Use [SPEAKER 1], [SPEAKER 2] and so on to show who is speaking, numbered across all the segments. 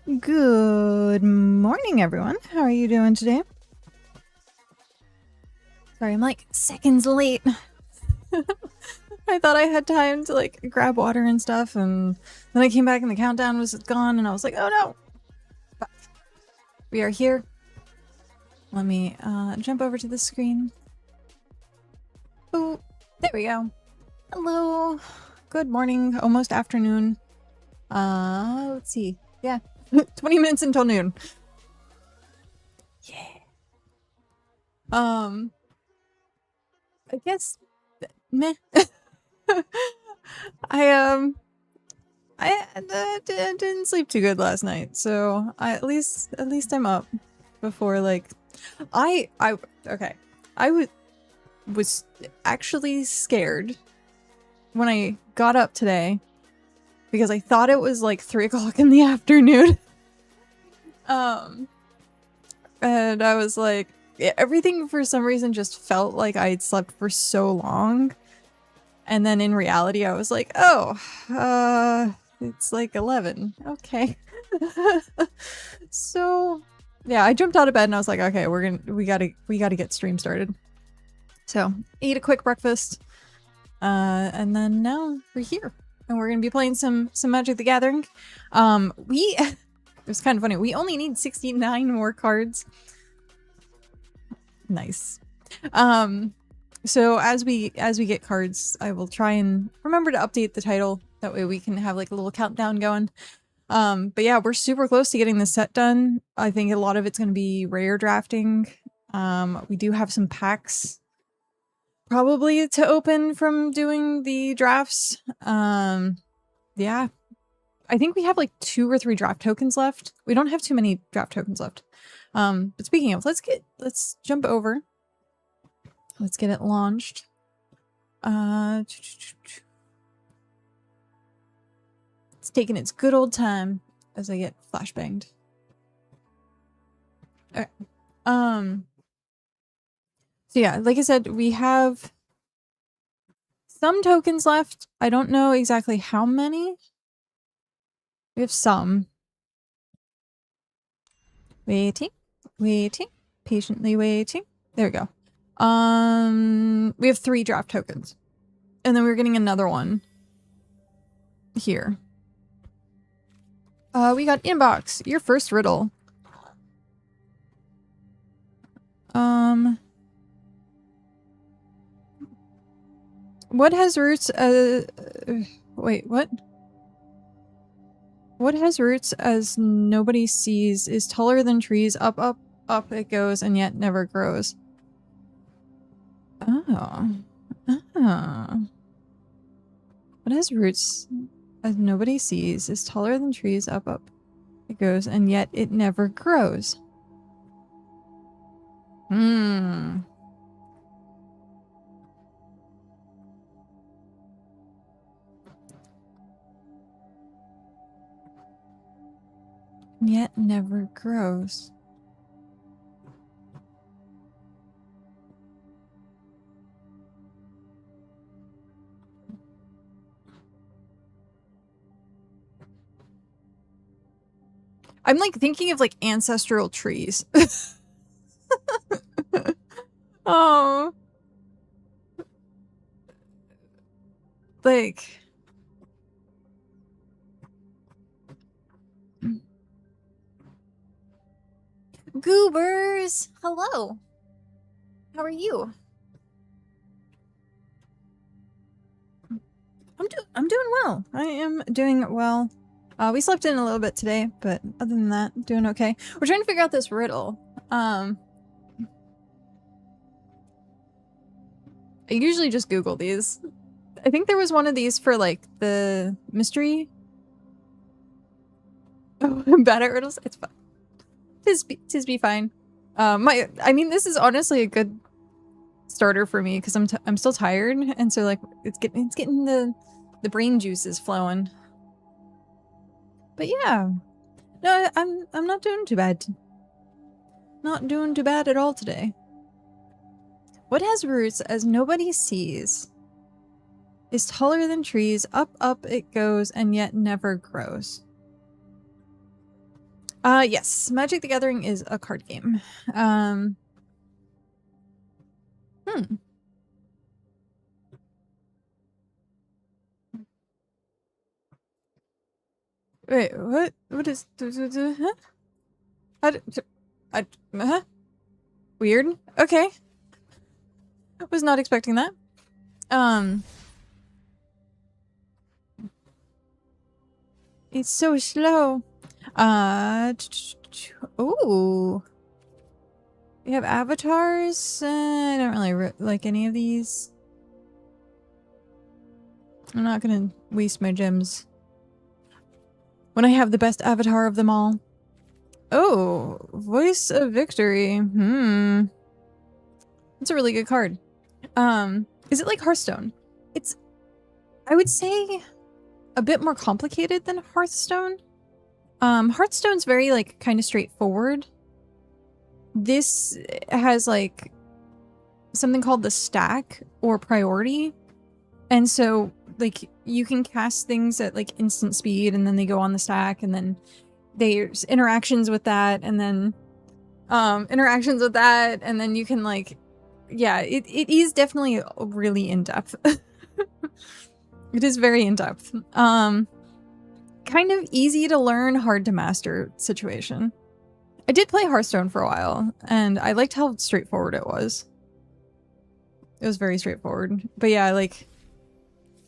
[SPEAKER 1] Good morning, everyone. How are you doing today? Sorry, I'm like seconds late. I thought I had time to like grab water and stuff, and then I came back and the countdown was gone, and I was like, oh no! But we are here. Let me jump over to the screen. Oh, there we go. Hello. Good morning, almost afternoon. Let's see. Yeah, 20 minutes until noon. Yeah. I guess meh. I didn't sleep too good last night, so at least I'm up before like okay. I was actually scared when I got up today because I thought it was like 3 o'clock in the afternoon. And I was like, everything for some reason just felt like I'd slept for so long. And then in reality, I was like, oh, it's like 11. Okay. So yeah, I jumped out of bed and I was like, okay, we gotta get stream started. So ate a quick breakfast, and then now we're here and we're gonna be playing some Magic the Gathering. It was kind of funny. We only need 69 more cards. Nice. So as we get cards, I will try and remember to update the title. That way we can have like a little countdown going. But yeah, we're super close to getting the set done. I think a lot of it's going to be rare drafting. We do have some packs probably to open from doing the drafts. Yeah. I think we have like 2 or 3 draft tokens left. We don't have too many draft tokens left. But speaking of, let's jump over. Let's get it launched. It's taking its good old time as I get flashbanged. Okay. So yeah, like I said, we have some tokens left. I don't know exactly how many. We have some. Waiting, patiently waiting. There we go. We have 3 draft tokens. And then we're getting another one here. We got inbox, your first riddle. What has roots wait, what? What has roots as nobody sees, is taller than trees, up, up, up it goes, and yet never grows. Oh. Oh. What has roots as nobody sees, is taller than trees, up, up it goes, and yet it never grows. Yet never grows. I'm like thinking of like ancestral trees. Oh. Like. Goobers! Hello! How are you? I'm doing well. I am doing well. We slept in a little bit today, but other than that, doing okay. We're trying to figure out this riddle. I usually just Google these. I think there was one of these for like the mystery. Oh, I'm bad at riddles. It's fine. Tis be fine. I mean, this is honestly a good starter for me because I'm still tired, and so like it's getting the brain juices flowing. But yeah, no, I'm not doing too bad. Not doing too bad at all today. What has roots as nobody sees, is taller than trees, up, up it goes, and yet never grows. Yes, Magic the Gathering is a card game. Wait, what? What is... Huh? Huh? Weird. Okay. I was not expecting that. It's so slow. Ooh. We have avatars. I don't really like any of these. I'm not gonna waste my gems when I have the best avatar of them all. Oh, Voice of Victory. That's a really good card. Is it like Hearthstone? It's, I would say, a bit more complicated than Hearthstone. Hearthstone's very, like, kind of straightforward. This has, like, something called the stack or priority. And so, like, you can cast things at, like, instant speed and then they go on the stack and then there's interactions with that and then interactions with that and then you can, like, yeah, it is definitely really in-depth. It is very in-depth. Kind of easy to learn, hard to master situation. I did play Hearthstone for a while, and I liked how straightforward it was. It was very straightforward. But yeah, like,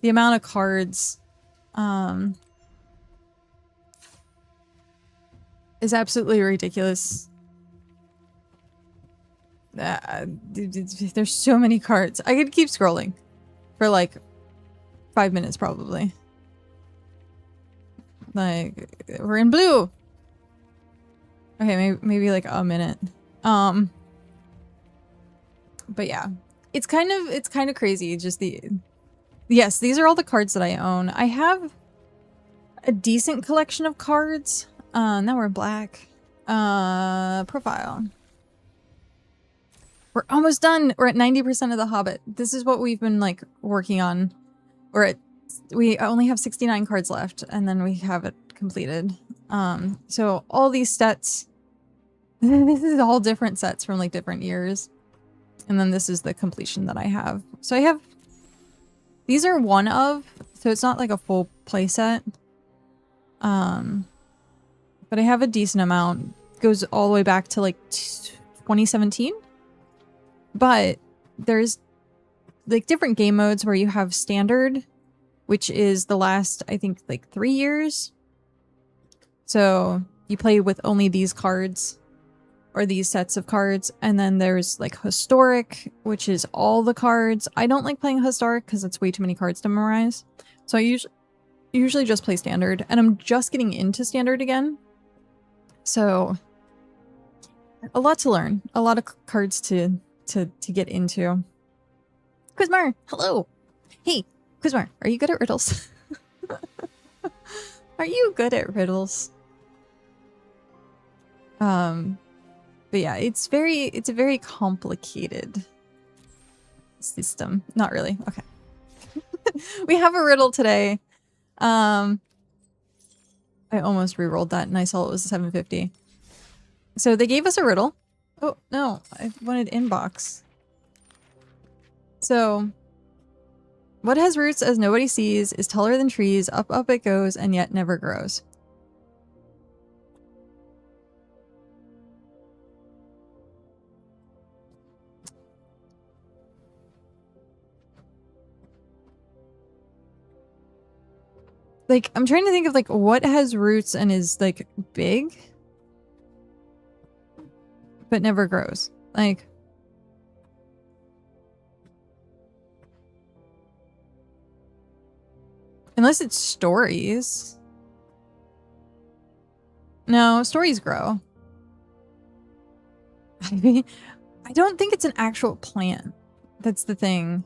[SPEAKER 1] the amount of cards, is absolutely ridiculous. There's so many cards. I could keep scrolling for, like, 5 minutes, probably. Like, we're in blue! Okay, maybe like a minute. But yeah. It's kind of crazy, just yes, these are all the cards that I own. I have a decent collection of cards. Now we're in black. Profile. We're almost done! We're at 90% of the Hobbit. This is what we've been, like, working on. We only have 69 cards left, and then we have it completed. So all these sets, this is all different sets from, like, different years. And then this is the completion that I have. So I have, these are one of, so it's not like a full play set. But I have a decent amount. It goes all the way back to, like, 2017. But there's, like, different game modes where you have standard, which is the last, I think, like, 3 years. So you play with only these cards, or these sets of cards. And then there's, like, historic, which is all the cards. I don't like playing historic because it's way too many cards to memorize. So I usually just play standard, and I'm just getting into standard again. So a lot to learn, a lot of cards to get into. Quizmar, hello. Hey, Quizmar, are you good at riddles? Are you good at riddles? But yeah, it's a very complicated system. Not really. Okay. We have a riddle today. I almost re-rolled that and I saw it was 750. So they gave us a riddle. Oh, no, I wanted inbox. So, what has roots as nobody sees, is taller than trees, up up it goes, and yet never grows? Like, I'm trying to think of, like, what has roots and is, like, big, but never grows. Like, unless it's stories. No, stories grow. I mean, I don't think it's an actual plant. That's the thing.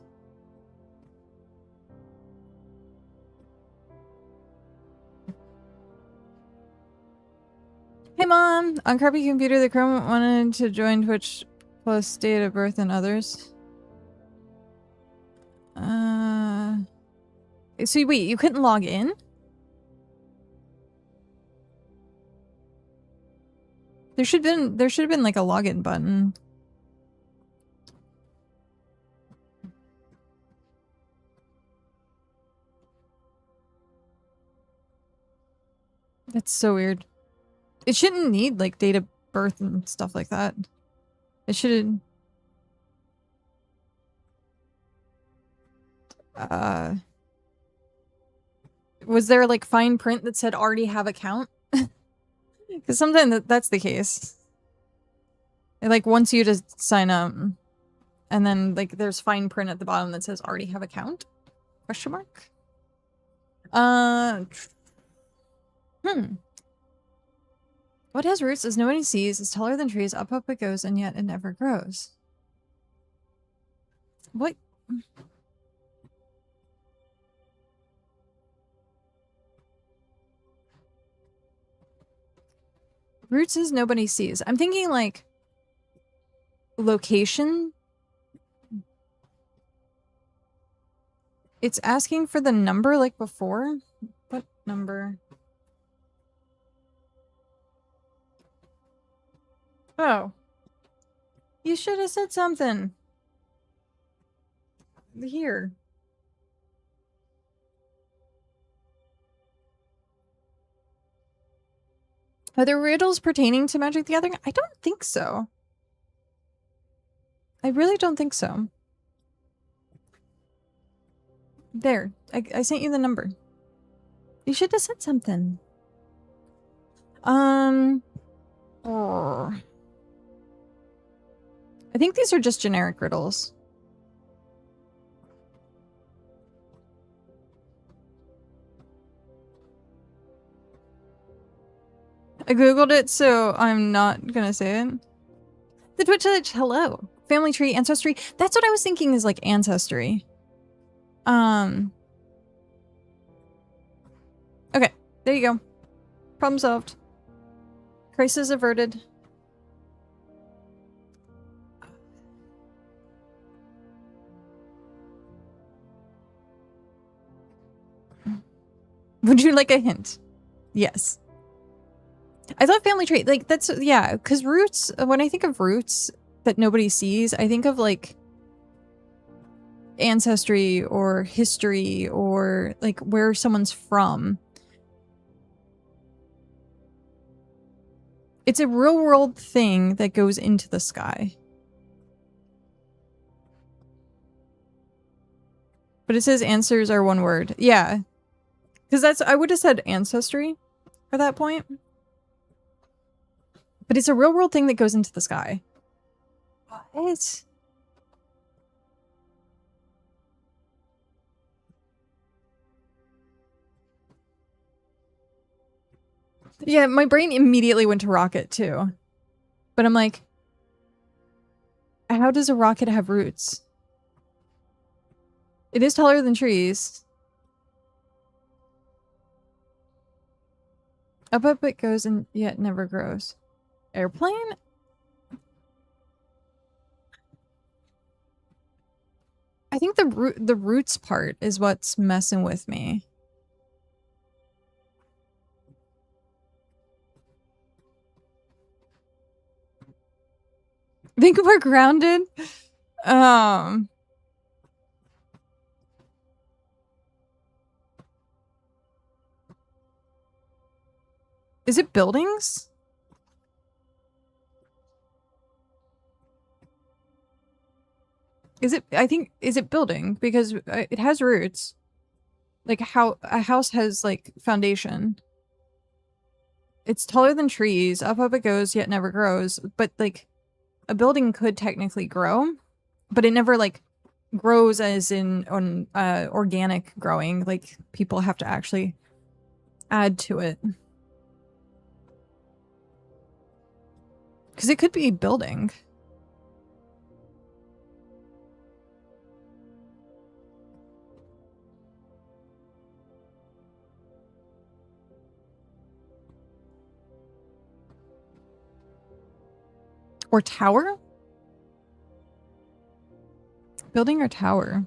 [SPEAKER 1] Hey mom! On crappy computer, the Chrome wanted to join Twitch plus date of birth and others. So wait, you couldn't log in? There should have been like a login button. That's so weird. It shouldn't need like date of birth and stuff like that. It should. Was there like fine print that said already have account? Because sometimes that's the case. It like wants you to sign up, and then like there's fine print at the bottom that says already have account? Question mark? What has roots as nobody sees, is taller than trees, up it goes, and yet it never grows. What? Roots as nobody sees. I'm thinking like location. It's asking for the number like before. What number? Oh. You should have said something. Here. Are there riddles pertaining to Magic the Gathering? I don't think so. I really don't think so. There. I sent you the number. You should have said something. I think these are just generic riddles. I googled it, so I'm not gonna say it. The Twitch Village, hello. Family tree, ancestry. That's what I was thinking is like ancestry. Okay, there you go. Problem solved. Crisis averted. Would you like a hint? Yes. I thought family tree, like that's, yeah, because roots, when I think of roots that nobody sees, I think of like ancestry or history or like where someone's from. It's a real world thing that goes into the sky. But it says answers are one word. Yeah. Because that's, I would have said ancestry for that point. But it's a real world thing that goes into the sky. What? Yeah, my brain immediately went to rocket too. But I'm like, how does a rocket have roots? It is taller than trees. Up it goes and yet never grows. Airplane? I think the roots part is what's messing with me. Think we're grounded? Is it buildings? Is it, I think, is it building? Because it has roots. Like how a house has like foundation. It's taller than trees, up it goes, yet never grows. But like a building could technically grow, but it never like grows as in on organic growing. Like people have to actually add to it. Because it could be building. Or tower? Building or tower?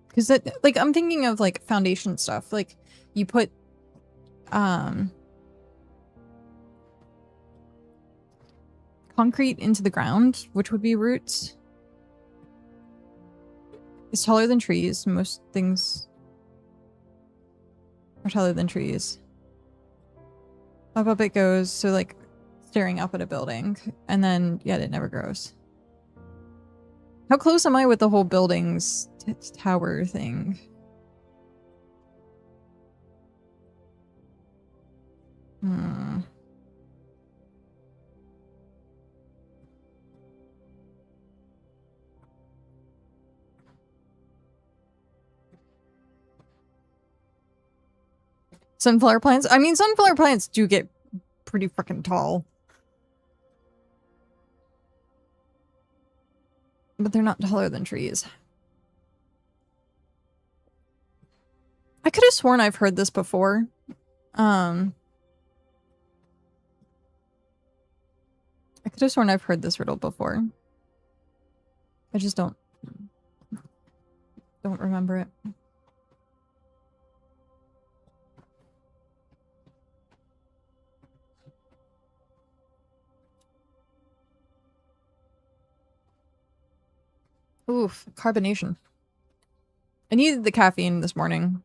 [SPEAKER 1] Because that, like, I'm thinking of like foundation stuff. Like you put concrete into the ground, which would be roots. It's taller than trees. Most things are taller than trees. Up it goes, so like staring up at a building, and then yet it never grows. How close am I with the whole building's tower thing? Sunflower plants? I mean, sunflower plants do get pretty freaking tall. But they're not taller than trees. I could have sworn I've heard this before. I could have sworn I've heard this riddle before. I just don't remember it. Oof, carbonation. I needed the caffeine this morning.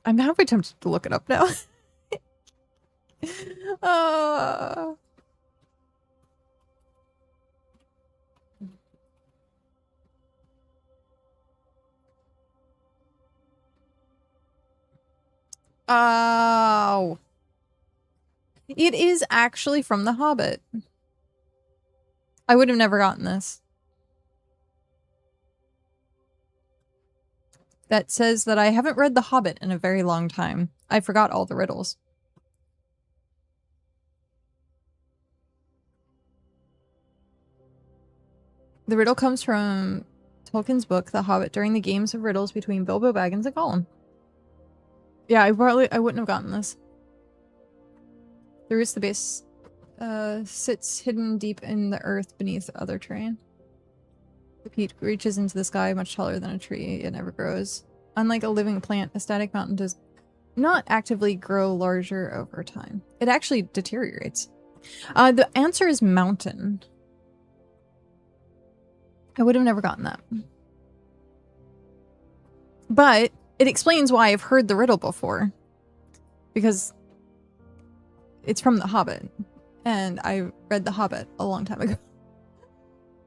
[SPEAKER 1] I'm halfway tempted to look it up now. Oh. It is actually from The Hobbit. I would have never gotten this. That says that I haven't read The Hobbit in a very long time. I forgot all the riddles. The riddle comes from Tolkien's book, The Hobbit, during the games of riddles between Bilbo Baggins and Gollum. Yeah, I wouldn't have gotten this. The roots, the base, sits hidden deep in the earth beneath other terrain. The peat reaches into the sky, much taller than a tree. It never grows. Unlike a living plant, a static mountain does not actively grow larger over time. It actually deteriorates. The answer is mountain. I would have never gotten that. But it explains why I've heard the riddle before. Because it's from The Hobbit. And I read The Hobbit a long time ago.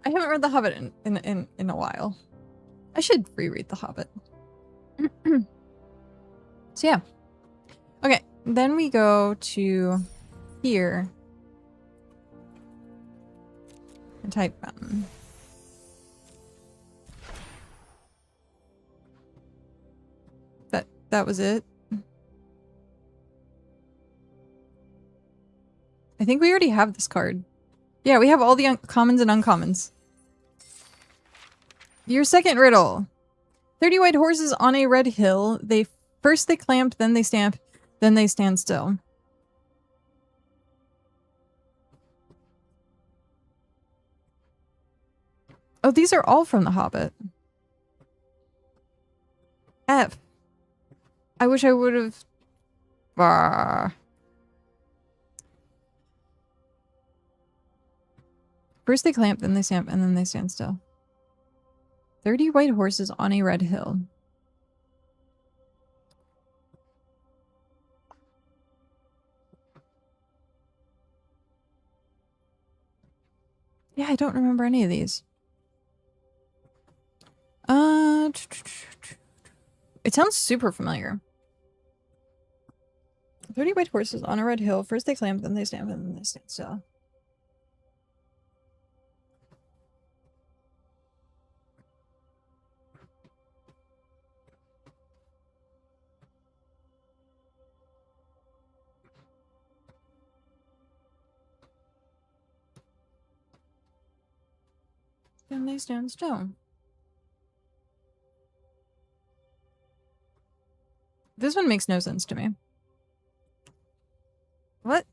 [SPEAKER 1] I haven't read The Hobbit in a while. I should reread The Hobbit. So yeah. Okay, then we go to here. And type mountain. That was it. I think we already have this card. Yeah, we have all the commons and uncommons. Your second riddle. 30 white horses on a red hill. First they clamp, then they stamp, then they stand still. Oh, these are all from The Hobbit. F. I wish I would have... First they clamp, then they stamp, and then they stand still. 30 white horses on a red hill. Yeah, I don't remember any of these. It sounds super familiar. 30 white horses on a red hill. First they clamp, then they stamp, and then they stand still. Then they stand still. This one makes no sense to me. What?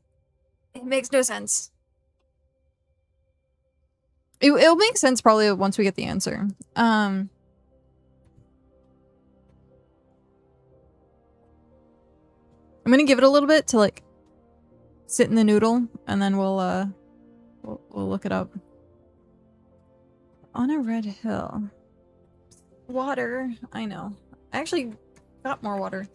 [SPEAKER 1] It makes no sense. It'll make sense probably once we get the answer. I'm gonna give it a little bit to like sit in the noodle, and then we'll look it up. On a red hill. Water. I know. I actually got more water.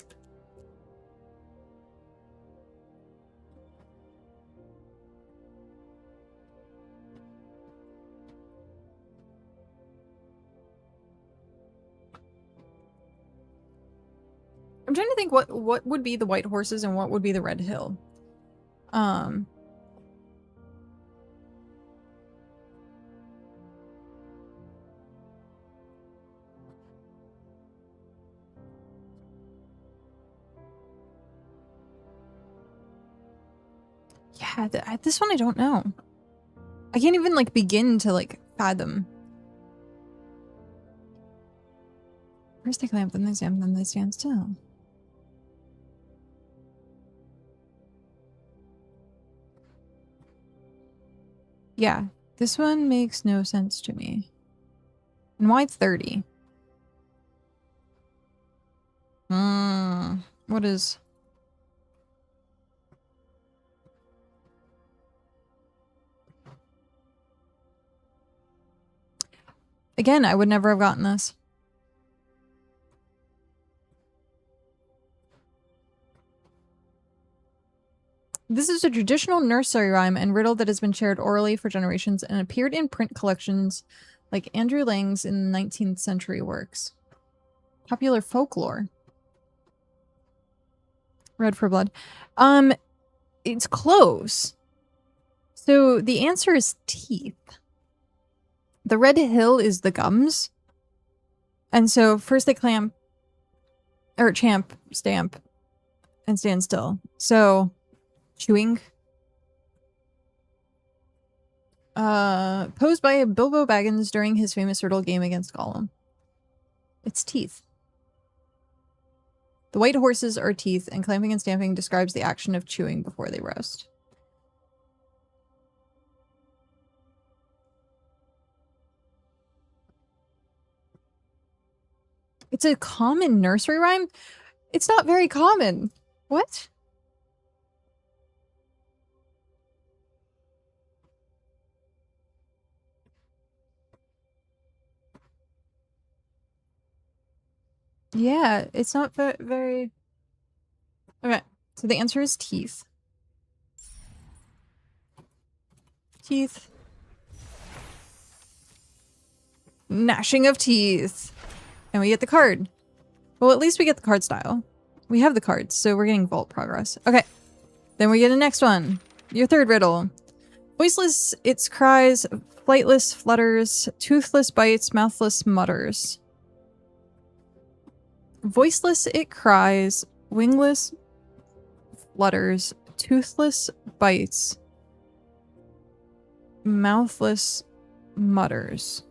[SPEAKER 1] I'm trying to think what would be the white horses and what would be the red hill. Yeah, this one I don't know. I can't even like begin to like fathom. First they clamp, then they stamp, then they stand still. Yeah, this one makes no sense to me. And why 30? What is... Again, I would never have gotten this. This is a traditional nursery rhyme and riddle that has been shared orally for generations and appeared in print collections like Andrew Lang's in the 19th century works. Popular folklore. Red for blood. It's close. So the answer is teeth. The red hill is the gums. And so first they clamp, or champ, stamp, and stand still. So chewing. Posed by Bilbo Baggins during his famous riddle game against Gollum. It's teeth. The white horses are teeth, and clamping and stamping describes the action of chewing before they roast. It's a common nursery rhyme? It's not very common. What? Yeah, it's not very... Okay, so the answer is teeth. Teeth. Gnashing of teeth. And we get the card. Well, at least we get the card style. We have the cards, so we're getting vault progress. Okay, then we get a next one. Your third riddle. Voiceless, its cries, flightless flutters, toothless bites, mouthless mutters. Voiceless it cries, wingless flutters, toothless bites, mouthless mutters.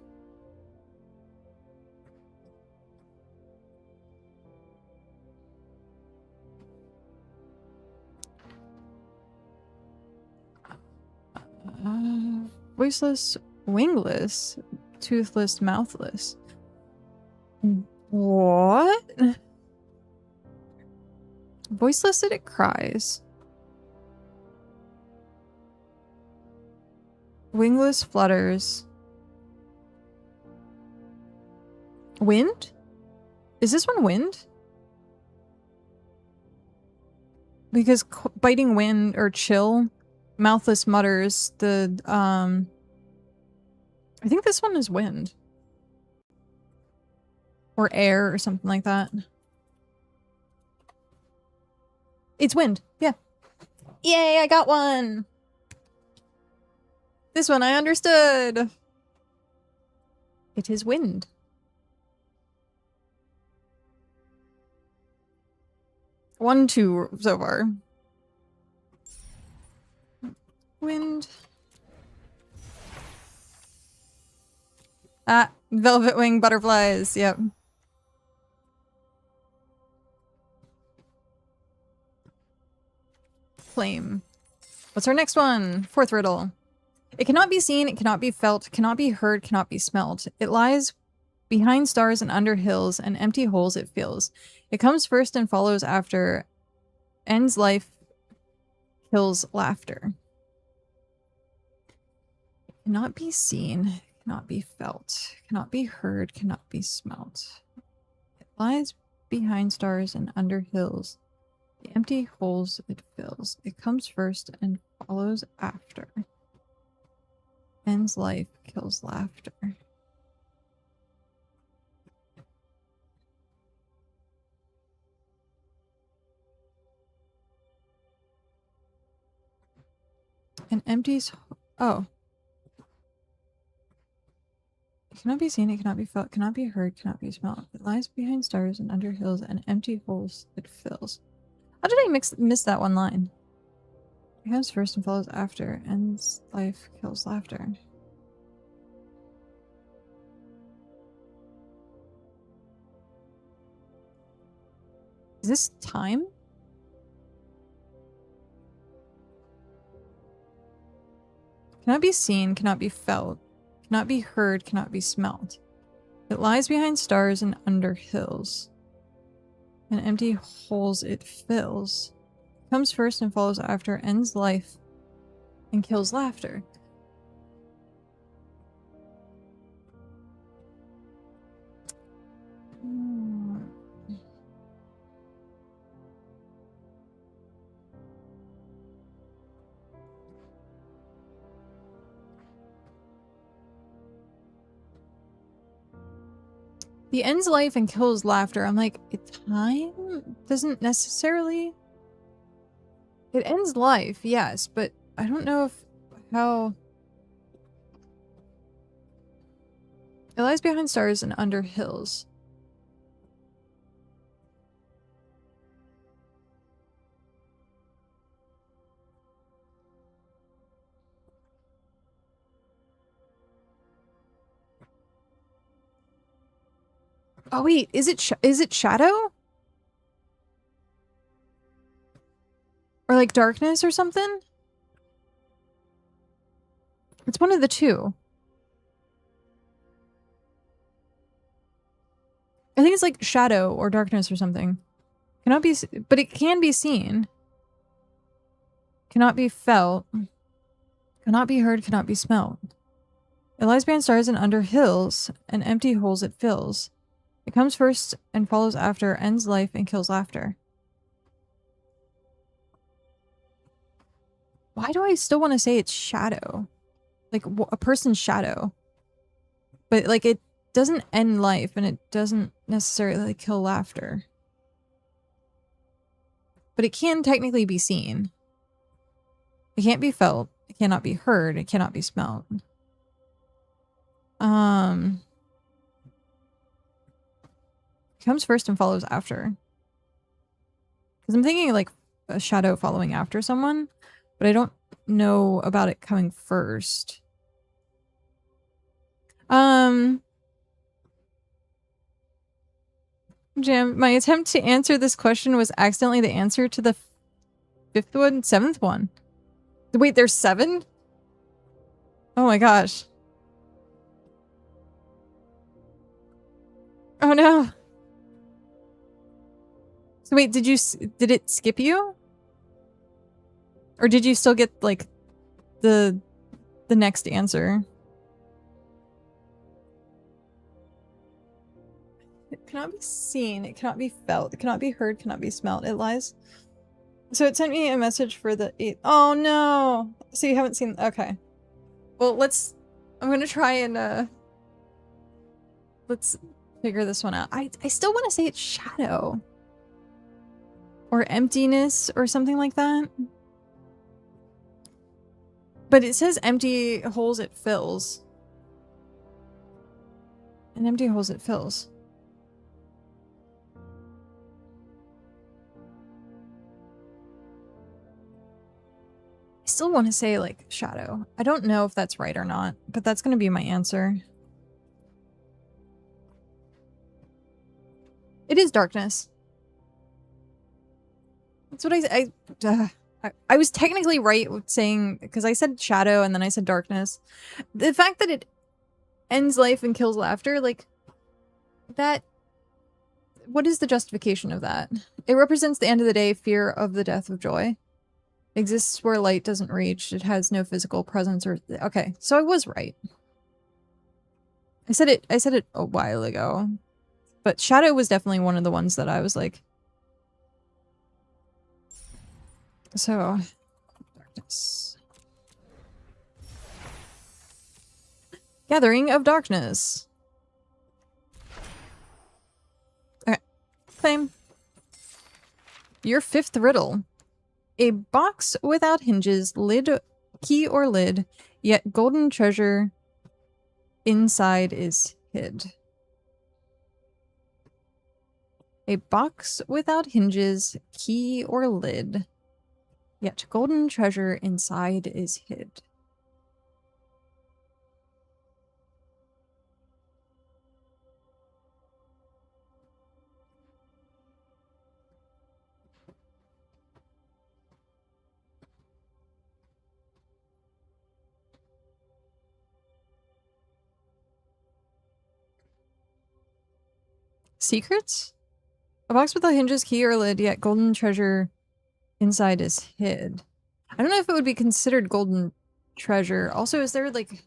[SPEAKER 1] Voiceless, wingless, toothless, mouthless. What? Voiceless it cries. Wingless flutters. Wind? Is this one wind? Because biting wind or chill, mouthless mutters, I think this one is wind. Or air or something like that. It's wind. Yeah. Yay, I got one! This one I understood! It is wind. One, two so far. Wind. Ah, velvet wing butterflies. Yep. Flame. What's our next one? Fourth riddle. It cannot be seen, it cannot be felt, cannot be heard, cannot be smelt. It lies behind stars and under hills and empty holes it fills. It comes first and follows after, ends life, kills laughter. Cannot be seen, cannot be felt, cannot be heard, cannot be smelt. It lies behind stars and under hills. The empty holes it fills. It comes first and follows after. Ends life, kills laughter. And empties... Oh. It cannot be seen, it cannot be felt, cannot be heard, cannot be smelled. It lies behind stars and under hills and empty holes it fills. How did I miss that one line? It comes first and follows after. Ends life, kills laughter. Is this time? Cannot be seen, cannot be felt, cannot be heard, cannot be smelt. It lies behind stars and under hills. And empty holes it fills. It comes first and follows after, ends life, and kills laughter. The ends life and kills laughter. I'm like, time doesn't necessarily... It ends life, yes, but I don't know if how... It lies behind stars and under hills. Oh wait, is it shadow? Or like darkness or something? It's one of the two. I think it's like shadow or darkness or something. Cannot be, but it can be seen. Cannot be felt. Cannot be heard, cannot be smelled. It lies behind stars and under hills, and empty holes it fills. It comes first and follows after, ends life and kills laughter. Why do I still want to say it's shadow? Like a person's shadow. But like it doesn't end life and it doesn't necessarily kill laughter. But it can technically be seen. It can't be felt. It cannot be heard. It cannot be smelled. Comes first and follows after. Because I'm thinking like a shadow following after someone, but I don't know about it coming first. Jam, my attempt to answer this question was accidentally the answer to the seventh one. Wait, there's 7? Oh my gosh. Oh no. So wait, did it skip you? Or did you still get like the next answer? It cannot be seen, it cannot be felt, it cannot be heard, cannot be smelled. It lies. So it sent me a message for the 8th. Oh no. So you haven't seen, okay. Well, I'm gonna try and let's figure this one out. I still want to say it's shadow. Or emptiness or something like that. But it says empty holes it fills. And empty holes it fills. I still want to say like shadow. I don't know if that's right or not, but that's going to be my answer. It is darkness. That's what I was technically right with saying, because I said shadow and then I said darkness. The fact that it ends life and kills laughter, like, that what is the justification of that? It represents the end of the day, fear of the death of joy. Exists where light doesn't reach. It has no physical presence or... Okay, so I was right. I said it a while ago. But Shadow was definitely one of the ones that I was like... So... Darkness. Gathering of Darkness. Okay. Claim. Your fifth riddle. A box without hinges, key or lid, yet golden treasure inside is hid. A box without hinges, key or lid, yet golden treasure inside is hid. Secrets? A box without hinges, key, or lid, yet golden treasure inside is hid. I don't know if it would be considered golden treasure. Also, is there like...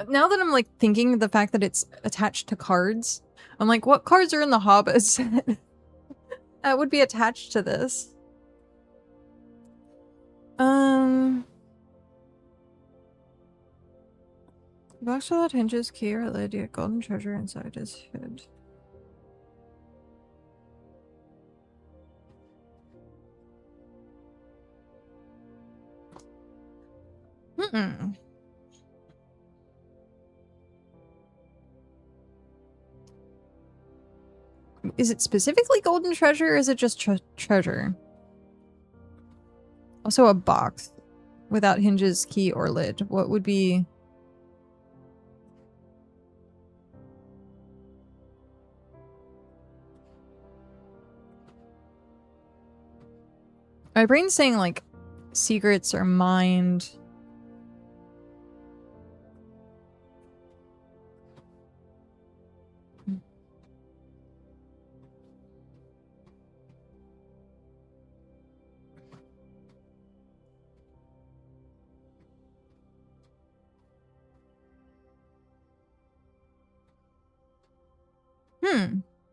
[SPEAKER 1] Now that I'm like thinking the fact that it's attached to cards, I'm like, what cards are in the Hobbit set that would be attached to this? Box without hinges, key, or lid, yet golden treasure inside is hid. Is it specifically golden treasure or is it just treasure? Also a box without hinges, key, or lid. What would be... My brain's saying like secrets or mind.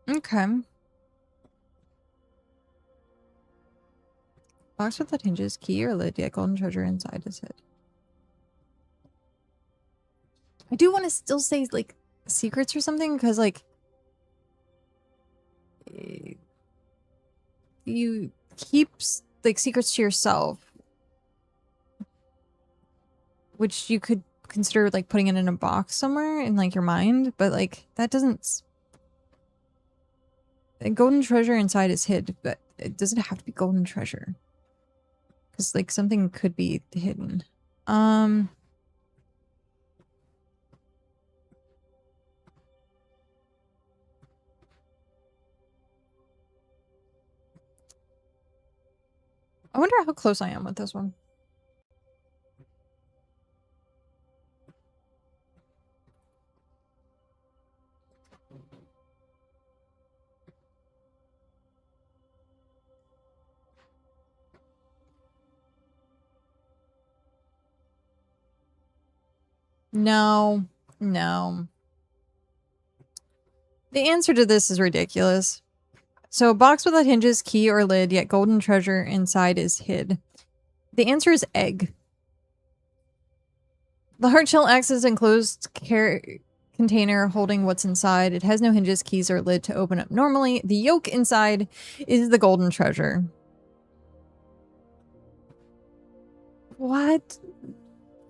[SPEAKER 1] Okay. Box without hinges, key or lid, yet golden treasure inside is hid. I do want to still say like secrets or something because like you keep like secrets to yourself, which you could consider like putting it in a box somewhere in like your mind, but like that doesn't... A golden treasure inside is hid, but it doesn't have to be golden treasure. Because like something could be hidden. I wonder how close I am with this one. No. No. The answer to this is ridiculous. So a box without hinges, key, or lid, yet golden treasure inside is hid. The answer is egg. The hard shell acts as an enclosed container holding what's inside. It has no hinges, keys, or lid to open up normally. The yolk inside is the golden treasure. What?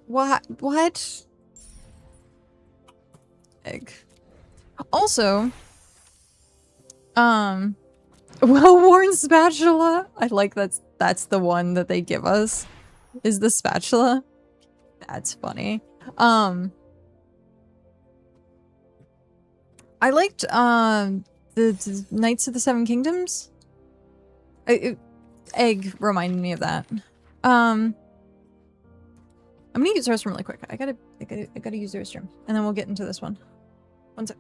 [SPEAKER 1] What? Egg. Also, well-worn spatula. I like that's the one that they give us. Is the spatula. That's funny. I liked the Knights of the Seven Kingdoms. Egg reminded me of that. I'm gonna use the restroom really quick. I gotta use the restroom, and then we'll get into this one. One sec.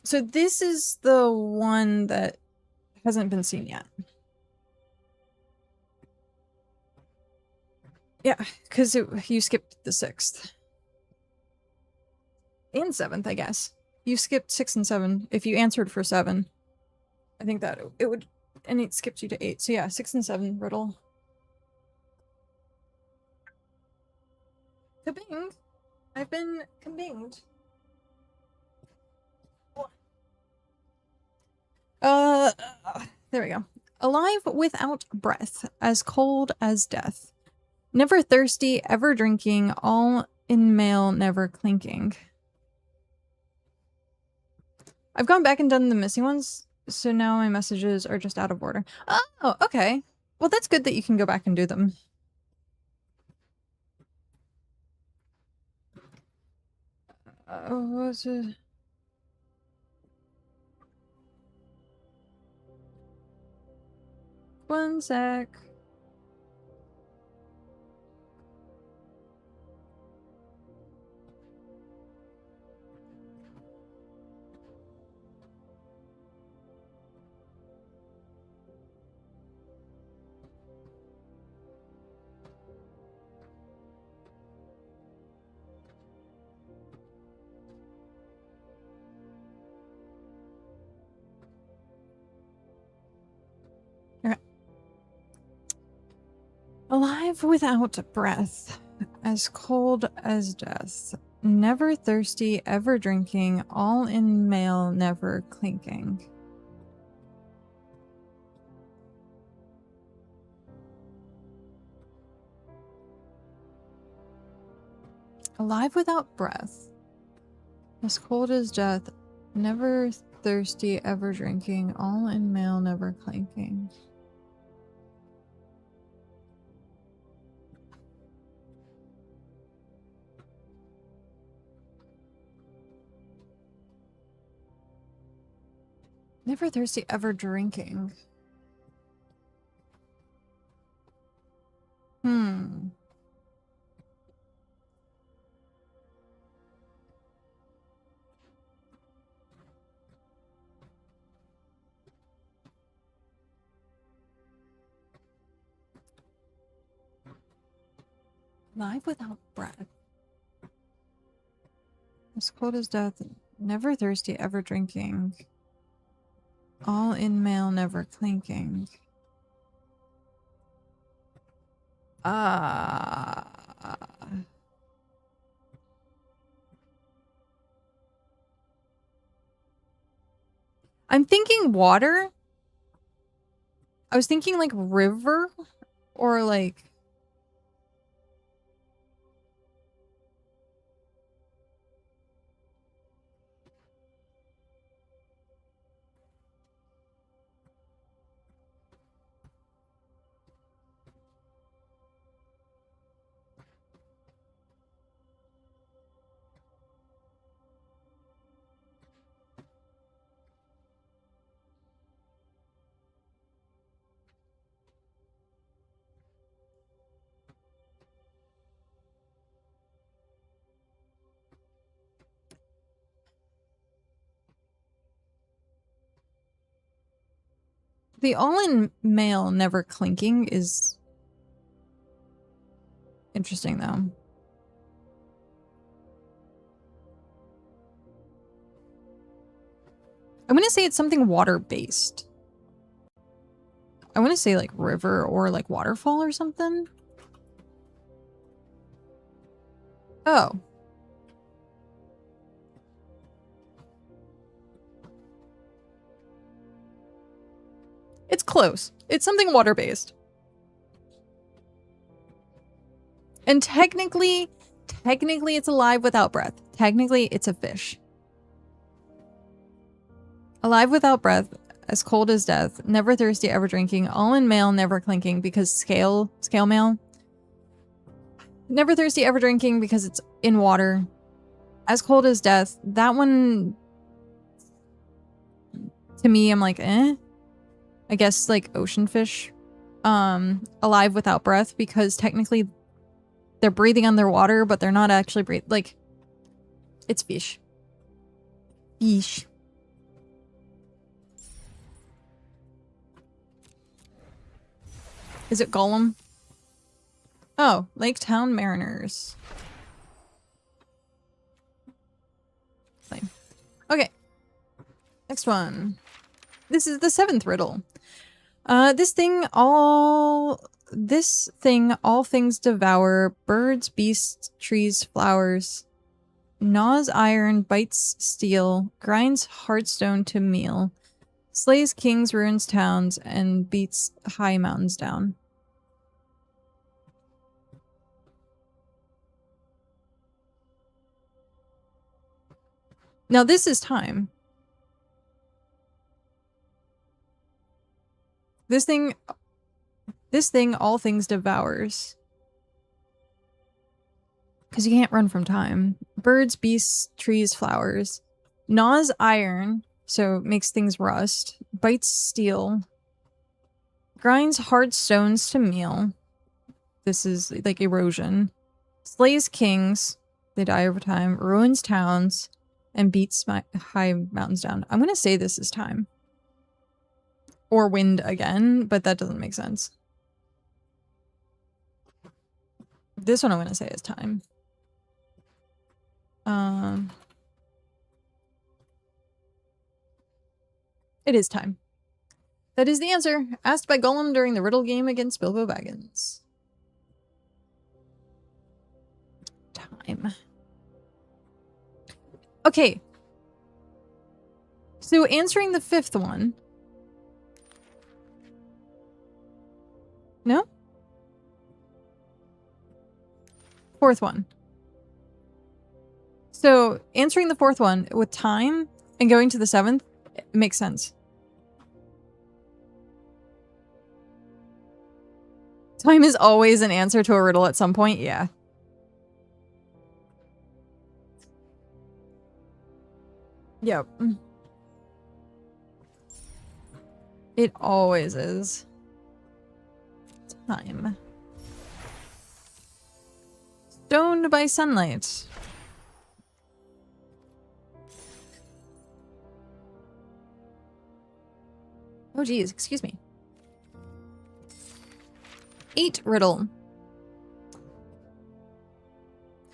[SPEAKER 1] So this is the one that hasn't been seen yet. Yeah, because you skipped the 6th. And 7th, I guess. You skipped 6 and 7. If you answered for 7, I think that it would... And it skipped you to 8. So yeah, 6 and 7 riddle. Kabing! I've been kabinged. There we go. Alive without breath, as cold as death. Never thirsty, ever drinking, all in mail, never clinking. I've gone back and done the missing ones, so now my messages are just out of order. Oh, okay. Well, that's good that you can go back and do them. What's it? One sec. Alive without breath, as cold as death. Never thirsty, ever drinking, all in mail, never clinking. Alive without breath, as cold as death, never thirsty, ever drinking, all in mail, never clinking. Never thirsty, ever drinking. Alive without breath. As cold as death, never thirsty, ever drinking. All in mail, never clinking. I'm thinking water. I was thinking like river or like... The all-in mail never clinking is interesting, though. I'm gonna say it's something water-based. I want to say like river or like waterfall or something. Oh. It's close. It's something water-based. And technically it's alive without breath. Technically, it's a fish. Alive without breath, as cold as death, never thirsty, ever drinking, all in mail, never clinking, because scale mail. Never thirsty, ever drinking, because it's in water. As cold as death. That one, to me, I'm like, eh. I guess like ocean fish. Alive without breath, because technically they're breathing underwater, but they're not actually breathing. Like, it's fish. Fish. Is it Gollum? Oh, Lake Town Mariners. Lame. Okay. Next one. This is the 7th riddle. This thing all things devour, birds, beasts, trees, flowers, gnaws iron, bites steel, grinds hardstone to meal, slays kings, ruins towns, and beats high mountains down. Now this is time. This thing all things devours. Because you can't run from time. Birds, beasts, trees, flowers. Gnaws iron, so makes things rust. Bites steel. Grinds hard stones to meal. This is like erosion. Slays kings, they die over time. Ruins towns, and beats high mountains down. I'm gonna say this is time. Or wind again, but that doesn't make sense. This one I'm gonna say is time. It is time. That is the answer, asked by Gollum during the riddle game against Bilbo Baggins. Time. Okay. So answering the 5th one. No? 4th one. So answering the 4th one with time and going to the 7th makes sense. Time is always an answer to a riddle at some point, yeah. Yep. It always is. Time. Stoned by sunlight. Oh geez, excuse me. 8 riddle.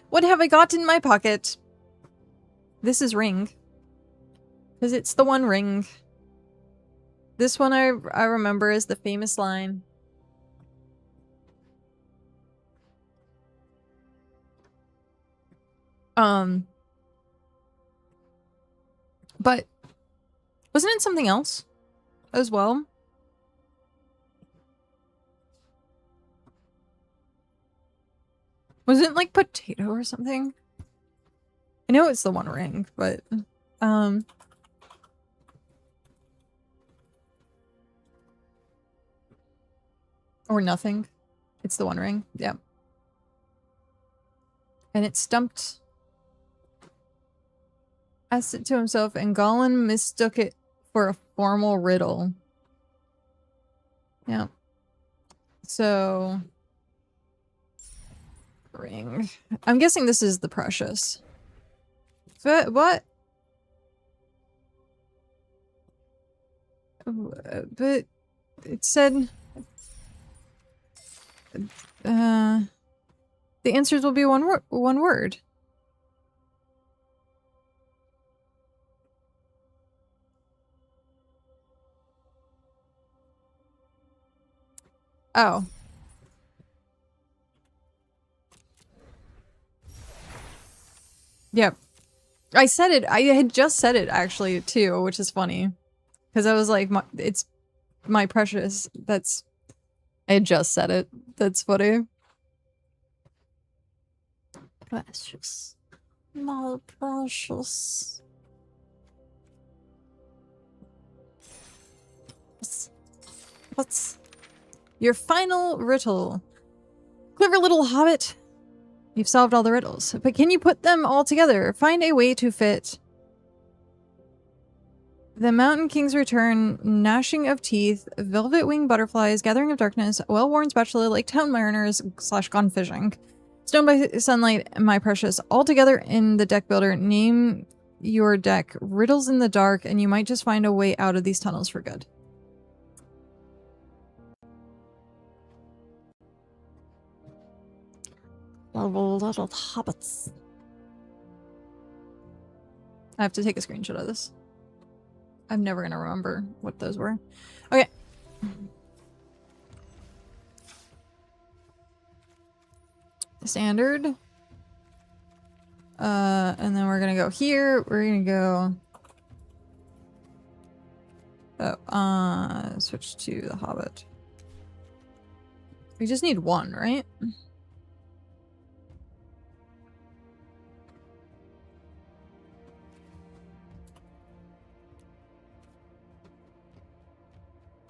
[SPEAKER 1] What have I got in my pocket? This is ring. Because it's the one ring. This one I remember is the famous line. But wasn't it something else as well? Was it like potato or something? I know it's the one ring, but or nothing. It's the one ring. Yeah. And it stumped asked it to himself, and Gollum mistook it for a formal riddle. Yeah. So ring. I'm guessing this is the precious. But what? But it said the answers will be one word. Oh. Yep. I said it. I had just said it actually too, which is funny. Because I was like, it's my precious. I had just said it. That's funny. Precious. My precious. What's your final riddle? Clever little hobbit. You've solved all the riddles, but can you put them all together? Find a way to fit the Mountain King's return, gnashing of teeth, velvet winged butterflies, gathering of darkness, well-worn spatula, Lake Town Mariners / gone fishing, stoned by sunlight, my precious, all together in the deck builder. Name your deck riddles in the dark, and you might just find a way out of these tunnels for good. Little hobbits. I have to take a screenshot of this. I'm never gonna remember what those were. Okay. Standard. And then we're gonna go here. We're gonna go... Oh, switch to the Hobbit. We just need one, right?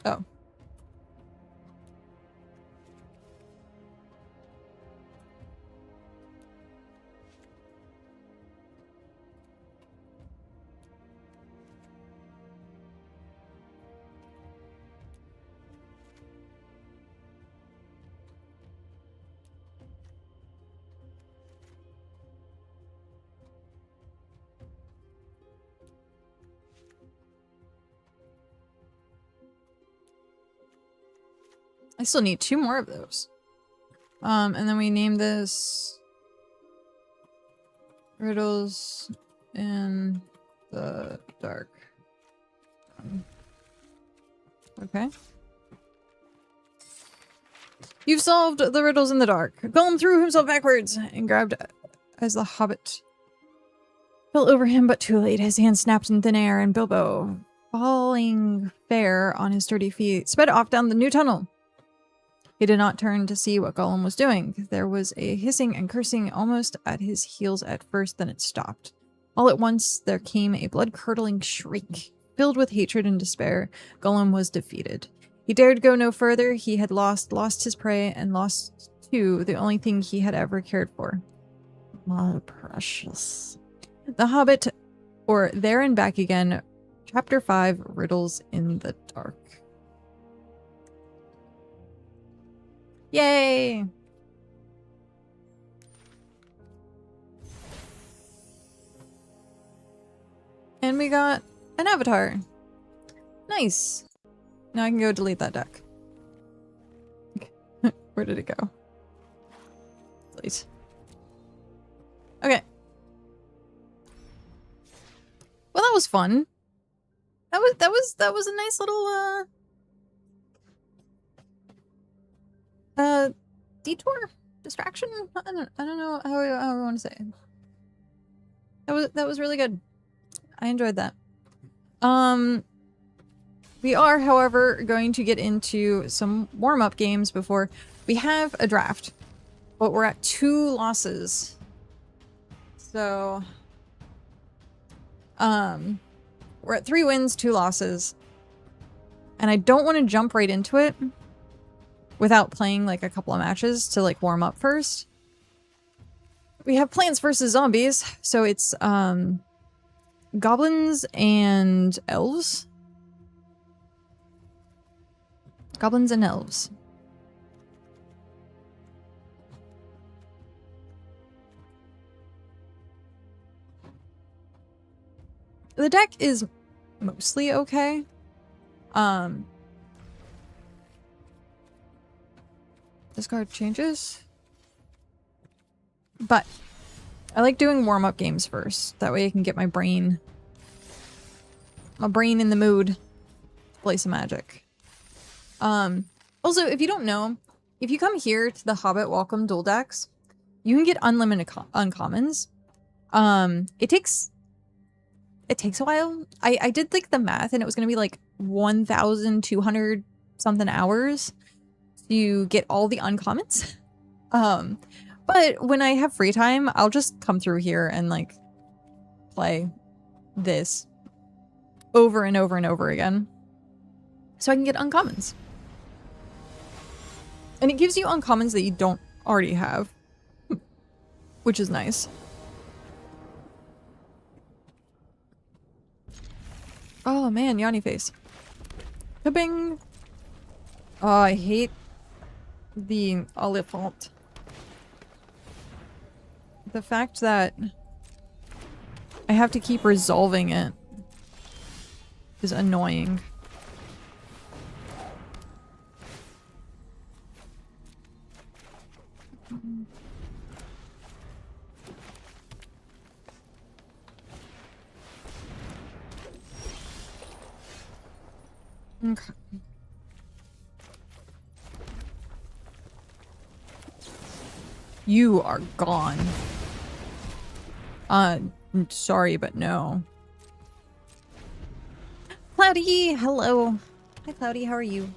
[SPEAKER 1] Oh. I still need 2 more of those. And then we name this Riddles in the Dark. Okay. You've solved the riddles in the dark. Gollum threw himself backwards and grabbed as the Hobbit fell over him, but too late. His hand snapped in thin air, and Bilbo, falling fair on his sturdy feet, sped off down the new tunnel. He did not turn to see what Gollum was doing. There was a hissing and cursing almost at his heels at first, then it stopped. All at once, there came a blood-curdling shriek. Filled with hatred and despair, Gollum was defeated. He dared go no further. He had lost his prey, and lost, too, the only thing he had ever cared for. My precious. The Hobbit, or There and Back Again, Chapter 5, Riddles in the Dark. Yay! And we got an avatar. Nice. Now I can go delete that deck. Where did it go? Delete. Okay. Well, that was fun. That was a nice little detour? Distraction? I don't know how I want to say it. That was really good. I enjoyed that. We are, however, going to get into some warm-up games before we have a draft. But we're at 2 losses. So we're at 3 wins, 2 losses. And I don't want to jump right into it without playing like a couple of matches to like warm up first. We have Plants vs. Zombies, so it's goblins and elves. Goblins and elves. The deck is mostly okay. Discard changes. But I like doing warm-up games first. That way I can get my brain in the mood to play some Magic. Also, if you don't know, if you come here to the Hobbit Welcome duel decks, you can get unlimited uncommons. It takes a while. I did like the math, and it was gonna be like 1,200 something hours to get all the uncommons. But when I have free time, I'll just come through here and like play this over and over and over again so I can get uncommons. And it gives you uncommons that you don't already have, which is nice. Oh man, Yanni face. Kabing! Oh, I hate the Oliphant. The fact that I have to keep resolving it is annoying. Okay. You are gone. Sorry, but no. Cloudy, hello. Hi, Cloudy, how are you?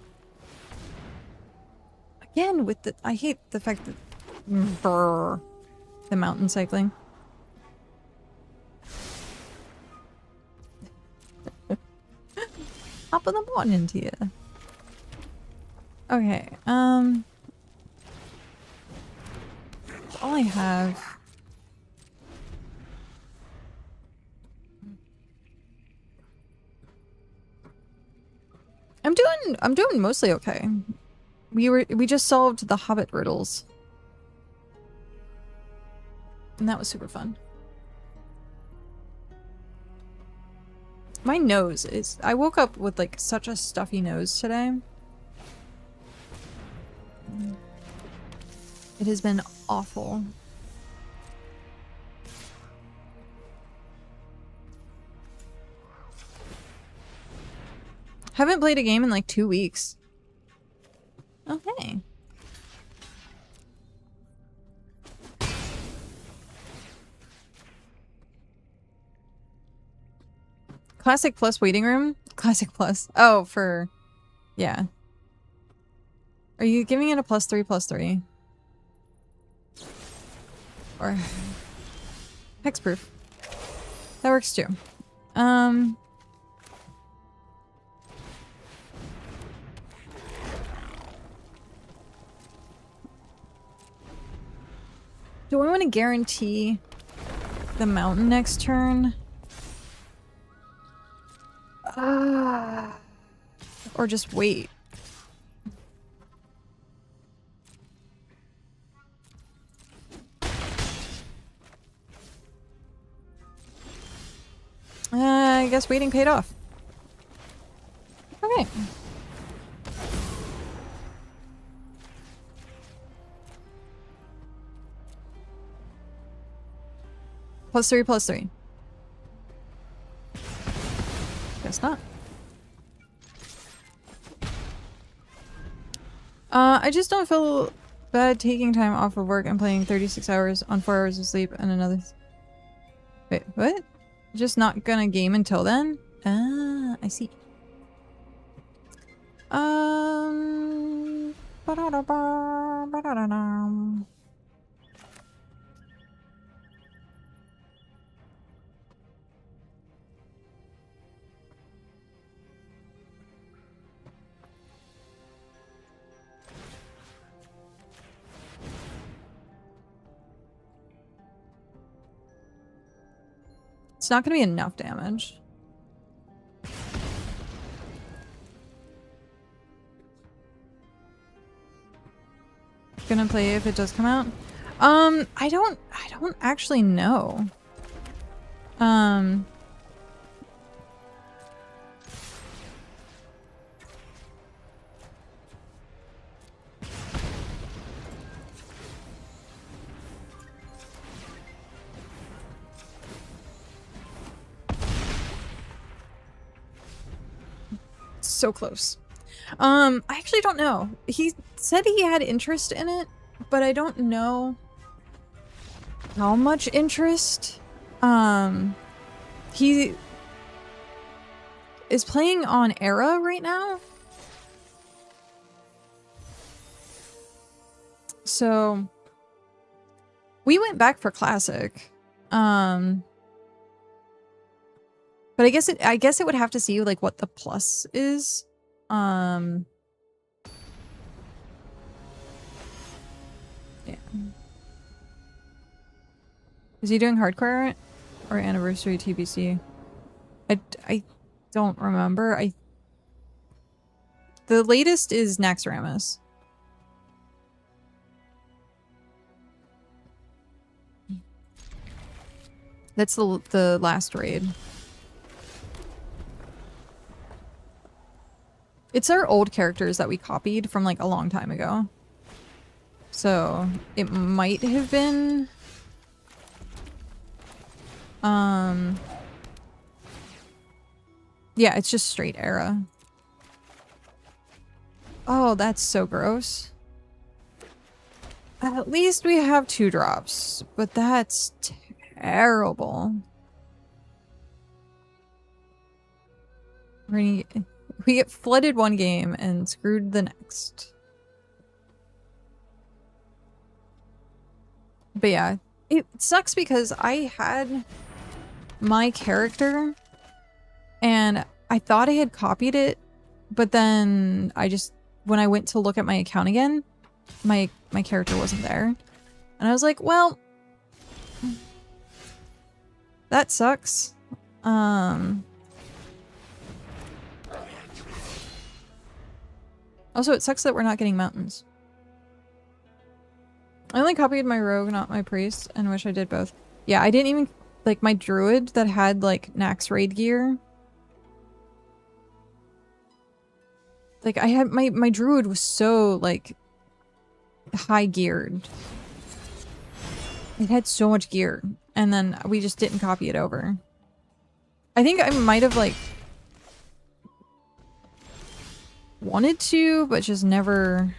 [SPEAKER 1] Again, with the- I hate the fact that... Brr. The mountain cycling. Hop on the morning to you. Okay, that's all I have. I'm doing mostly okay. We just solved the Hobbit riddles. And that was super fun. My nose is... I woke up with like such a stuffy nose today. It has been awful. Haven't played a game in like 2 weeks. Okay. Classic plus waiting room? Classic plus. Oh, for... Yeah. Are you giving it a +3/+3? Or... Hexproof. That works too. Do I want to guarantee the mountain next turn? Or just wait? I guess waiting paid off. Okay. +3/+3. Guess not. I just don't feel bad taking time off of work and playing 36 hours on 4 hours of sleep and another... Wait, what? Just not gonna game until then? Ah, I see. It's not gonna be enough damage. Gonna play if it does come out. I don't actually know. So close. I actually don't know. He said he had interest in it, but I don't know how much interest. He is playing on Era right now. So we went back for Classic. But I guess it would have to see like what the plus is. Yeah. Is he doing hardcore or anniversary TBC? I don't remember. The latest is Naxxramas. That's the last raid. It's our old characters that we copied from like a long time ago. So it might have been yeah, it's just straight Era. Oh, that's so gross. At least we have 2 drops, but that's terrible. We get flooded one game and screwed the next. But yeah, it sucks because I had my character and I thought I had copied it, but then when I went to look at my account again, my character wasn't there. And I was like, well, that sucks. Also, it sucks that we're not getting mountains. I only copied my rogue, not my priest, and wish I did both. Yeah, I didn't even, like, my druid that had, like, Nax raid gear. Like, I had, my druid was so, like, high geared. It had so much gear, and then we just didn't copy it over. I think I might have, like, wanted to, but just never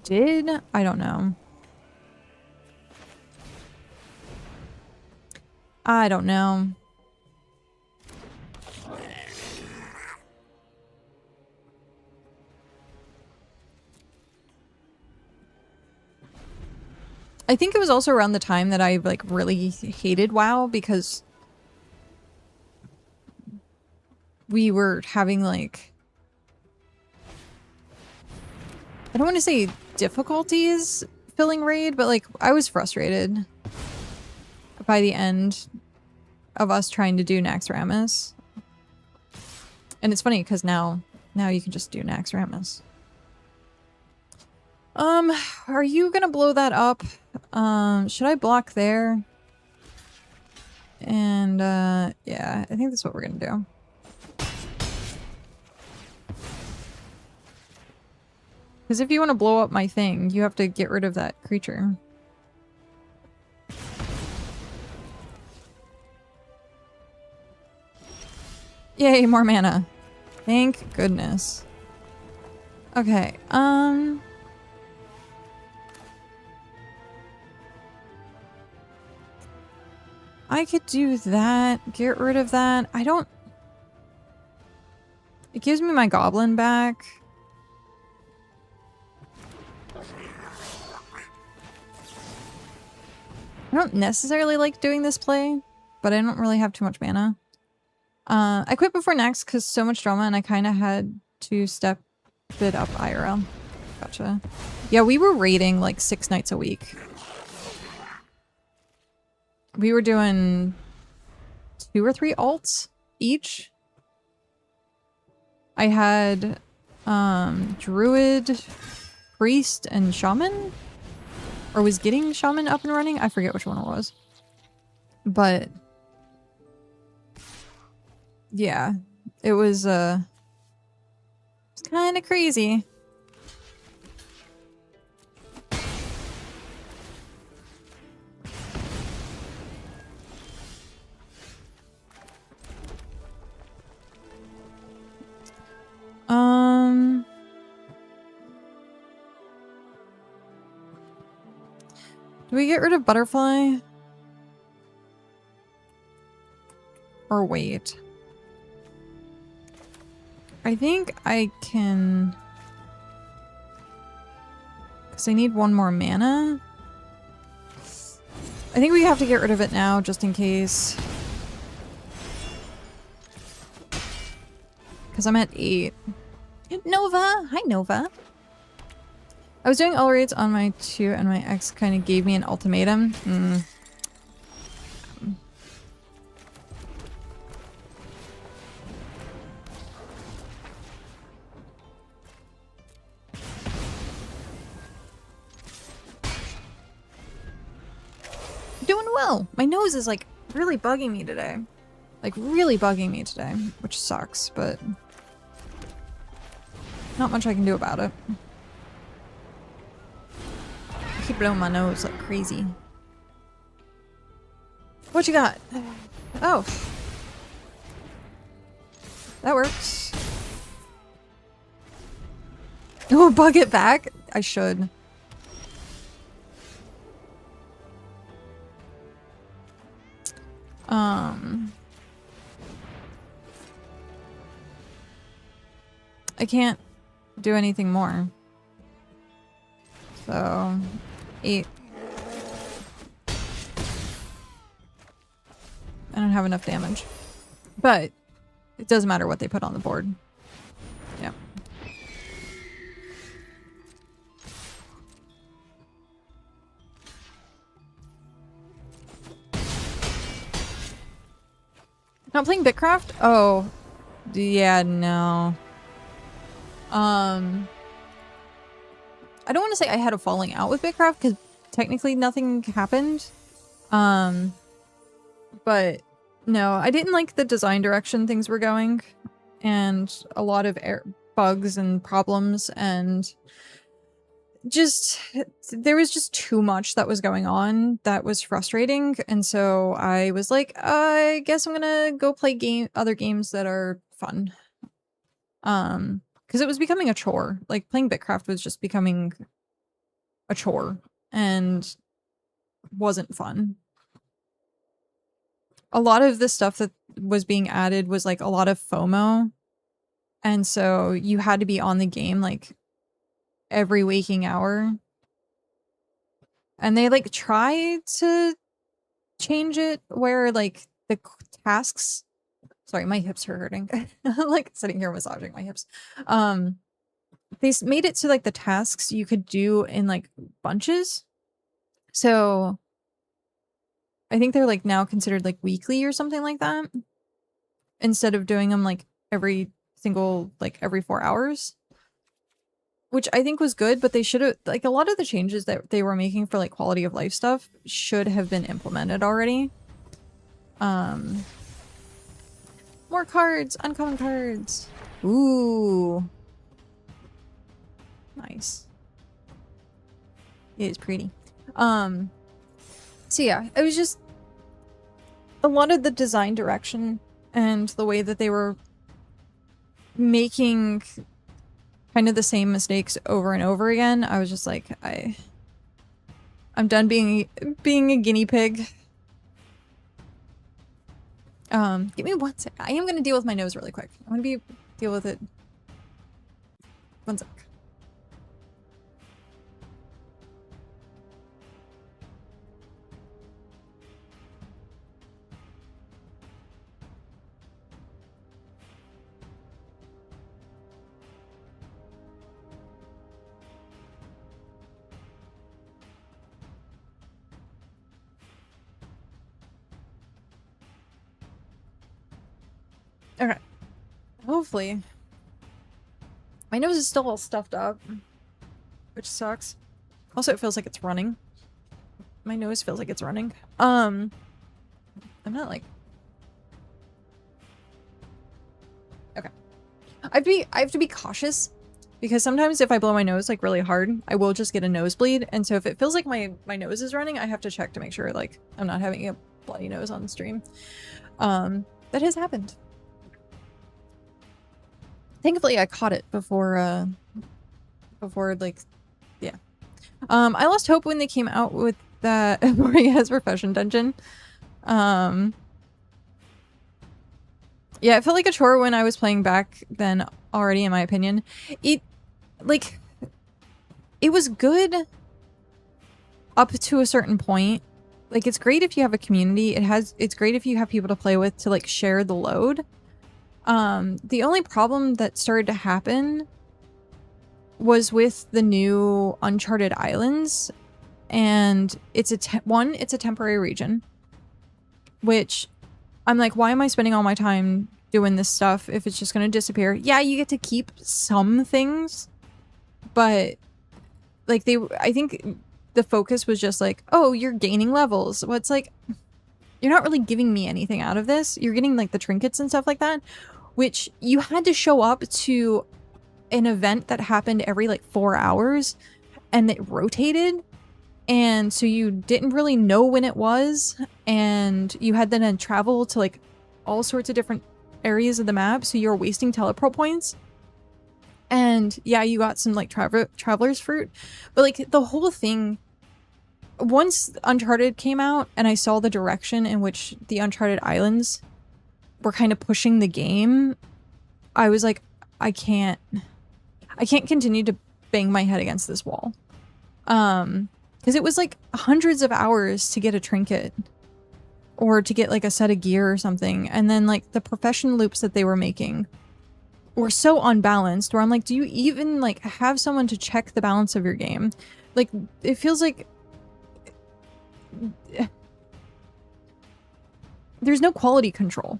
[SPEAKER 1] did. I don't know. I don't know. I think it was also around the time that I like really hated WoW because we were having like, I don't want to say difficulties filling raid, but like I was frustrated by the end of us trying to do Naxxramas. And it's funny because now you can just do Naxxramas. Are you gonna blow that up? Should I block there? And, yeah, I think that's what we're gonna do. Because if you want to blow up my thing, you have to get rid of that creature. Yay, more mana. Thank goodness. Okay, I could do that. Get rid of that. I don't... It gives me my goblin back. I don't necessarily like doing this play, but I don't really have too much mana. I quit before next because so much drama and I kind of had to step it up IRL. Gotcha. Yeah, we were raiding like 6 nights a week. We were doing 2 or 3 alts each. I had druid, priest, and shaman? Or was getting shaman up and running? I forget which one it was. But yeah, it was kind of crazy. Do we get rid of butterfly? Or wait. I think I can... Because I need 1 more mana. I think we have to get rid of it now, just in case. Because I'm at 8. Nova! Hi, Nova! I was doing all raids on my 2 and my ex kind of gave me an ultimatum. Doing well! My nose is like really bugging me today. Like really bugging me today, which sucks, but not much I can do about it. I keep blowing my nose like crazy. What you got? Oh. That works. Oh, bug it back? I should. I can't do anything more. So, 8. I don't have enough damage. But it doesn't matter what they put on the board. Yeah. Not playing Bitcraft? Oh. Yeah, no. I don't want to say I had a falling out with Bitcraft because technically nothing happened. But no, I didn't like the design direction things were going, and a lot of bugs and problems, and just there was just too much that was going on that was frustrating. And so I was like, I guess I'm gonna go play other games that are fun. Because it was becoming a chore. Like playing Bitcraft was just becoming a chore and wasn't fun. A lot of the stuff that was being added was like a lot of FOMO. And so you had to be on the game like every waking hour. And they like tried to change it where like the tasks, sorry, my hips are hurting. Like sitting here massaging my hips. They made it so like the tasks you could do in like bunches. So I think they're like now considered like weekly or something like that, instead of doing them like every 4 hours, which I think was good. But they should have, like, a lot of the changes that they were making for like quality of life stuff should have been implemented already. More cards, uncommon cards. Ooh, nice. It is pretty. So yeah, it was just a lot of the design direction and the way that they were making kind of the same mistakes over and over again. I was just like, I'm done being a guinea pig. Give me 1 sec. I am gonna deal with my nose really quick. I'm gonna deal with it. 1 sec. Okay. Hopefully. My nose is still all stuffed up, which sucks. Also, it feels like it's running. My nose feels like it's running. I'm not like... Okay. I have to be cautious, because sometimes if I blow my nose like really hard, I will just get a nosebleed. And so if it feels like my nose is running, I have to check to make sure like I'm not having a bloody nose on stream. That has happened. Thankfully, I caught it before like, yeah. I lost hope when they came out with that Moria's Profession Dungeon. Yeah, it felt like a chore when I was playing back then already, in my opinion. It was good up to a certain point. Like, it's great if you have a community. It's great if you have people to play with to like share the load. The only problem that started to happen was with the new Uncharted Islands, and it's a temporary region, which I'm like, why am I spending all my time doing this stuff if it's just going to disappear? Yeah, you get to keep some things, but like I think the focus was just like, oh, you're gaining levels. Well, it's like, you're not really giving me anything out of this. You're getting like the trinkets and stuff like that, which you had to show up to an event that happened every like 4 hours, and it rotated. And so you didn't really know when it was, and you had then to travel to like all sorts of different areas of the map, so you're wasting teleport points. And yeah, you got some like traveler's fruit, but like the whole thing, once Uncharted came out and I saw the direction in which the Uncharted islands were kind of pushing the game, I was like, I can't continue to bang my head against this wall. Because it was like hundreds of hours to get a trinket or to get like a set of gear or something. And then like the profession loops that they were making were so unbalanced where I'm like, do you even like have someone to check the balance of your game? Like, it feels like there's no quality control.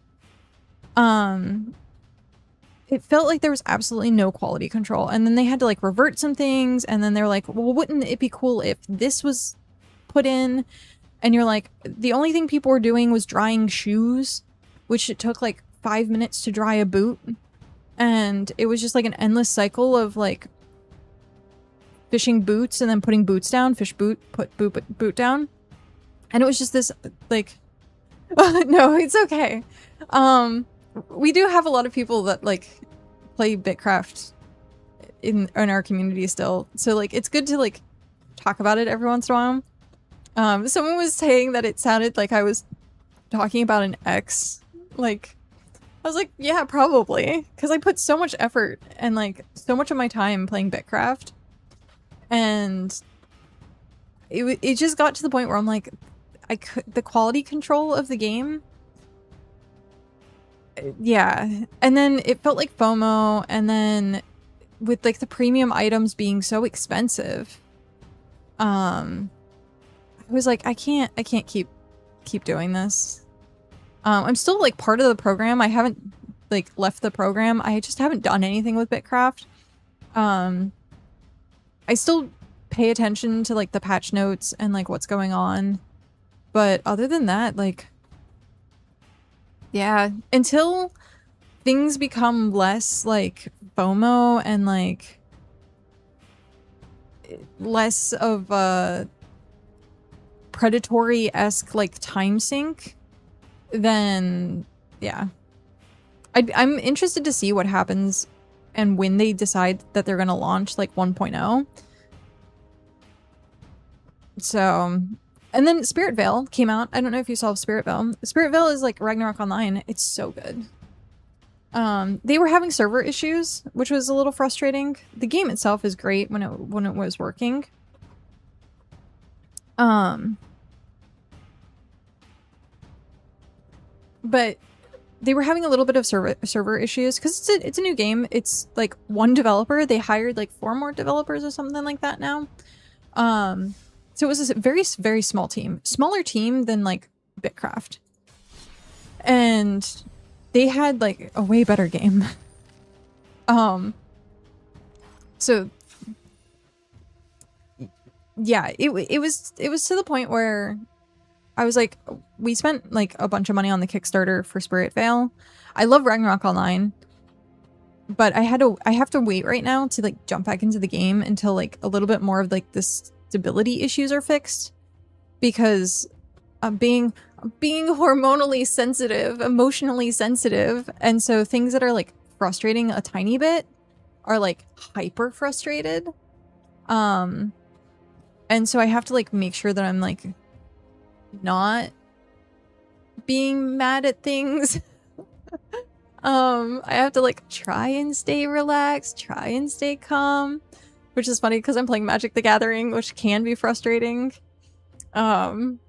[SPEAKER 1] It felt like there was absolutely no quality control. And then they had to like revert some things. And then they're like, well, wouldn't it be cool if this was put in? And you're like, the only thing people were doing was drying shoes, which it took like 5 minutes to dry a boot. And it was just like an endless cycle of like fishing boots and then putting boots down, fish boot, put boot down. And it was just this like, no, it's okay. We do have a lot of people that like play Bitcraft in our community still. So like, it's good to like talk about it every once in a while. Someone was saying that it sounded like I was talking about an ex. Like, I was like, yeah, probably. Because I put so much effort and like so much of my time playing Bitcraft. And it just got to the point where I'm like, the quality control of the game. Yeah. And then it felt like FOMO. And then with like the premium items being so expensive, I was like, I can't keep doing this. I'm still like part of the program. I haven't like left the program. I just haven't done anything with Bitcraft. I still pay attention to like the patch notes and like what's going on. But other than that, like, yeah, until things become less like FOMO and like less of a predatory-esque like time sink, then yeah. I'm interested to see what happens and when they decide that they're gonna launch like 1.0. So, and then Spirit Vale came out. I don't know if you saw Spirit Vale. Spirit Vale is like Ragnarok Online. It's so good. They were having server issues, which was a little frustrating. The game itself is great when it was working. But they were having a little bit of server issues because it's a new game. It's like one developer. They hired like 4 more developers or something like that now. So it was a very, very small team. Smaller team than like Bitcraft. And they had like a way better game. So yeah, it was to the point where I was like, we spent like a bunch of money on the Kickstarter for Spirit Vale. I love Ragnarok Online, but I have to wait right now to like jump back into the game until like a little bit more of like the stability issues are fixed, because I'm being hormonally sensitive, emotionally sensitive, and so things that are like frustrating a tiny bit are like hyper frustrated. And so I have to like make sure that I'm like not being mad at things. I have to like try and stay relaxed, try and stay calm, which is funny because I'm playing Magic the Gathering, which can be frustrating. But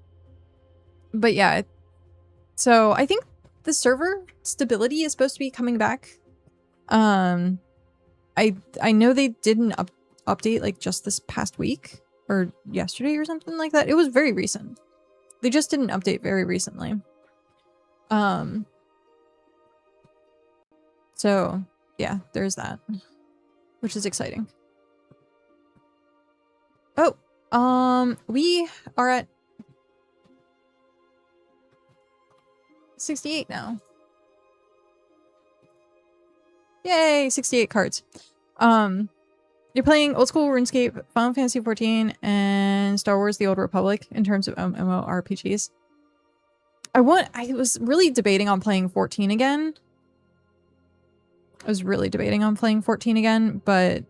[SPEAKER 1] yeah, so I think the server stability is supposed to be coming back. I know they did an update like just this past week or yesterday or something like that. It was very recent. They just did an update very recently. So yeah, there's that, which is exciting. Oh, we are at 68 now. Yay, 68 cards. You're playing old school RuneScape, Final Fantasy XIV, and Star Wars: The Old Republic in terms of MMORPGs. I was really debating on playing 14 again. I was really debating on playing 14 again, but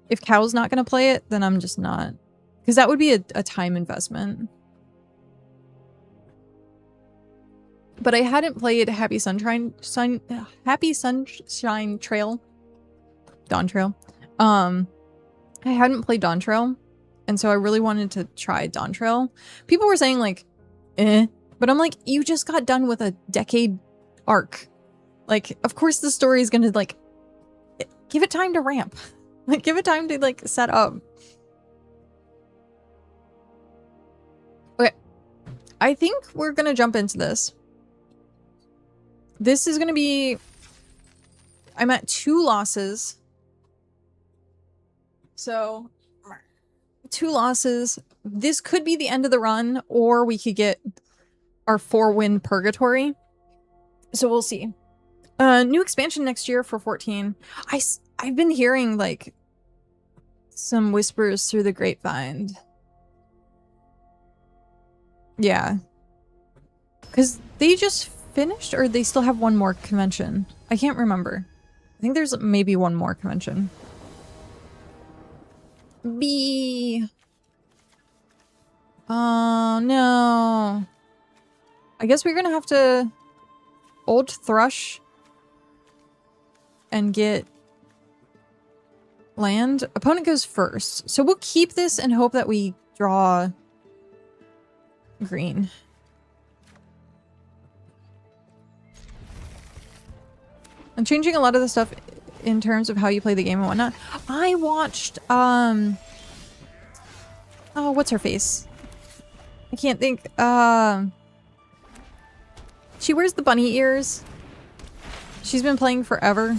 [SPEAKER 1] if Cal's not going to play it, then I'm just not. Because that would be a time investment. But I hadn't played Happy Sunshine Trail. Dawn Trail. I hadn't played Dawn Trail. And so I really wanted to try Dawn Trail. People were saying like, eh. But I'm like, you just got done with a decade arc. Like, of course the story is gonna like, give it time to ramp. Like, give it time to like set up. Okay. I think we're gonna jump into this. This is gonna be... I'm at 2 losses. So, 2 losses. This could be the end of the run, or we could get our 4-win purgatory. So we'll see. New expansion next year for 14. I've been hearing like some whispers through the grapevine. Yeah. Because they just finished, or they still have one more convention. I can't remember. I think there's maybe one more convention. B. Oh, no. I guess we're gonna have to old thrush and get land. Opponent goes first. So we'll keep this and hope that we draw green. I'm changing a lot of the stuff in terms of how you play the game and whatnot. I watched, oh, what's her face? I can't think. She wears the bunny ears. She's been playing forever.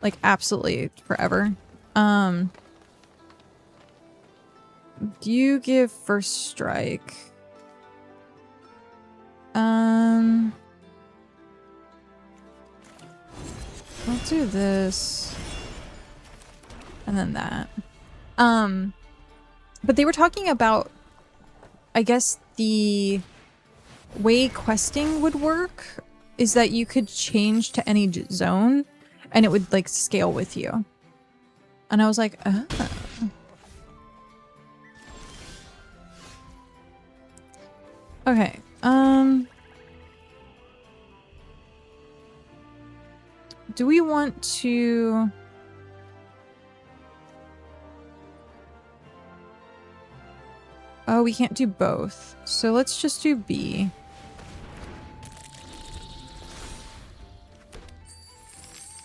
[SPEAKER 1] Like, absolutely forever. Do you give first strike? I'll do this. And then that. But they were talking about, I guess, the way questing would work is that you could change to any zone and it would like scale with you. And I was like, oh. Okay. Do we want to... Oh, we can't do both. So let's just do B.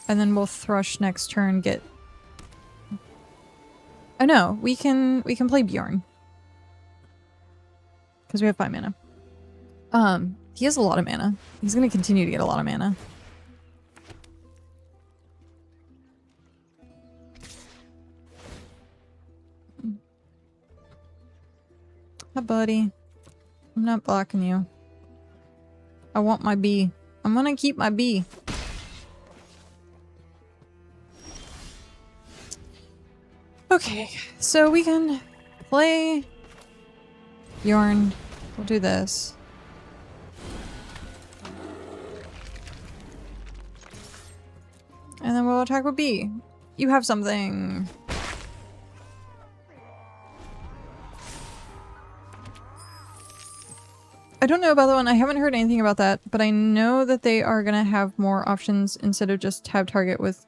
[SPEAKER 1] And then we'll thrush next turn, get... Oh no, we can play Bjorn. Because we have 5 mana. He has a lot of mana. He's gonna continue to get a lot of mana. Hi, buddy. I'm not blocking you. I want my B. I'm gonna keep my B. Okay, so we can play Bjorn. We'll do this. And then we'll attack with B. You have something. I don't know about that one. I haven't heard anything about that, but I know that they are gonna have more options instead of just tab target with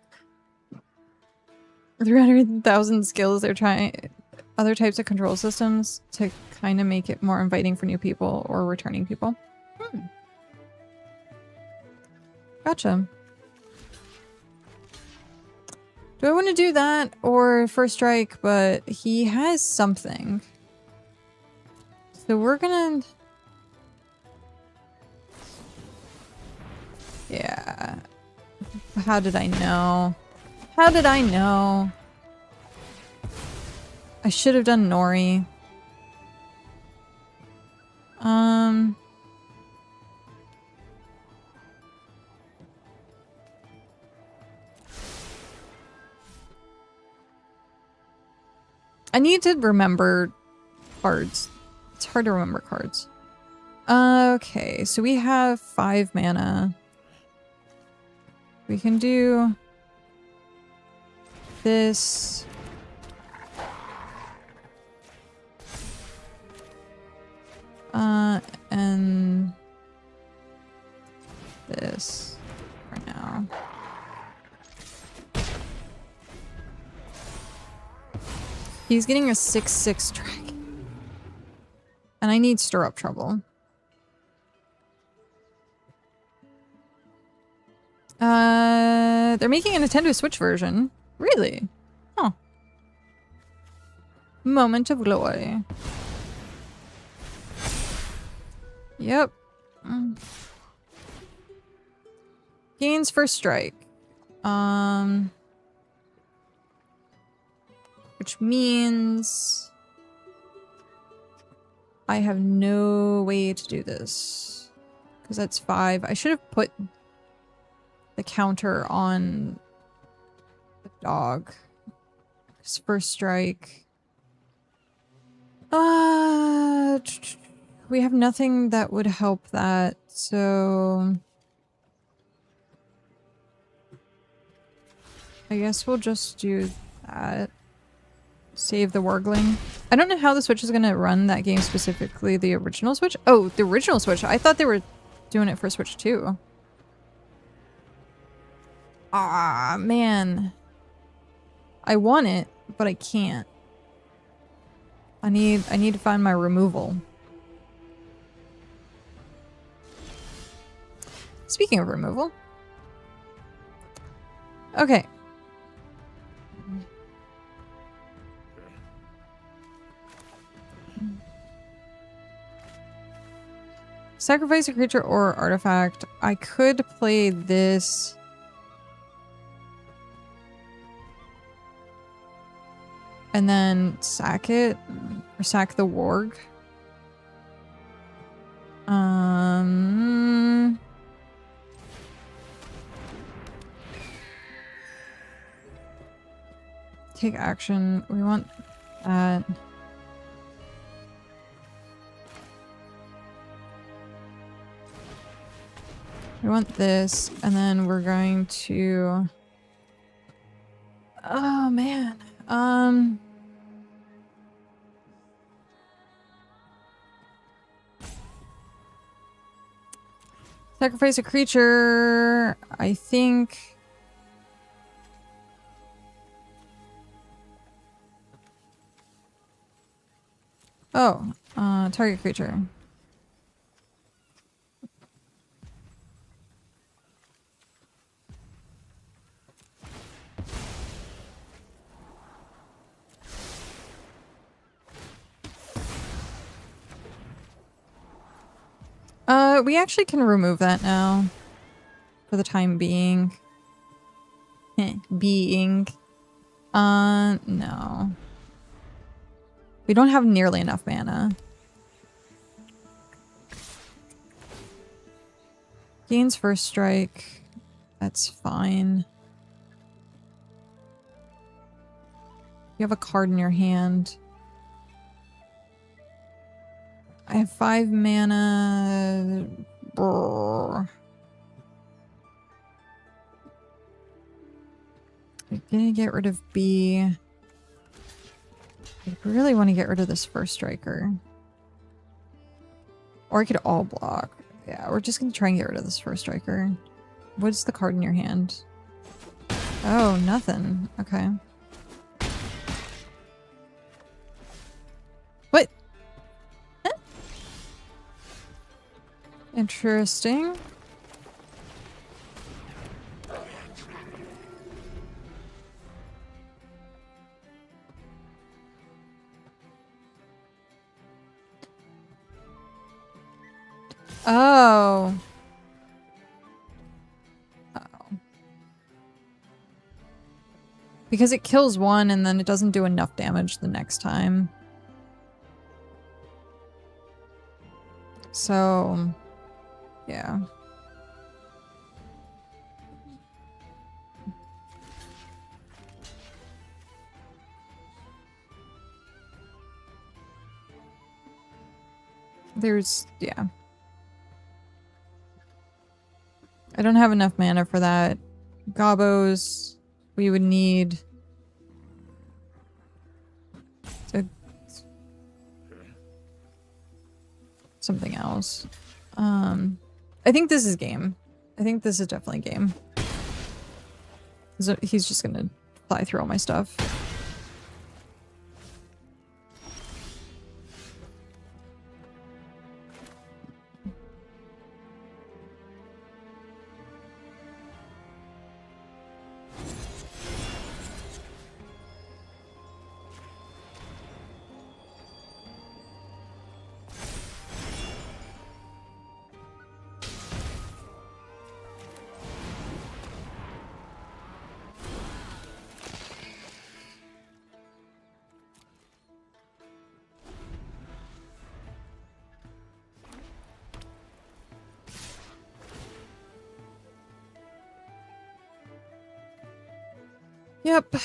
[SPEAKER 1] 300,000 skills. They're trying other types of control systems to kind of make it more inviting for new people or returning people. Gotcha. Do I want to do that or first strike? But he has something. So we're gonna... Yeah. How did I know? How did I know? I should have done Nori. I need to remember cards. It's hard to remember cards. Okay, so we have 5 mana. We can do this. And this for now. He's getting a 6/6 track. And I need stir up trouble. They're making a Nintendo Switch version. Really? Huh. Moment of glory. Yep. Gains first strike. Which means I have no way to do this. Because that's 5. I should have put the counter on the dog. His first strike. We have nothing that would help that, so I guess we'll just do that. Save the Wargling. I don't know how the Switch is going to run that game specifically. The original Switch? Oh, the original Switch. I thought they were doing it for Switch 2. Ah, man. I want it, but I can't. I need to find my removal. Speaking of removal. Okay. Sacrifice a creature or artifact. I could play this. And then sack it. Or sack the warg. Take action. We want that. We want this, and then we're going to... Oh, man. Sacrifice a creature. I think... Oh, target creature. We actually can remove that now. For the time being. No. We don't have nearly enough mana. Gains first strike. That's fine. You have a card in your hand. I have 5 mana. Brrr. I'm gonna get rid of B. I really want to get rid of this first striker. Or I could all block. Yeah, we're just gonna try and get rid of this first striker. What's the card in your hand? Oh, nothing. Okay. What? Huh? Interesting. Oh. Uh-oh. Because it kills one and then it doesn't do enough damage the next time. So, yeah. Yeah. I don't have enough mana for that. Gobos, we would need something else. I think this is game. I think this is definitely game. So he's just gonna fly through all my stuff. Yep.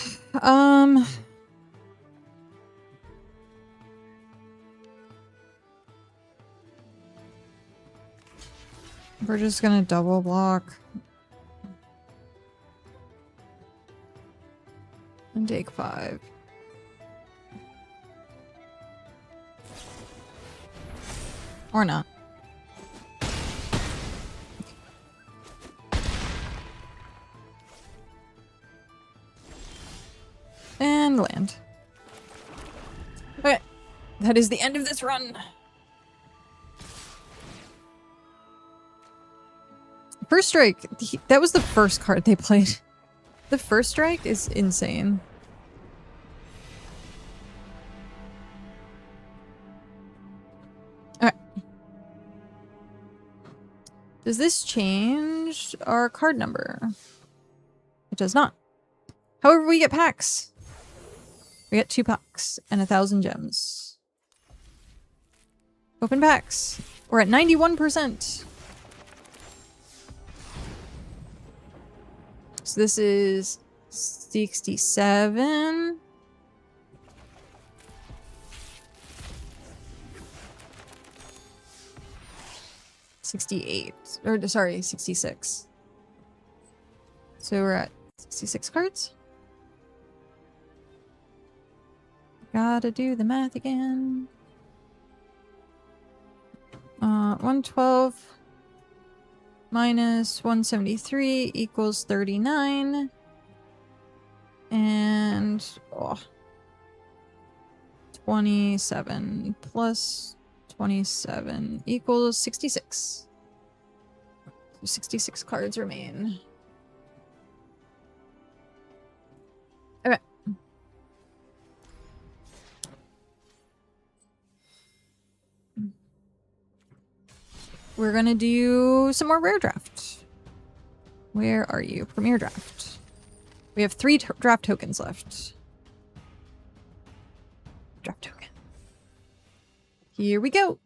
[SPEAKER 1] We're just gonna double block. And take 5. Or not. And land. Okay. That is the end of this run. First strike. That was the first card they played. The first strike is insane. Alright. Does this change our card number? It does not. However, we get packs. We get 2 packs and 1,000 gems. Open packs. We're at 91%. So this is 67. Or sorry, 66. So we're at 66 cards. Gotta do the math again. 112 minus 173 equals 39. And 27 plus 27 equals 66. So 66 cards remain. Okay. We're gonna do some more rare draft. Where are you? Premier draft. We have 3 draft tokens left. Draft token. Here we go.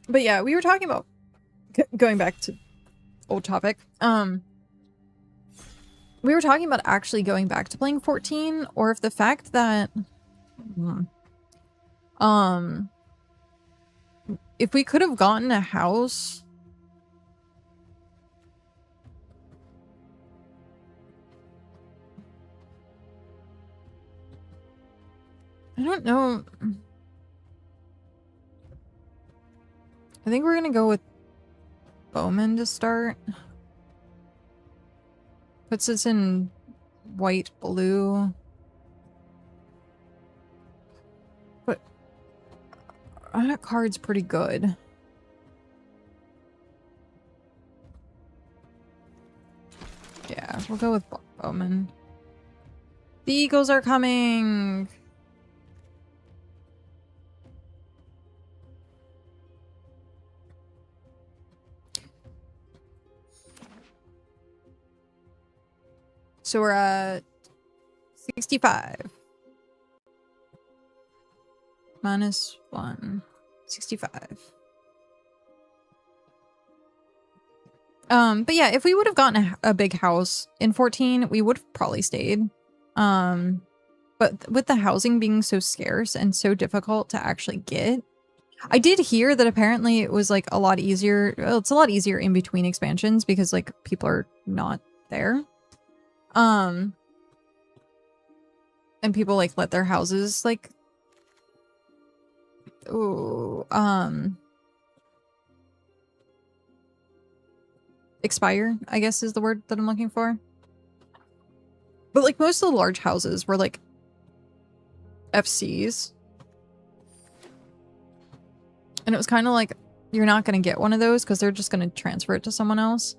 [SPEAKER 1] But yeah, we were talking about going back to old topic. We were talking about actually going back to playing 14, or if the fact that if we could have gotten a house I don't know. I think we're gonna go with Bowman to start. Puts us in white, blue. But that card's pretty good. Yeah, we'll go with Bowman. The Eagles are coming! So we're at 65. Minus 1. 65. But yeah, if we would have gotten a big house in 14, we would have probably stayed. But But with the housing being so scarce and so difficult to actually get, I did hear that apparently it was like a lot easier. Well, it's a lot easier in between expansions because like people are not there. And people like let their houses like expire, I guess is the word that I'm looking for. But like most of the large houses were like FCs. And it was kind of like, you're not going to get one of those because they're just going to transfer it to someone else.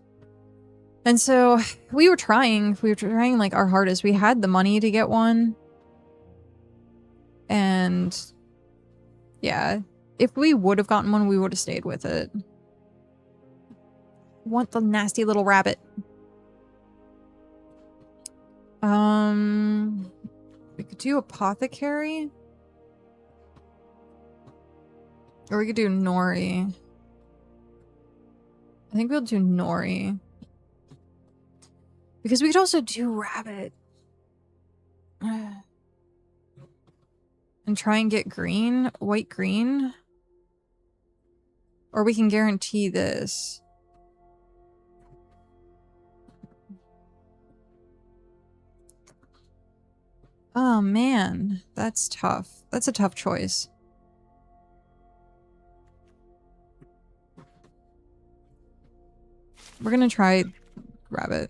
[SPEAKER 1] And so we were trying like our hardest. We had the money to get one. And yeah, if we would have gotten one, we would have stayed with it. Want the nasty little rabbit. We could do apothecary. Or we could do Nori. I think we'll do Nori. Because we could also do rabbit. And try and get green, white green. Or we can guarantee this. Oh man, that's tough. That's a tough choice. We're gonna try rabbit.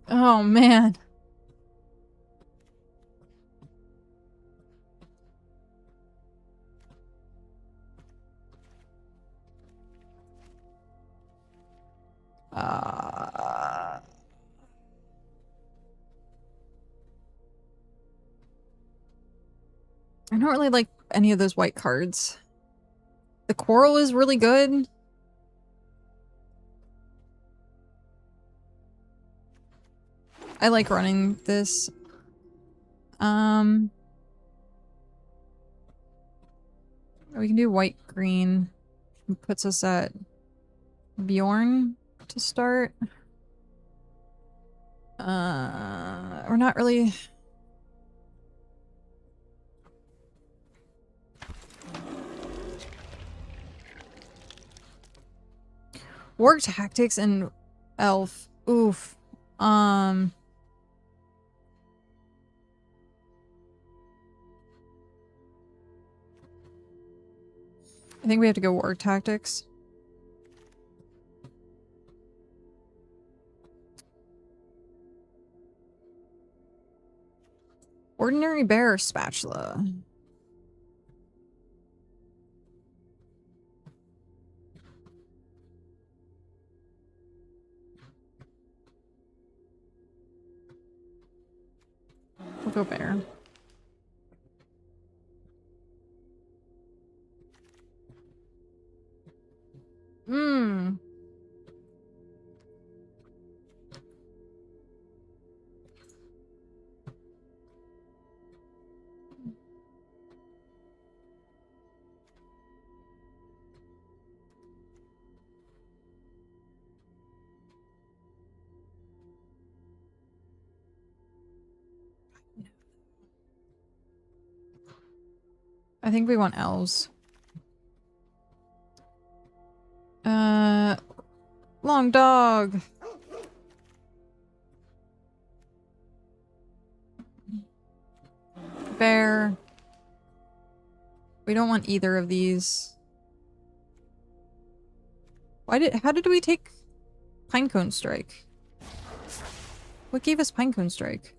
[SPEAKER 1] Oh man. I don't really like any of those white cards. The coral is really good. I like running this. We can do white green. It puts us at Bjorn to start. We're not really. War tactics and elf. Oof. I think we have to go war tactics. Ordinary bear or spatula? We'll go bear. I think we want elves. Long dog. Bear. We don't want either of these. How did we take Pinecone Strike? What gave us Pinecone Strike?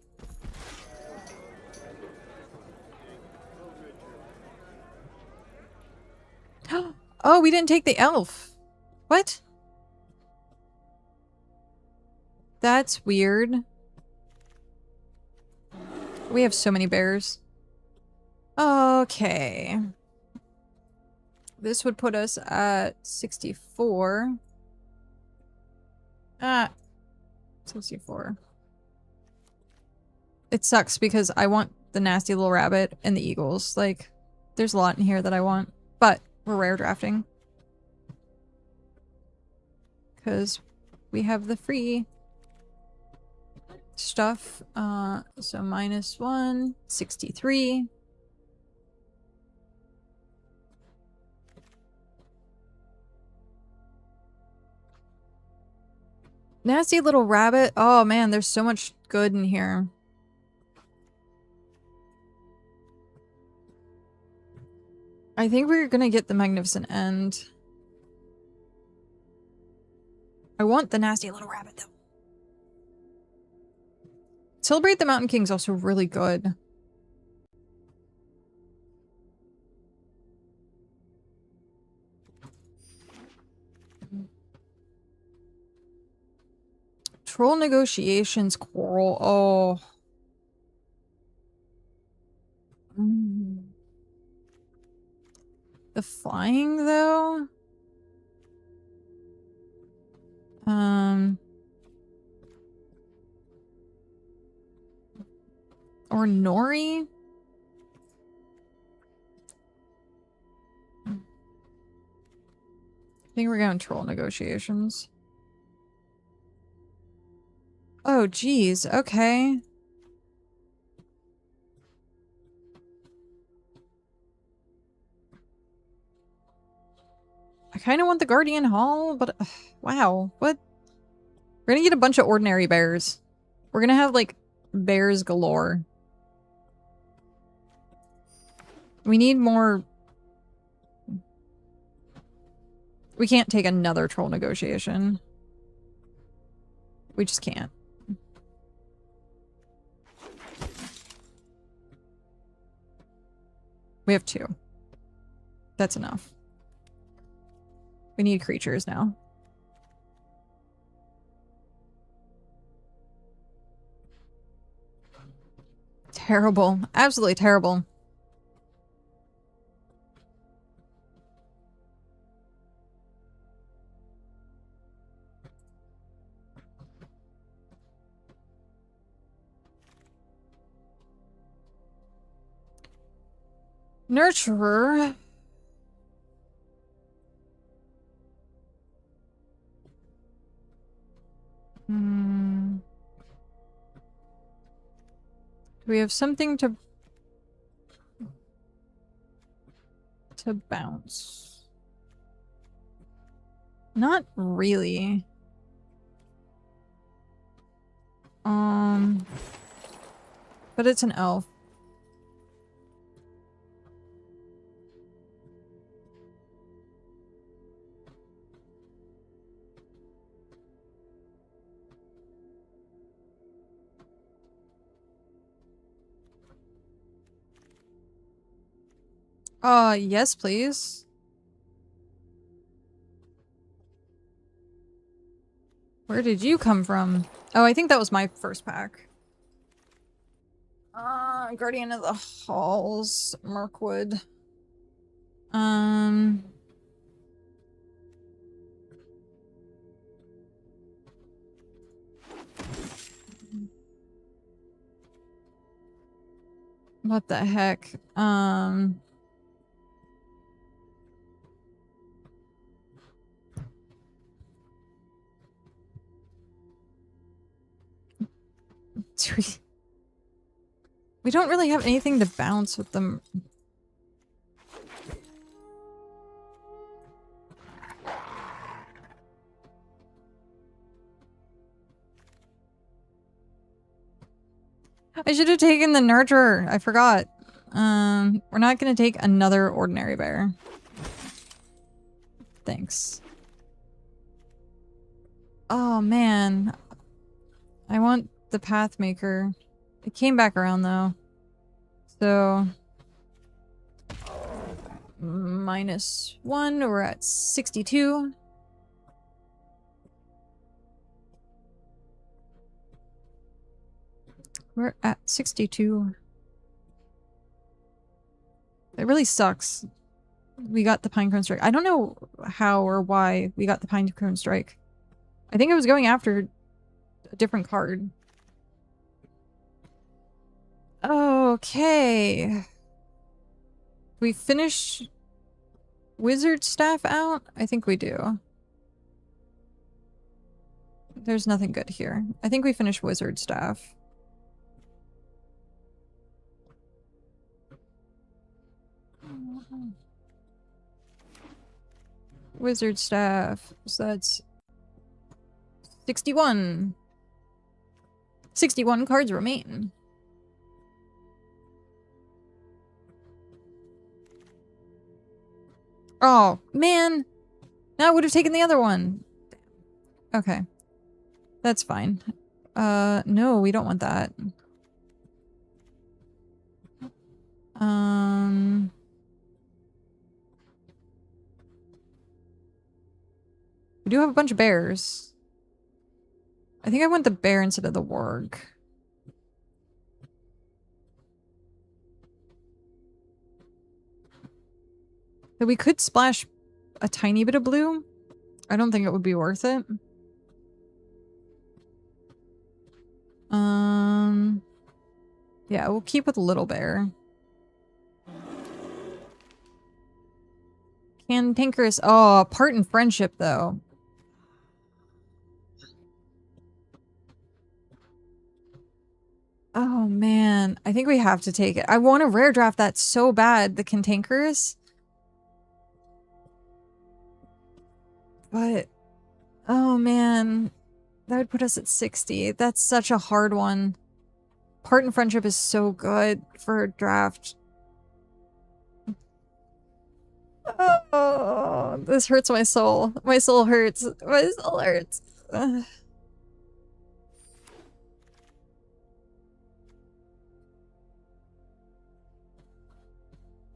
[SPEAKER 1] Oh, we didn't take the elf. What? That's weird. We have so many bears. Okay. This would put us at 64. 64. It sucks because I want the nasty little rabbit and the eagles. Like, there's a lot in here that I want. But we're rare drafting. Because we have the free. stuff. So -1, 63. Nasty little rabbit. Oh man, there's so much good in here. I think we're gonna get the Magnificent End. I want the nasty little rabbit though. Celebrate the Mountain King's also really good. Troll Negotiations Quarrel. Oh. The flying though? Or Nori? I think we're going Troll Negotiations. Oh, geez. Okay. I kind of want the Guardian Hall, but wow. What? We're gonna get a bunch of ordinary bears. We're gonna have, like, bears galore. We need more... We can't take another Troll Negotiation. We just can't. We have 2. That's enough. We need creatures now. Terrible. Absolutely terrible. Nurturer. Do we have something to bounce? Not really. But it's an elf. Yes, please. Where did you come from? Oh, I think that was my first pack. Guardian of the Halls, Mirkwood. What the heck? We don't really have anything to bounce with them. I should have taken the Nurturer. I forgot. We're not gonna take another ordinary bear. Thanks. Oh man. I want the Pathmaker. It came back around though. So -1, we're at 62. We're at 62. It really sucks. We got the Pinecone Strike. I don't know how or why we got the Pinecone Strike. I think I was going after a different card. Okay. We finish Wizard Staff out? I think we do. There's nothing good here. I think we finished Wizard Staff. Wizard Staff. So that's 61. 61 cards remain. Oh, man. Now I would have taken the other one. Okay. That's fine. No, we don't want that. We do have a bunch of bears. I think I want the bear instead of the warg. But we could splash a tiny bit of blue. I don't think it would be worth it. Yeah, we'll keep with Little Bear. Cantankerous. Oh, Part in Friendship, though. Oh, man. I think we have to take it. I want to rare draft that so bad, the Cantankerous. But, oh, man. That would put us at 60. That's such a hard one. Part in Friendship is so good for a draft. Oh, this hurts my soul. My soul hurts. My soul hurts. Ugh.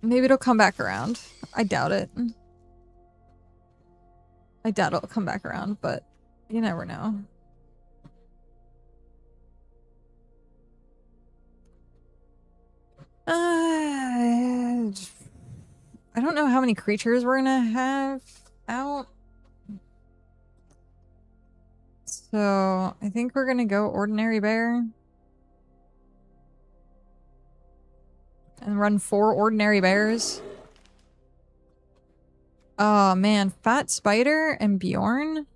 [SPEAKER 1] Maybe it'll come back around. I doubt it. I doubt it'll come back around, but you never know. I don't know how many creatures we're gonna have out. So I think we're gonna go Ordinary Bear. And run 4 Ordinary Bears. Oh man, Fat Spider and Bjorn.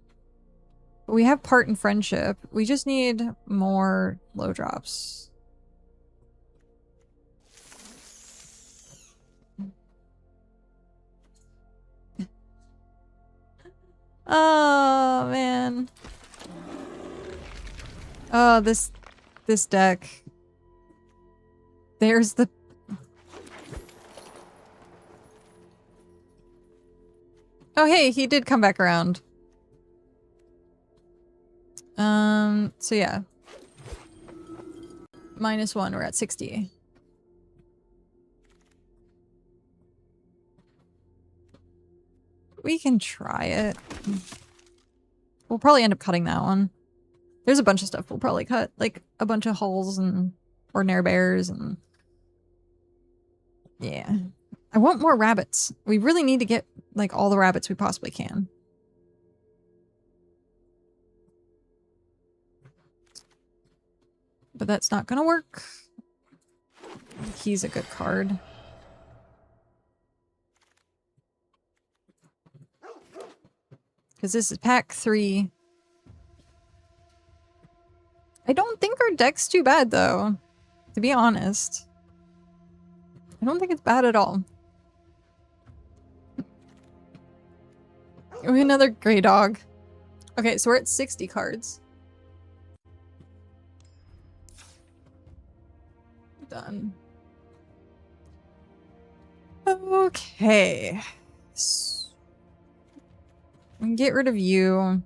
[SPEAKER 1] We have Part in Friendship. We just need more low drops. Oh man. Oh, this deck. There's the Oh hey, he did come back around. So yeah. -1, we're at 60. We can try it. We'll probably end up cutting that one. There's a bunch of stuff we'll probably cut. Like a bunch of hulls and Ordinary Bears and... Yeah. I want more rabbits. We really need to get like all the rabbits we possibly can. But that's not gonna work. He's a good card. Because this is pack 3. I don't think our deck's too bad though, to be honest. I don't think it's bad at all. Another gray dog. Okay, so we're at 60 cards. Done. Okay. So, we can get rid of you.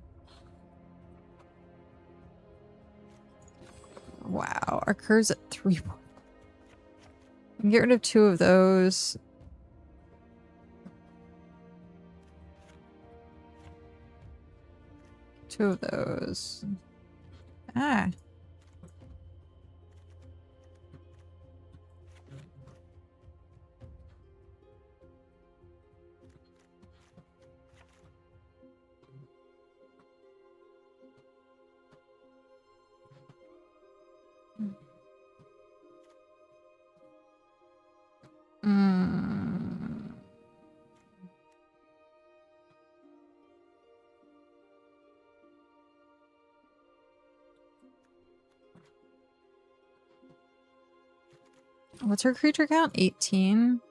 [SPEAKER 1] Wow, our curve's at 3. We can get rid of 2 of those. Two of those. Ah. Mm. What's her creature count? 18.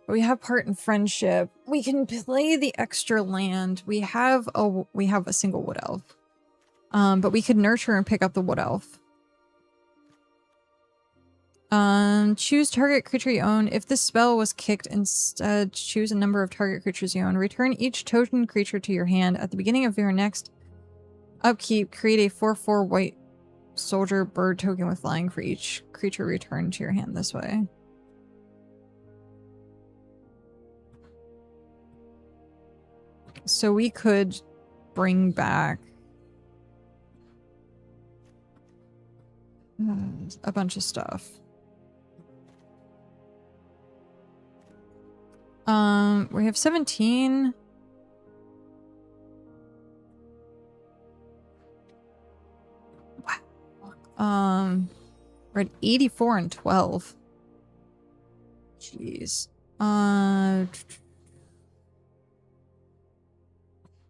[SPEAKER 1] We have part in friendship. We can play the extra land. We have a single wood elf. But we could nurture and pick up the wood elf. Choose target creature you own. If this spell was kicked, instead choose a number of target creatures you own. Return each token creature to your hand. At the beginning of your next upkeep, create a 4/4 white soldier bird token with flying for each creature returned to your hand this way. So we could bring back a bunch of stuff. We have 17. Wow. We're at 84 and 12. Jeez.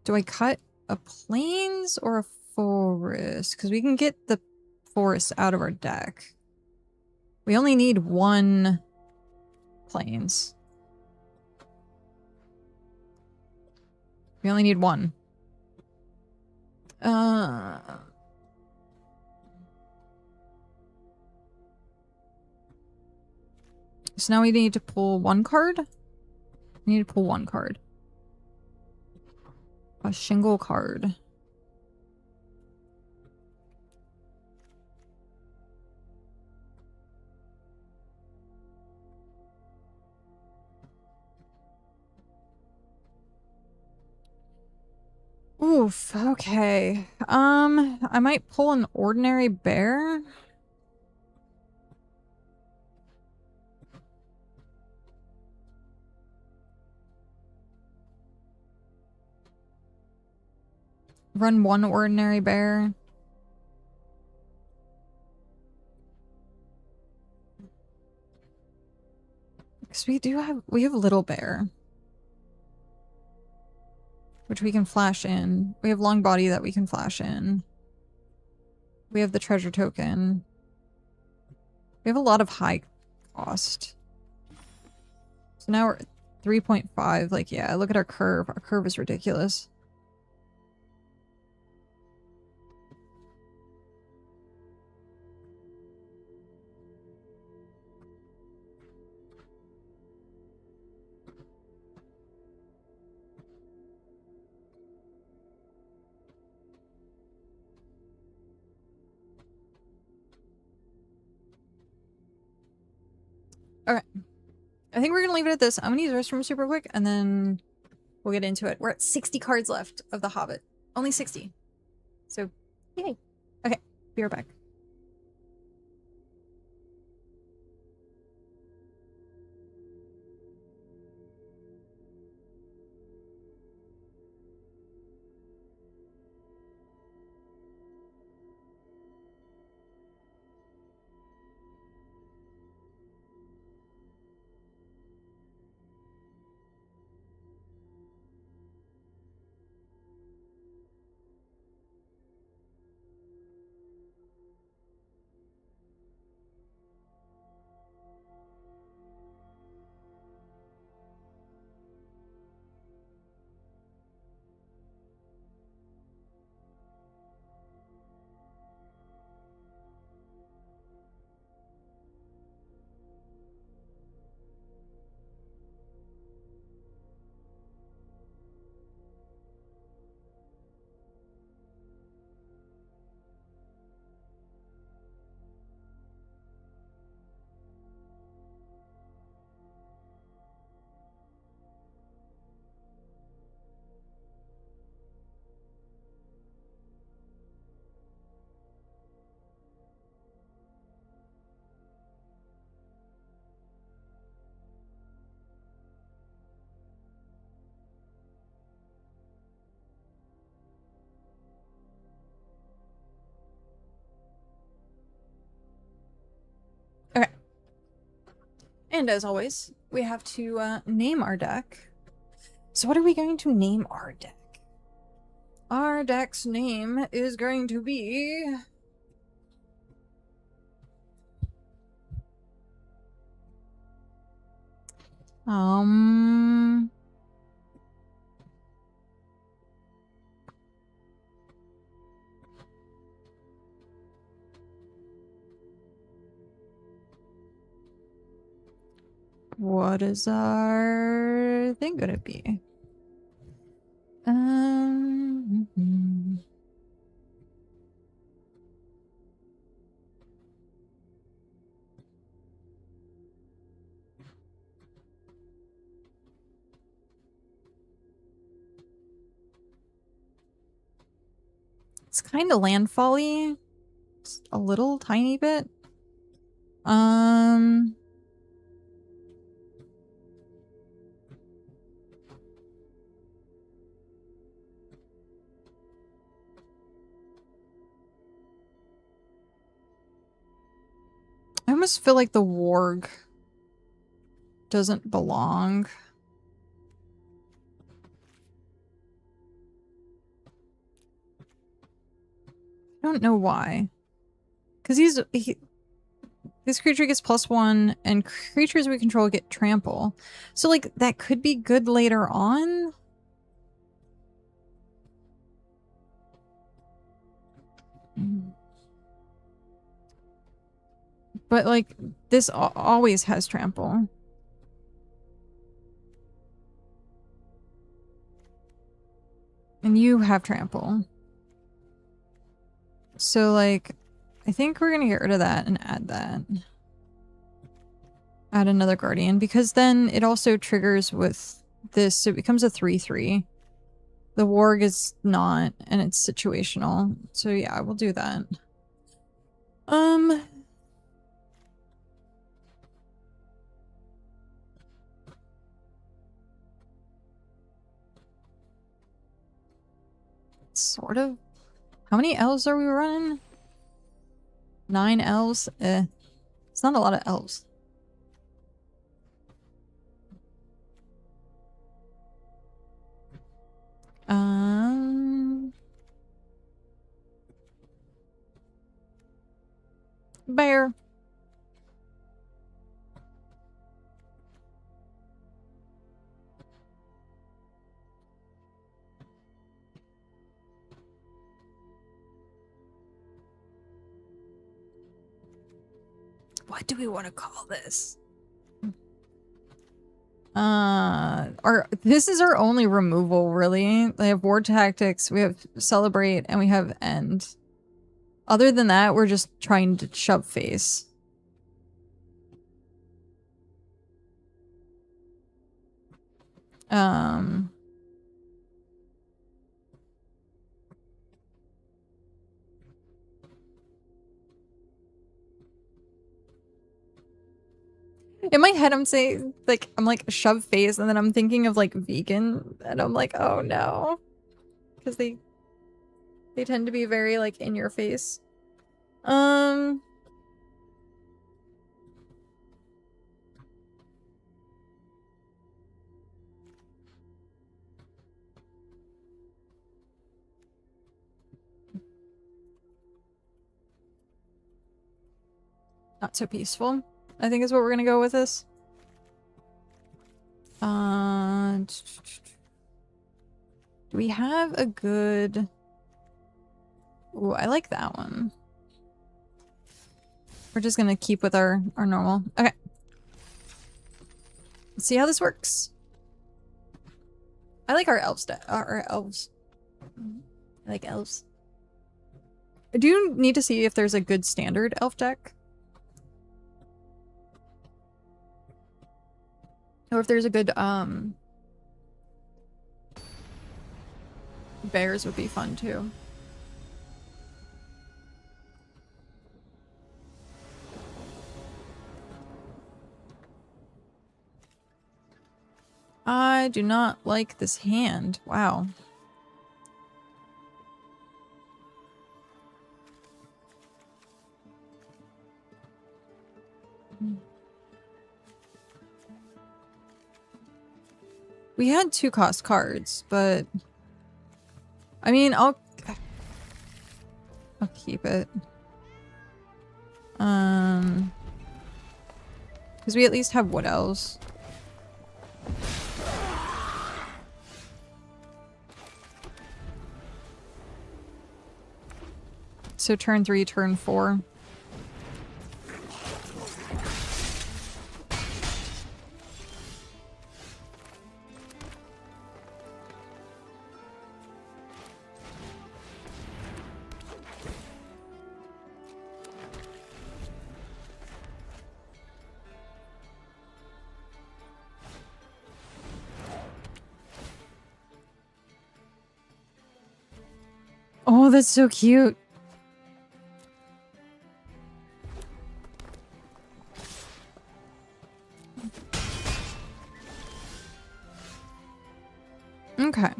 [SPEAKER 1] Do I cut a plains or a forest? Because we can get the forest out of our deck. We only need one plains. We only need one. So now we need to pull one card? We need to pull one card. A shingle card. Oof, okay. I might pull an ordinary bear. Run one ordinary bear. Because we have little bear. Which we can flash in. We have long body that we can flash in. We have the treasure token. We have a lot of high cost. So now we're at 3.5. Like, yeah, look at our curve. Our curve is ridiculous. Okay. I think we're gonna leave it at this. I'm gonna use the restroom super quick and then we'll get into it. We're at 60 cards left of the Hobbit. Only 60. So, yay. Okay, be right back. Okay. And as always, we have to name our deck. So what are we going to name our deck? Our deck's name is going to be... Um... What is our thing gonna be? It's kind of landfall-y. Just a little tiny bit. I almost feel like the warg doesn't belong. I don't know why. Because this creature gets +1, and creatures we control get trample. So, like, that could be good later on? But, like, this always has trample. And you have trample. So, like, I think we're gonna get rid of that and add that. Add another guardian, because then it also triggers with this, so it becomes a 3/3. The warg is not, and it's situational. So yeah, we'll do that. Sort of. How many elves are we running? 9 elves? It's not a lot of elves. Bear. What do we want to call this? This is our only removal, really. They have War Tactics, we have Celebrate, and we have End. Other than that, we're just trying to shove face. In my head, I'm saying, like, I'm like, shove face, and then I'm thinking of, like, vegan, and I'm like, oh no. Because they tend to be very, like, in your face. Not so peaceful, I think is what we're gonna go with this. Do we have a good... Ooh, I like that one. We're just gonna keep with our normal. Okay. Let's see how this works. I like our elves. Our elves. I like elves. I do need to see if there's a good standard elf deck. Or if there's a good, bears would be fun too. I do not like this hand. Wow. We had 2-cost cards, but I mean, I'll keep it. Because we at least have Wood Elves. So turn 3, turn 4. Oh, that's so cute. Okay.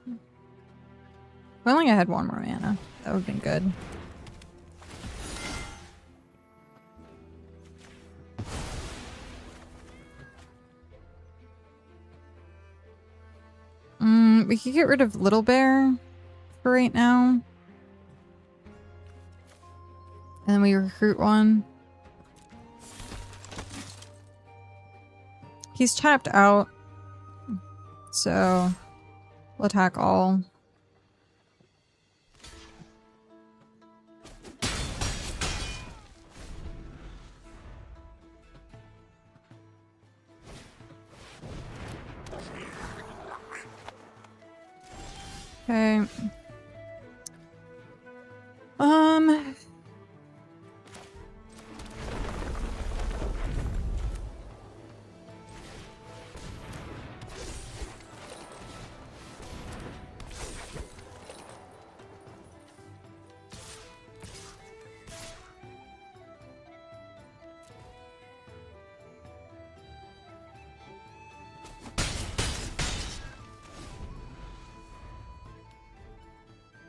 [SPEAKER 1] Hmm. If only I had one more mana. That would have been good. We could get rid of Little Bear for right now. And then we recruit one. He's tapped out. So we'll attack all. Okay.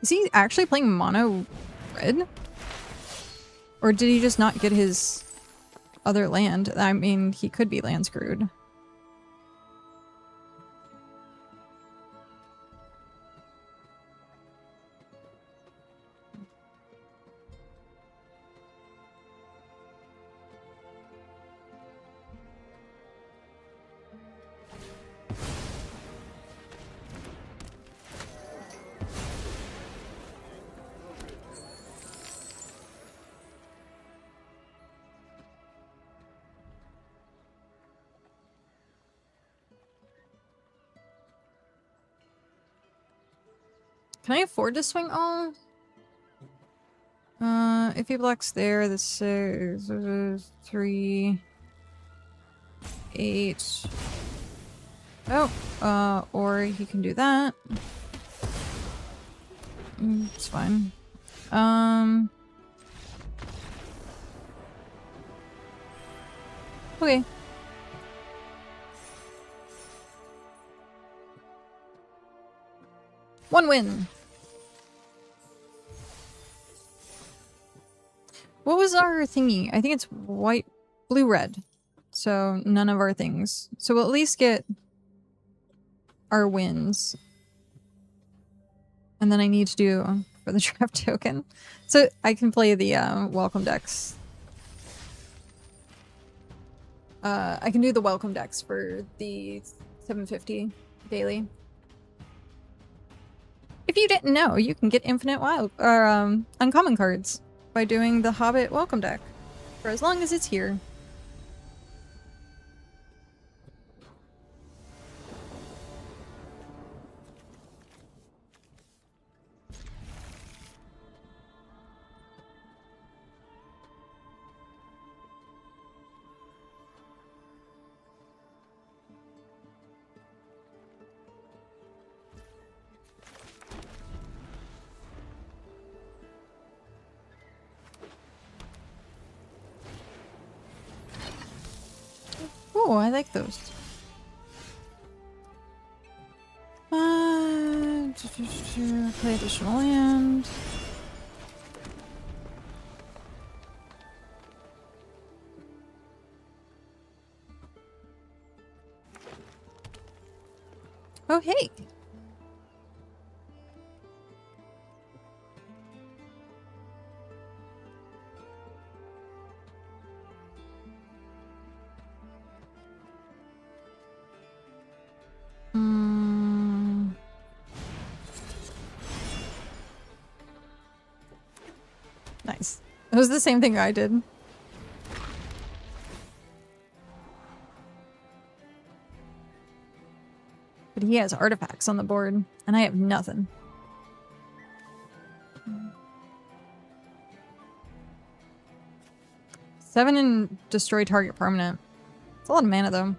[SPEAKER 1] Is he actually playing mono red? Or did he just not get his other land? I mean, he could be land screwed. Can I afford to swing all? If he blocks there, this is 3, 8. Oh, or he can do that. It's fine. Okay. One win. What was our thingy? I think it's white, blue, red. So none of our things. So we'll at least get our wins. And then I need to do for the draft token. So I can play the welcome decks. I can do the welcome decks for the 750 daily. If you didn't know, you can get infinite wild or uncommon cards by doing the Hobbit welcome deck for as long as it's here. Oh, I like those. Play additional land. Oh, hey. Nice. It was the same thing I did. But he has artifacts on the board, and I have nothing. Seven and destroy target permanent. It's a lot of mana, though.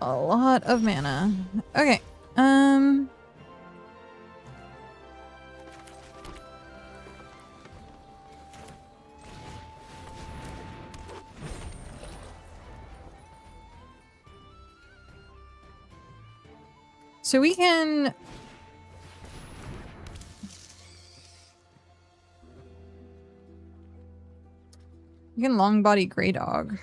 [SPEAKER 1] A lot of mana. Okay. So we can... We can long body Grey Dog.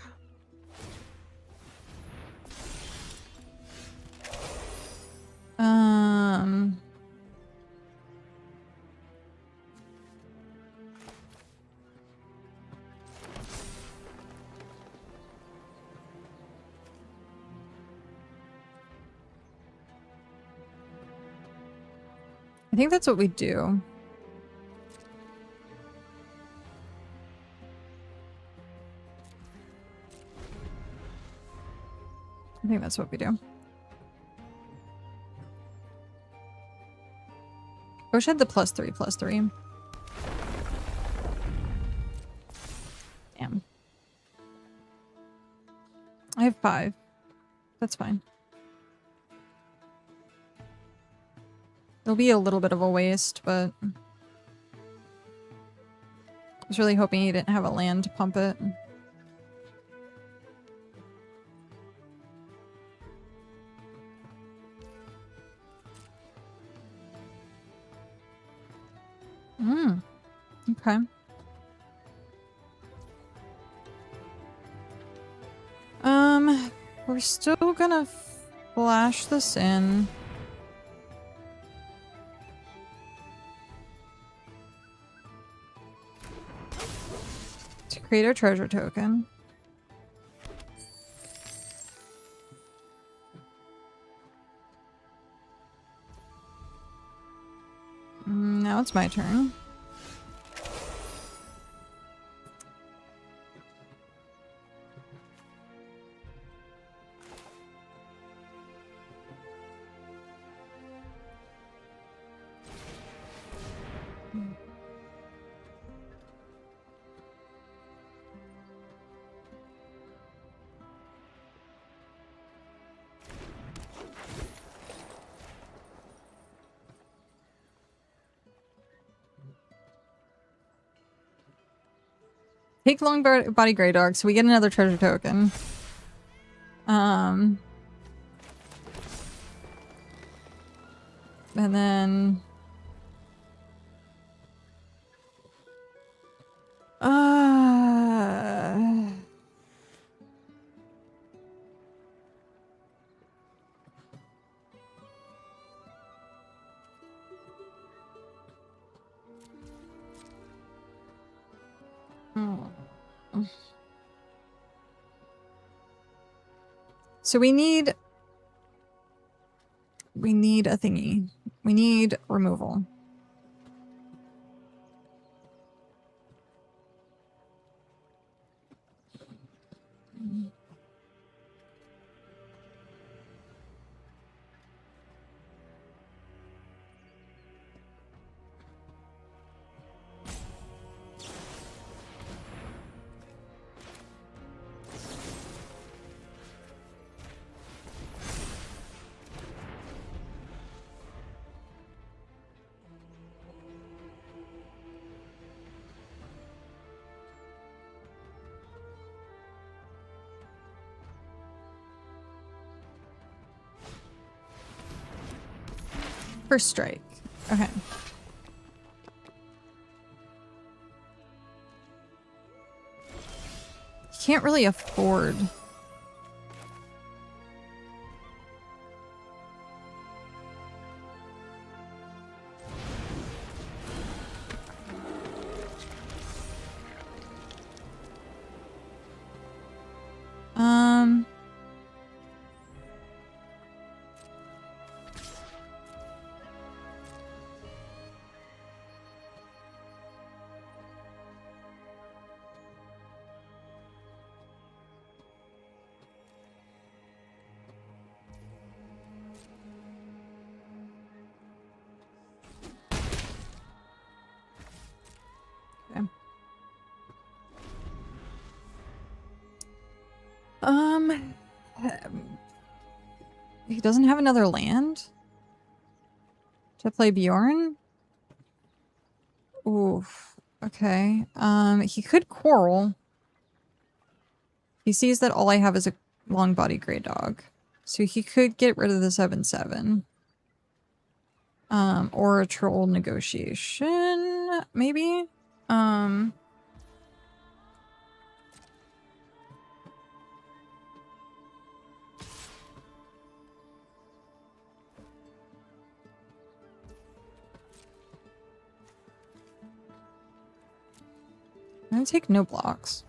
[SPEAKER 1] I think that's what we do. I think that's what we do. I wish I had the +3/+3. Damn. I have 5. That's fine. It'll be a little bit of a waste, but... I was really hoping he didn't have a land to pump it. Okay. We're still gonna flash this in. To create our treasure token. Now it's my turn. Take long body Grey Dog, so we get another treasure token. And then... So we need a thingy. We need removal. First strike. Okay. Can't really afford. Okay. He doesn't have another land to play Bjorn? Oof. Okay. He could quarrel. He sees that all I have is a long body gray dog. So he could get rid of the 7/7. Or a troll negotiation, maybe? I'm gonna take no blocks.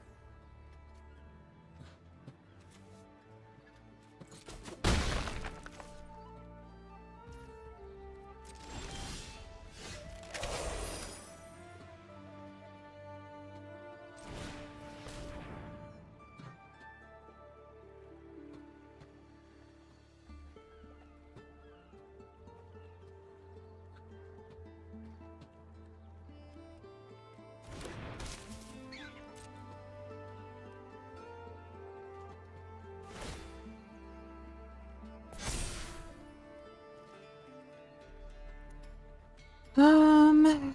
[SPEAKER 1] I'm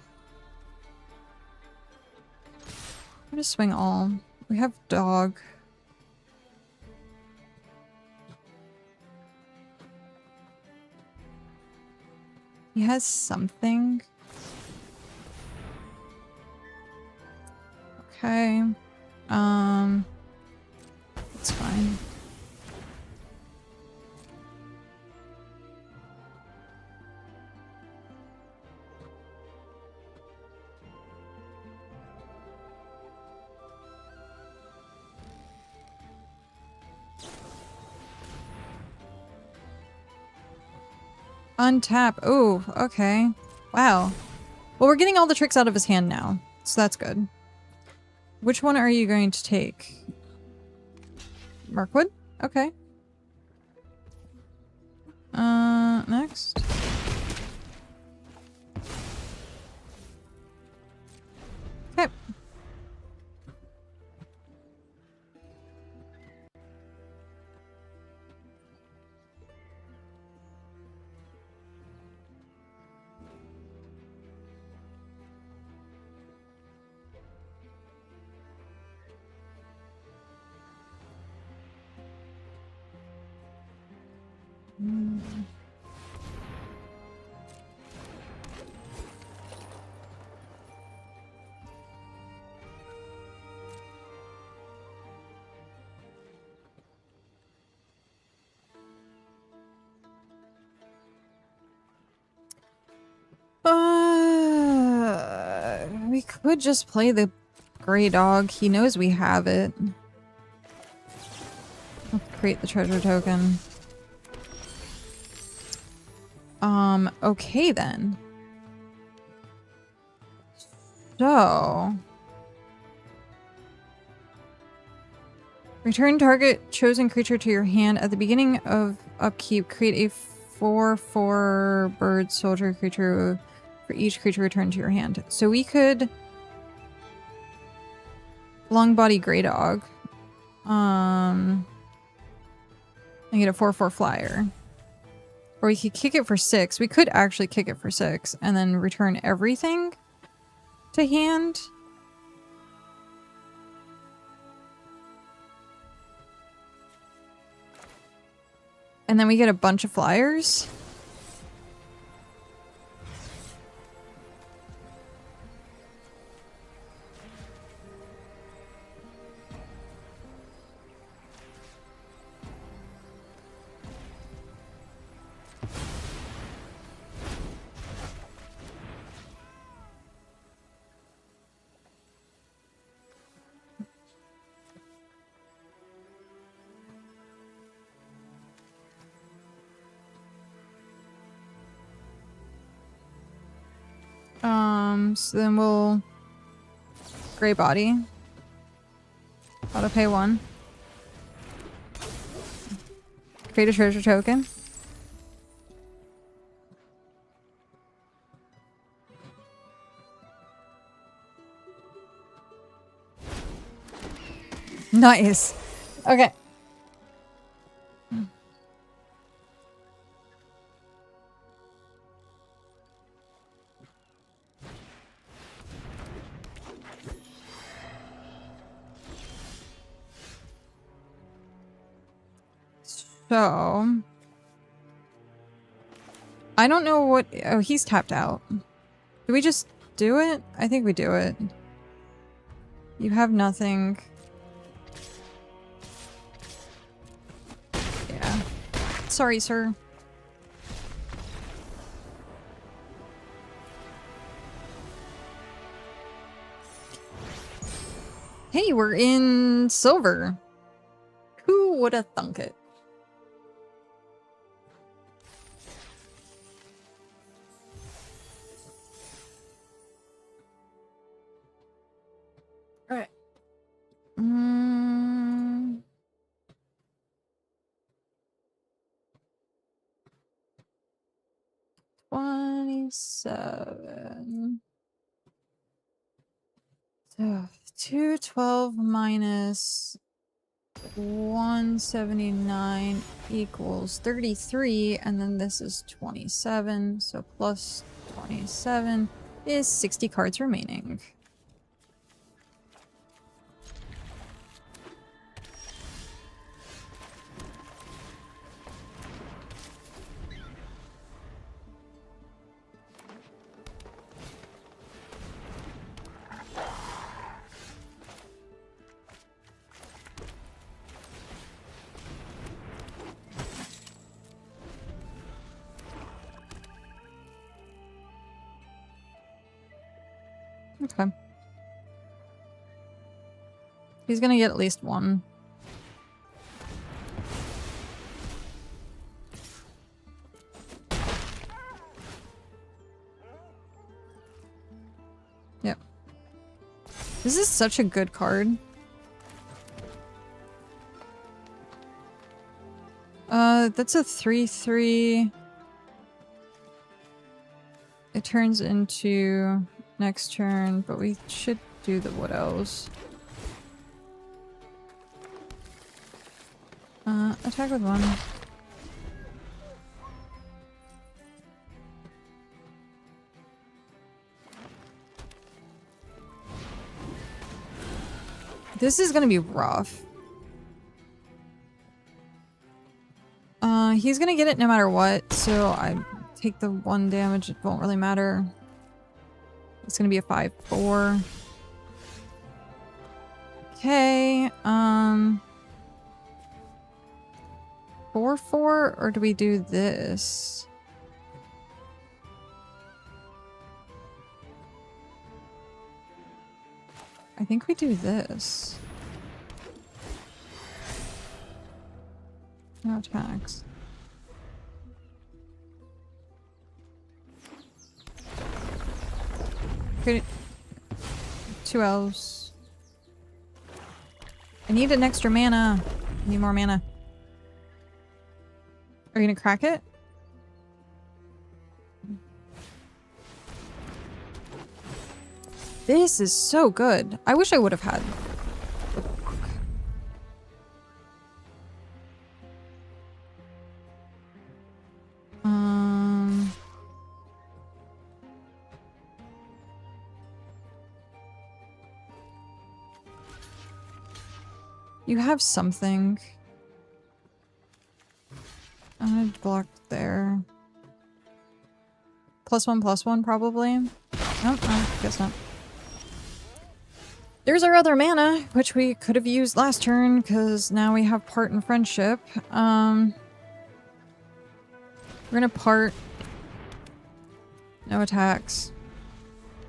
[SPEAKER 1] gonna swing all. We have dog. He has something. Okay. It's fine. Untap. Oh, okay. Wow. Well, we're getting all the tricks out of his hand now, so that's good. Which one are you going to take? Mirkwood? Okay. Next. Okay. We could just play the gray dog. He knows we have it. Let's create the treasure token. Okay then. So... return target chosen creature to your hand. At the beginning of upkeep, create a 4/4 bird soldier creature for each creature returned to your hand. So we could... long body gray dog. And get a 4/4 flyer. Or we could kick it for 6. We could actually kick it for 6 and then return everything to hand. And then we get a bunch of flyers. So then we'll Gray Body. Auto pay 1. Create a treasure token. Nice. Okay. So, I don't know what... Oh, he's tapped out. Do we just do it? I think we do it. You have nothing. Yeah. Sorry, sir. Hey, we're in silver. Who would have thunk it? Alright. 27. So 212 minus 179 equals 33, and then this is 27, so plus 27 is 60 cards remaining. Okay. He's gonna get at least one. Yep. This is such a good card. That's a 3/3. It turns into next turn, but we should do the Wood Elves. Attack with 1. This is gonna be rough. He's gonna get it no matter what, so I take the 1 damage, it won't really matter. It's gonna be a 5/4. Okay, 4/4, or do we do this? I think we do this. No attacks. Create 2 elves. I need an extra mana. I need more mana. Are you gonna crack it? This is so good. I wish I would have had. You have something. I blocked there. +1/+1 probably. Nope, I guess not. There's our other mana, which we could have used last turn, because now we have Part and Friendship. We're gonna part. No attacks.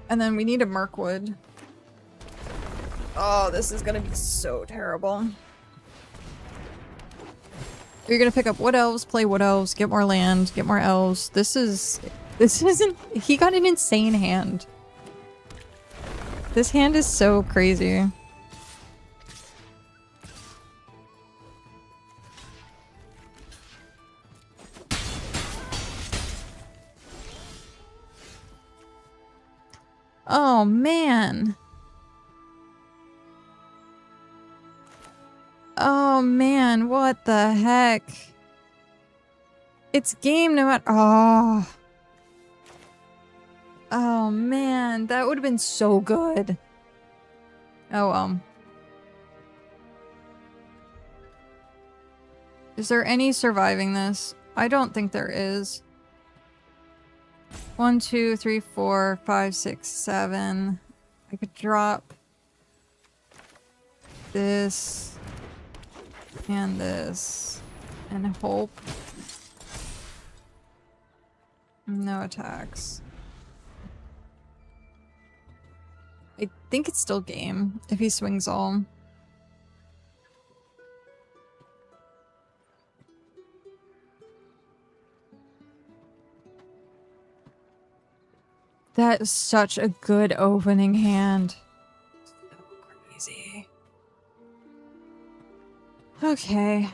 [SPEAKER 1] And then we need a Mirkwood. Oh, this is gonna be so terrible. You're gonna pick up Wood Elves, play Wood Elves, get more land, get more elves. This is This isn't... He got an insane hand. This hand is so crazy. Oh, man. Oh, man. What the heck? It's game no matter... Oh. Oh, man. That would have been so good. Oh, well. Is there any surviving this? I don't think there is. 1, 2, 3, 4, 5, 6, 7. I could drop this and this and hope. No attacks. I think it's still game if he swings all. That is such a good opening hand. So crazy. Okay,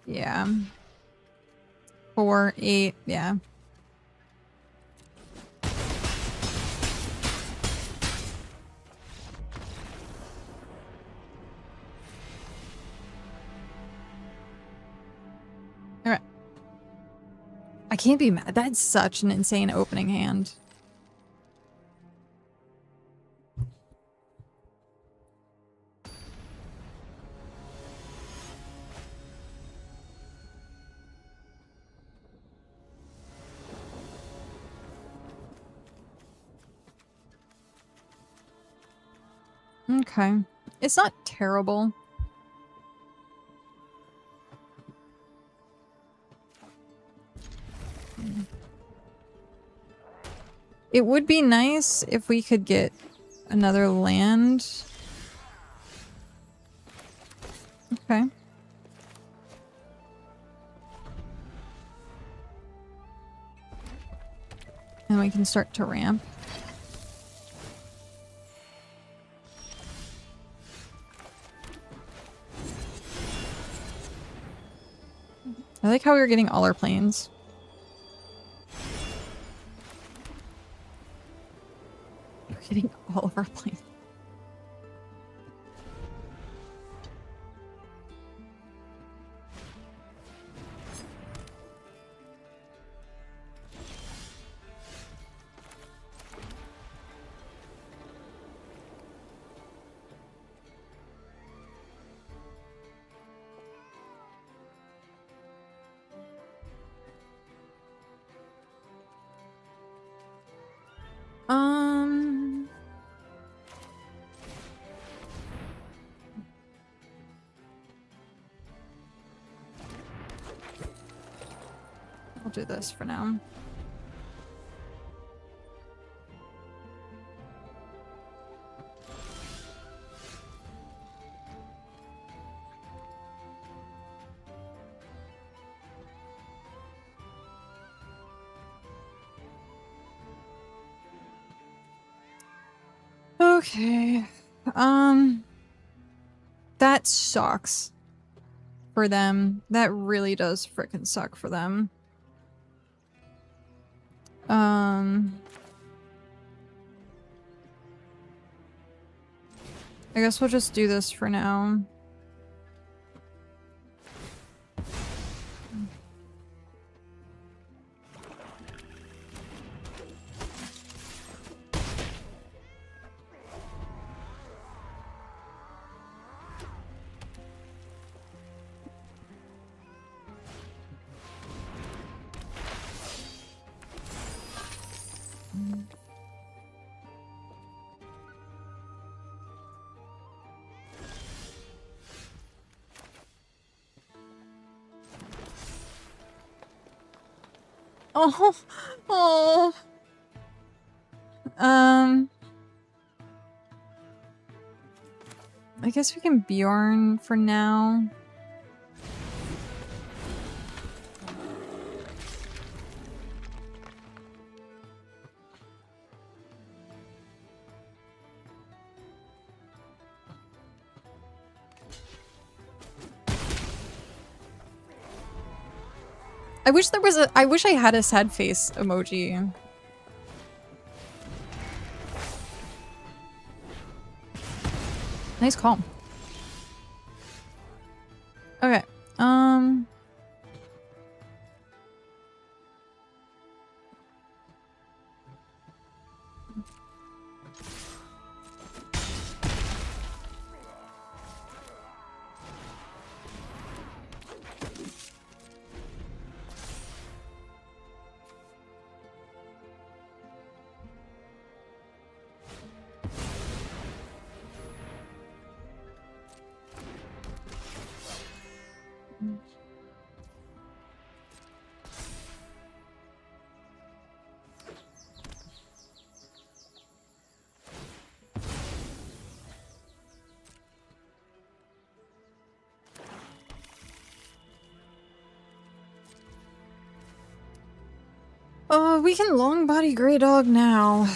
[SPEAKER 1] yeah. 4, 8, yeah. Alright. I can't be mad. That's such an insane opening hand. Okay. It's not terrible. It would be nice if we could get another land. Okay. And we can start to ramp. I like how we were getting all our planes. We're getting all of our planes. I'll do this for now. Okay. That sucks for them. That really does frickin' suck for them. I guess we'll just do this for now. Oh, oh. I guess we can Bjorn for now. I wish there was a- I wish I had a sad face emoji. Nice call. Okay, we can long body Grey Dog now.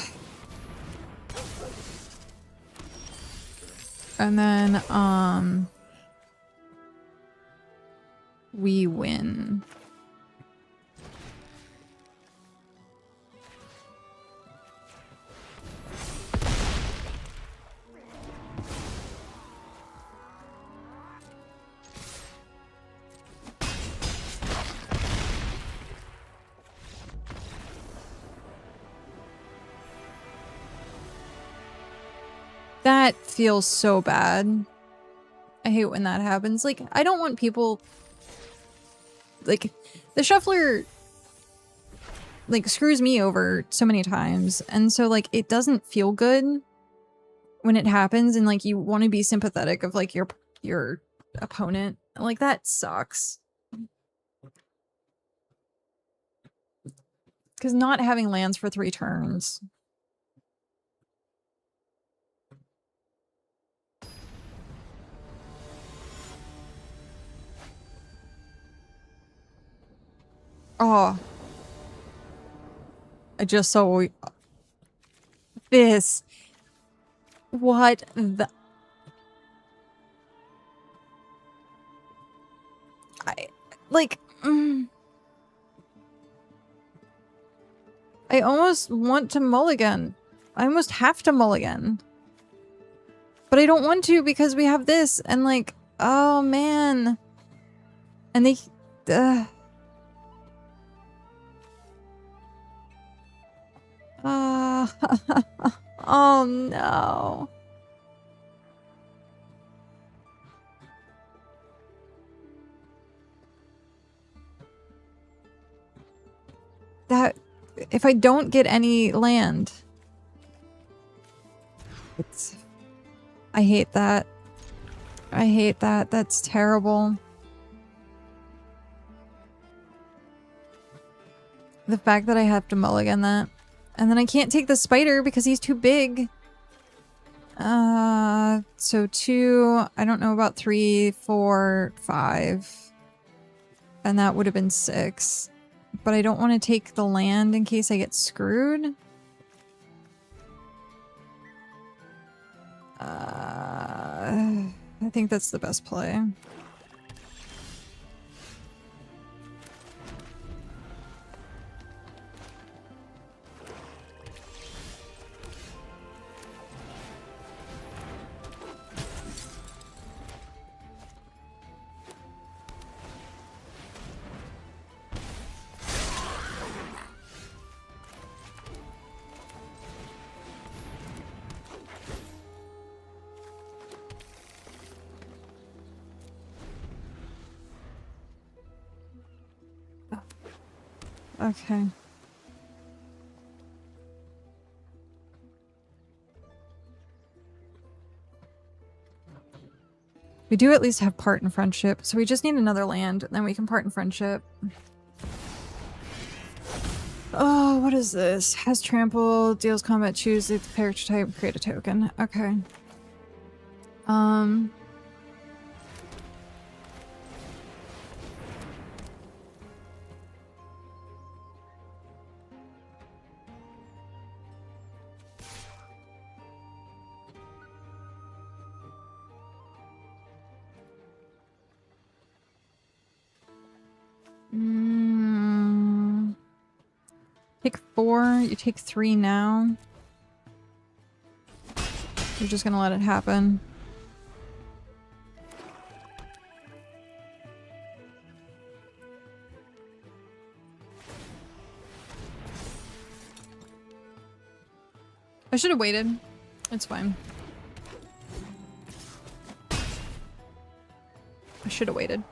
[SPEAKER 1] And then, we win. That feels so bad. I hate when that happens. Like, I don't want people... Like, the shuffler... Like, screws me over so many times. And so, like, it doesn't feel good when it happens. And, like, you want to be sympathetic of, like, your opponent. Like, that sucks. Because not having lands for 3 turns... Oh. I just saw this. What the... Like... I almost want to mulligan. I almost have to mulligan. But I don't want to because we have this and like... Oh, man. And they... Oh no. That, if I don't get any land, it's, I hate that. I hate that. That's terrible. The fact that I have to mulligan that. And then I can't take the spider because he's too big. So 2, I don't know about 3, 4, 5. And that would have been 6. But I don't want to take the land in case I get screwed. I think that's the best play. Okay. We do at least have part in friendship, so we just need another land, and then we can part in friendship. Oh, what is this? Has trample, deals combat, choose the character type, create a token. Okay. Take 4, you take 3 now. You're just gonna let it happen. I should have waited. It's fine. I should have waited.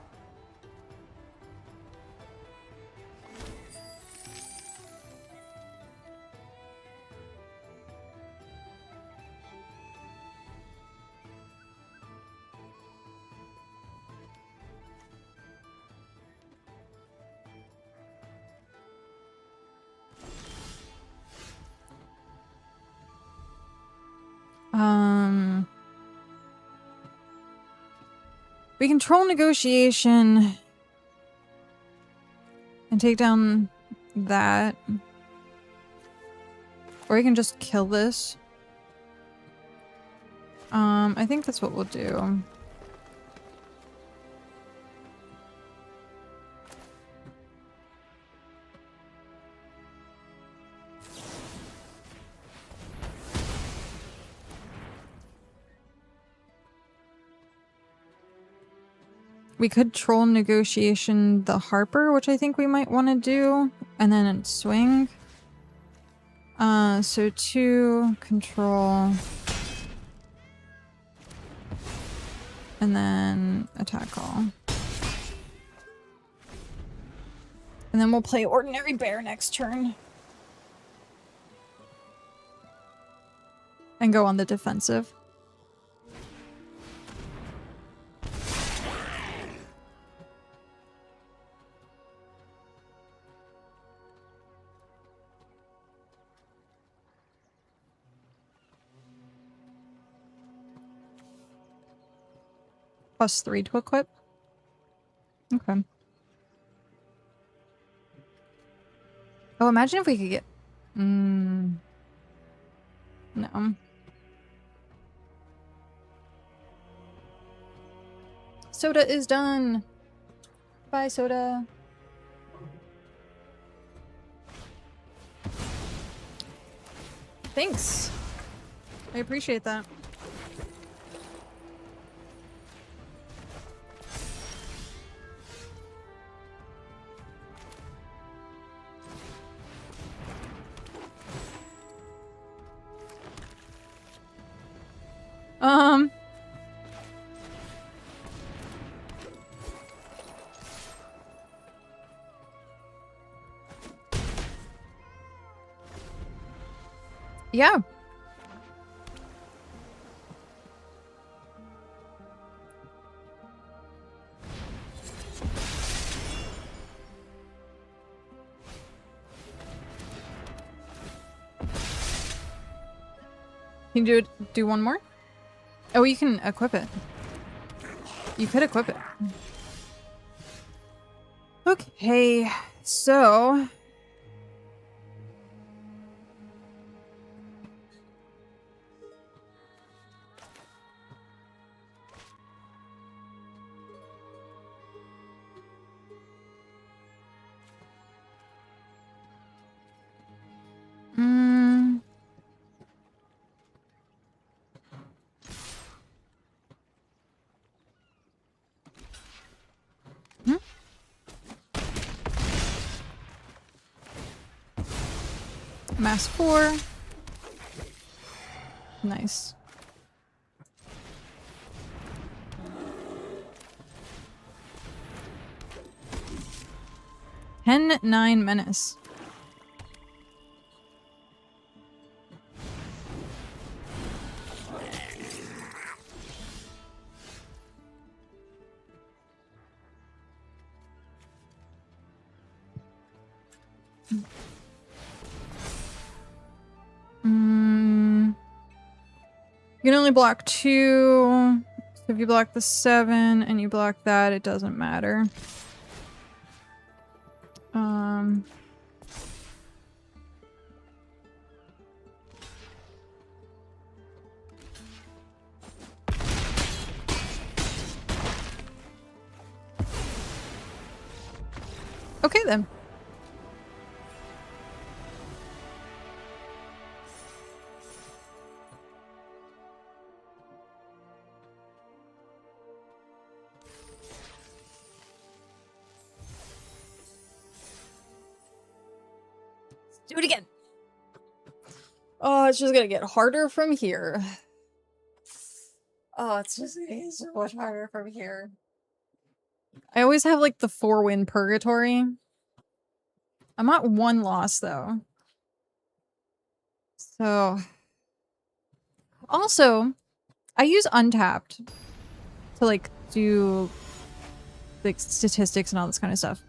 [SPEAKER 1] We control negotiation and take down that. Or we can just kill this. I think that's what we'll do. We could troll negotiation the Harper, which I think we might want to do, and then swing. So 2 control, and then attack all. And then we'll play Ordinary Bear next turn. And go on the defensive. +3 to equip. Okay. Oh, imagine if we could get... No. Soda is done! Bye, Soda. Thanks. I appreciate that. Yeah. Can you do one more? Oh, you can equip it. You could equip it. Okay, so... Mass 4. Nice. (10-9) menace. You can only block 2. So if you block the 7 and you block that, it doesn't matter. Okay then. Do it again. Oh, it's just gonna get harder from here. Oh, it's just getting so much harder from here. I always have like the 4-win purgatory. I'm at 1 loss though. So also, I use Untapped to like do like statistics and all this kind of stuff.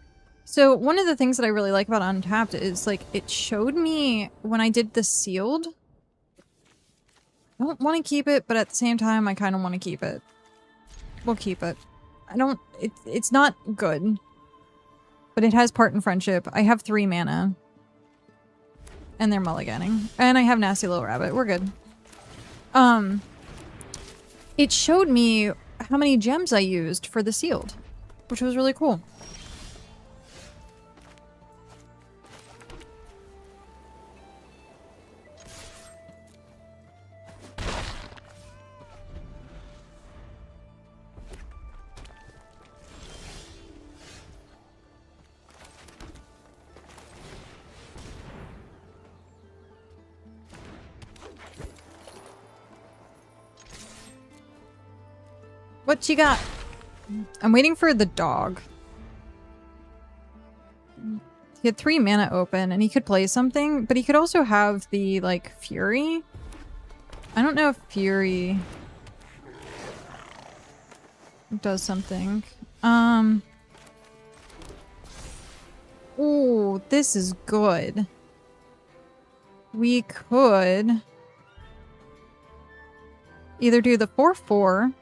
[SPEAKER 1] So one of the things that I really like about Untapped is like it showed me when I did the sealed. I don't want to keep it, but at the same time I kind of want to keep it. We'll keep it. I don't it's not good. But it has part in friendship. I have 3 mana. And they're mulliganing. And I have Nasty Little Rabbit. We're good. It showed me how many gems I used for the sealed, which was really cool. What you got? I'm waiting for the dog. He had 3 mana open and he could play something, but he could also have the, like, Fury. I don't know if Fury does something. Ooh, this is good. We could either do the 4/4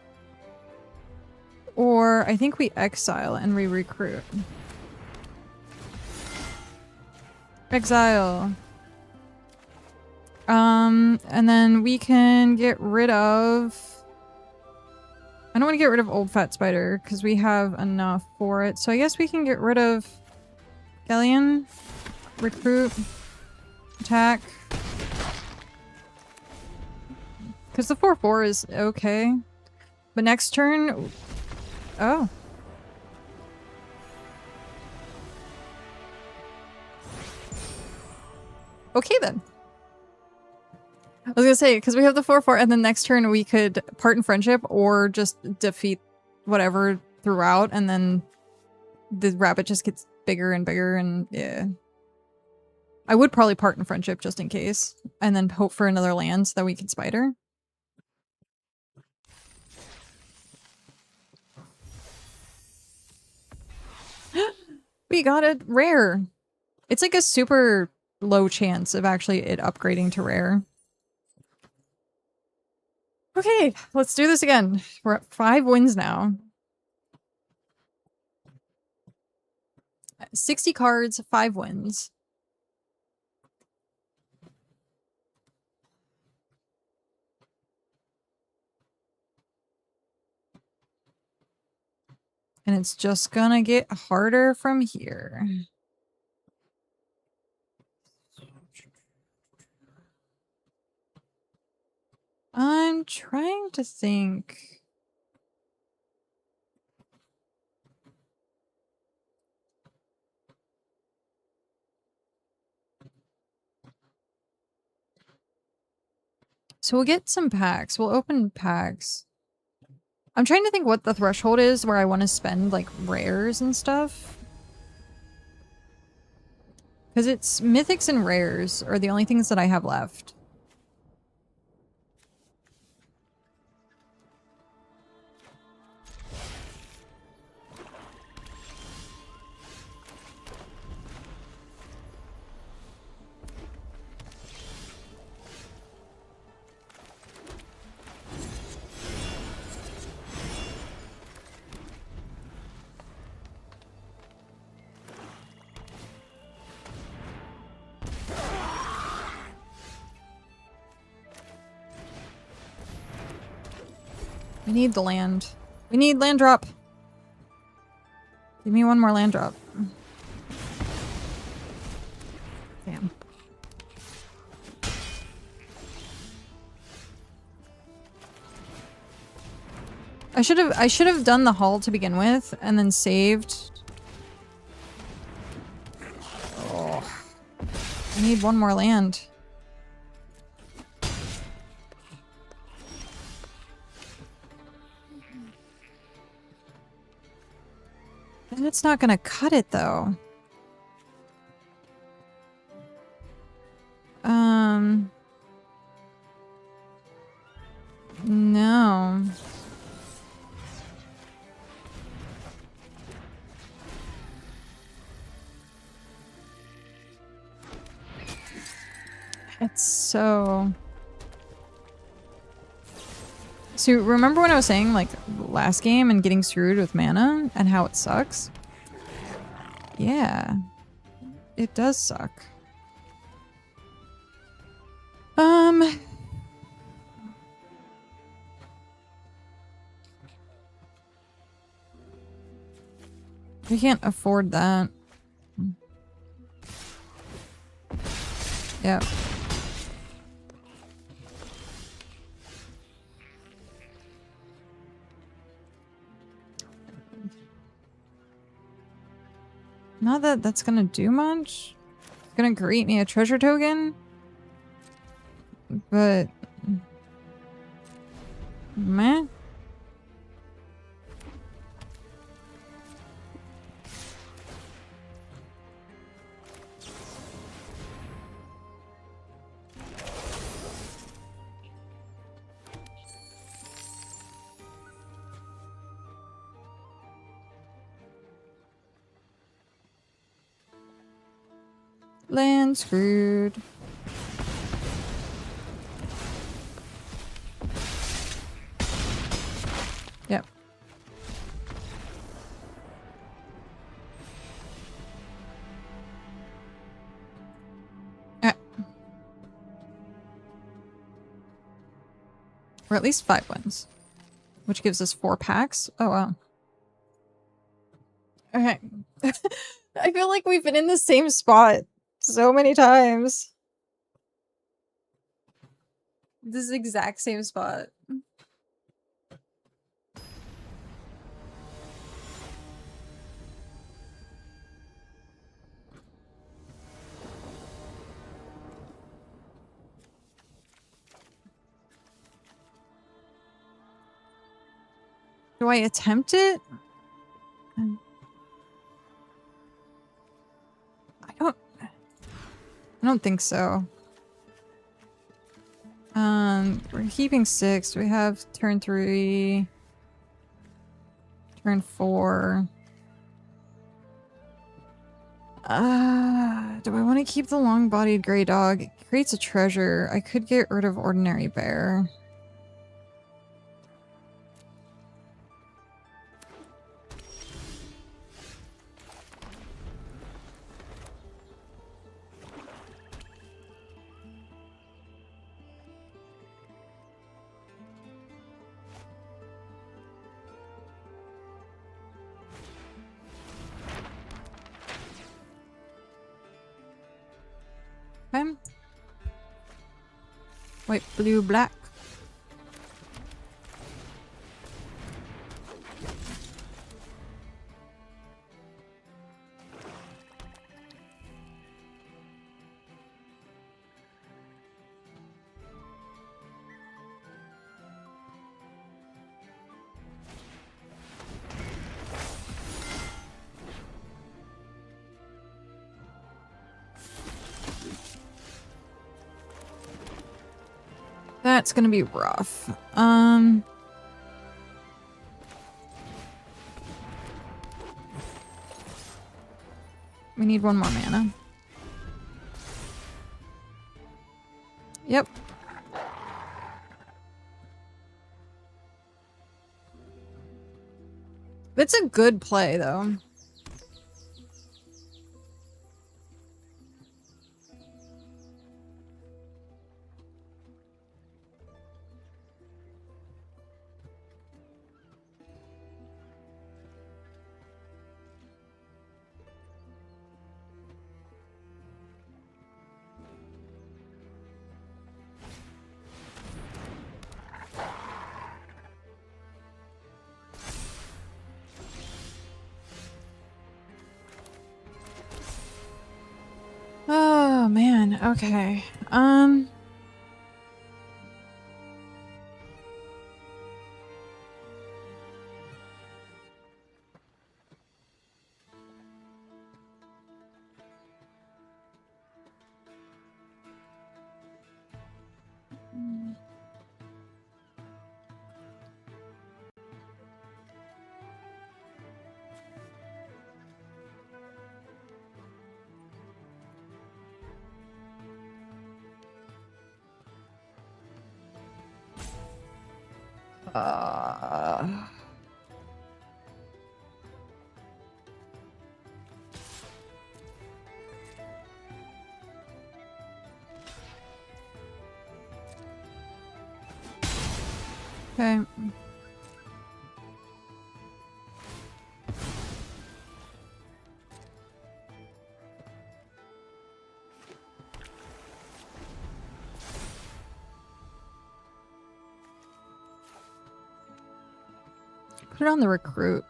[SPEAKER 1] or I think we exile and re-recruit. Exile. And then we can get rid of... I don't want to get rid of Old Fat Spider because we have enough for it. So I guess we can get rid of Galleon, recruit, attack. Because the 4/4 is okay. But next turn... Oh. Okay then. I was gonna say, because we have the 4/4 and then next turn we could part in friendship or just defeat whatever throughout and then the rabbit just gets bigger and bigger and yeah. I would probably part in friendship just in case and then hope for another land so that we can spider. We got it rare. It's like a super low chance of actually it upgrading to rare. Okay, let's do this again. We're at 5 wins now. 60 cards, 5 wins. And it's just gonna get harder from here. I'm trying to think. So we'll get some packs. We'll open packs. I'm trying to think what the threshold is where I want to spend, like, rares and stuff. Because it's mythics and rares are the only things that I have left. We need the land. We need land drop. Give me one more land drop. Damn. I should have done the hull to begin with and then saved. Oh. I need one more land. And it's not gonna cut it though. No. It's so... So remember when I was saying like last game and getting screwed with mana and how it sucks? Yeah. It does suck. We can't afford that. Yep. Not that that's gonna do much. It's gonna create me a treasure token. But... meh. Land screwed. Yep. Or at least 5 wins. Which gives us 4 packs. Oh wow. Okay. I feel like we've been in the same spot so many times. This exact same spot. Do I attempt it? I don't think so. We're keeping 6. We have turn 3, turn 4. Do I want to keep the long-bodied gray dog? It creates a treasure. I could get rid of ordinary bear. Okay. White, blue, black. That's gonna be rough. We need one more mana. Yep. It's a good play, though. man. Okay. Okay. Put it on the recruit.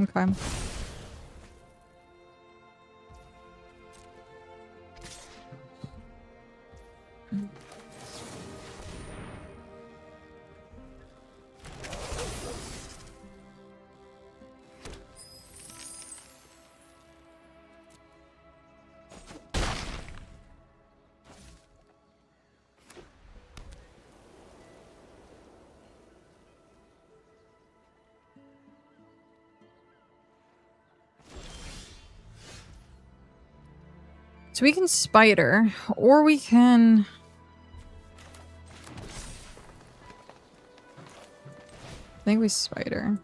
[SPEAKER 1] Okay. So we can spider, or we can... I think we spider.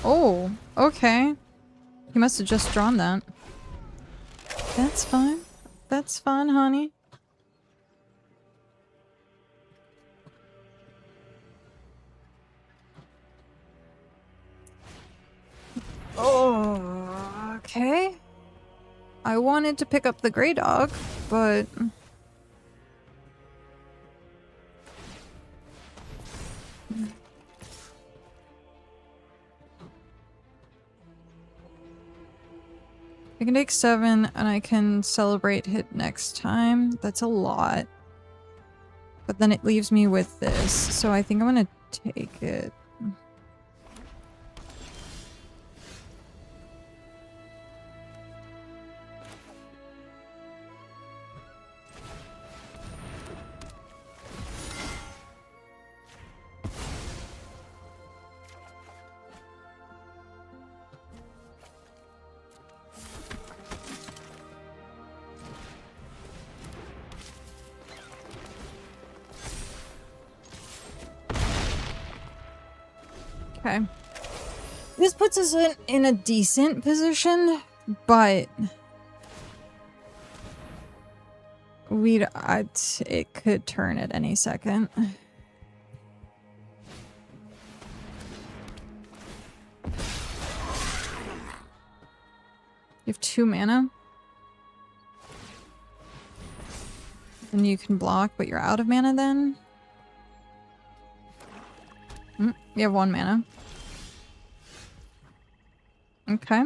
[SPEAKER 1] Oh, okay. He must have just drawn that. That's fine. That's fine, honey. Oh, okay. I wanted to pick up the gray dog, but... I can take 7 and I can celebrate hit next time. That's a lot. But then it leaves me with this, so I think I'm gonna take it. Okay. This puts us in a decent position, but it could turn at any second. You have 2 mana. And you can block, but you're out of mana then? You have 1 mana. Okay.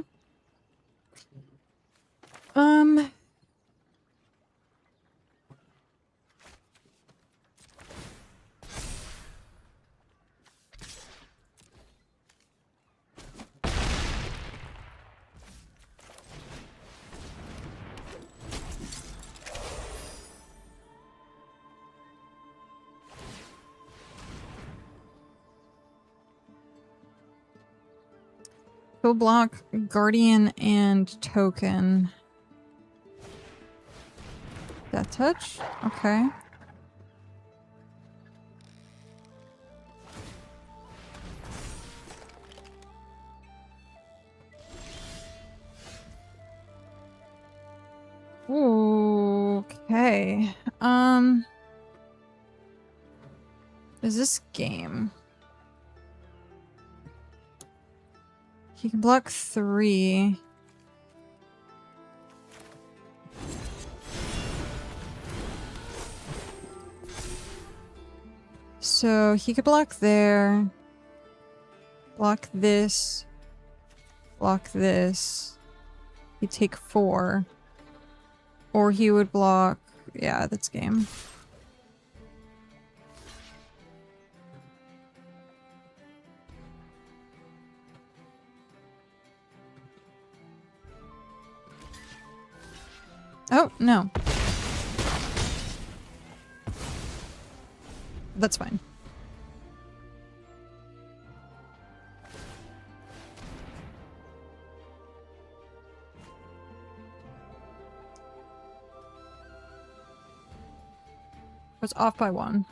[SPEAKER 1] Go block, Guardian, and Token. Death Touch? Okay. Okay. Is this game? He can block 3. So he could block there. Block this. Block this. He'd take 4. Or he would block... Yeah, that's game. Oh, no. That's fine. I was off by 1.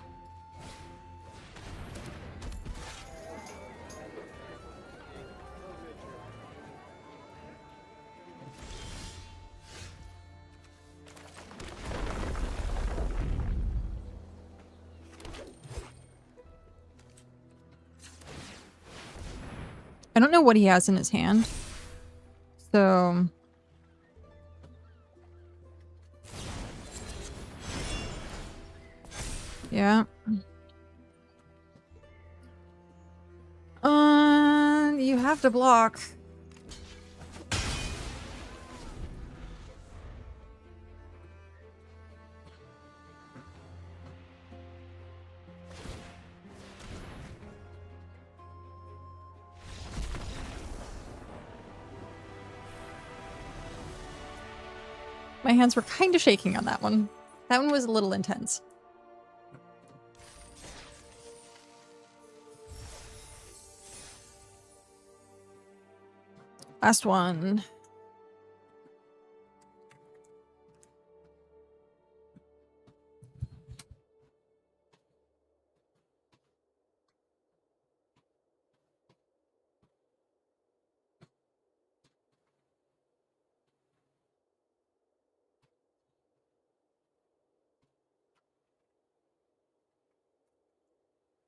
[SPEAKER 1] I don't know what he has in his hand. So... yeah. You have to block. My hands were kind of shaking on that one. That one was a little intense. Last one.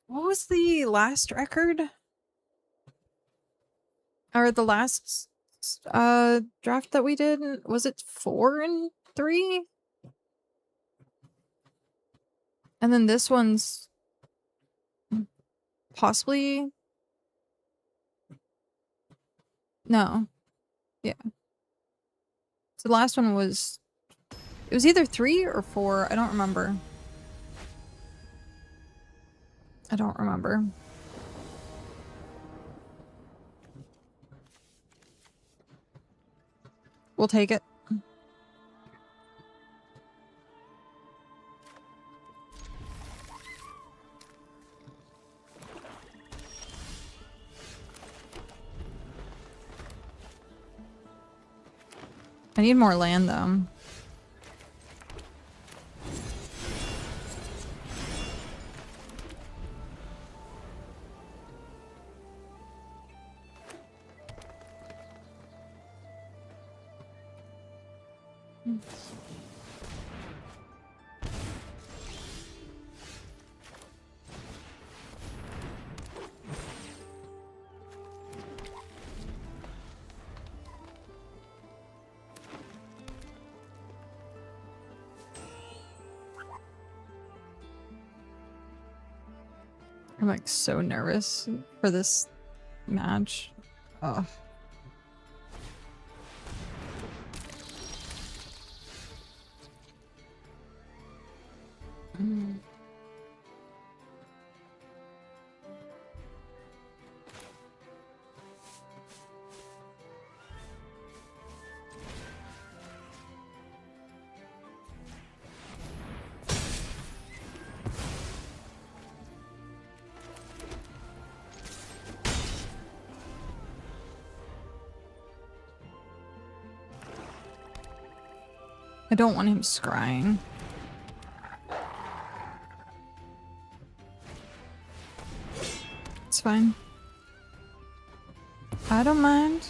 [SPEAKER 1] What was the last record? Or the last draft that we did? Was it 4 and 3? And then this one's possibly... no. Yeah. So the last one was... it was either 3 or 4. I don't remember. I don't remember. We'll take it. I need more land, though. I'm like so nervous for this match. Oh. I don't want him scrying. It's fine. I don't mind.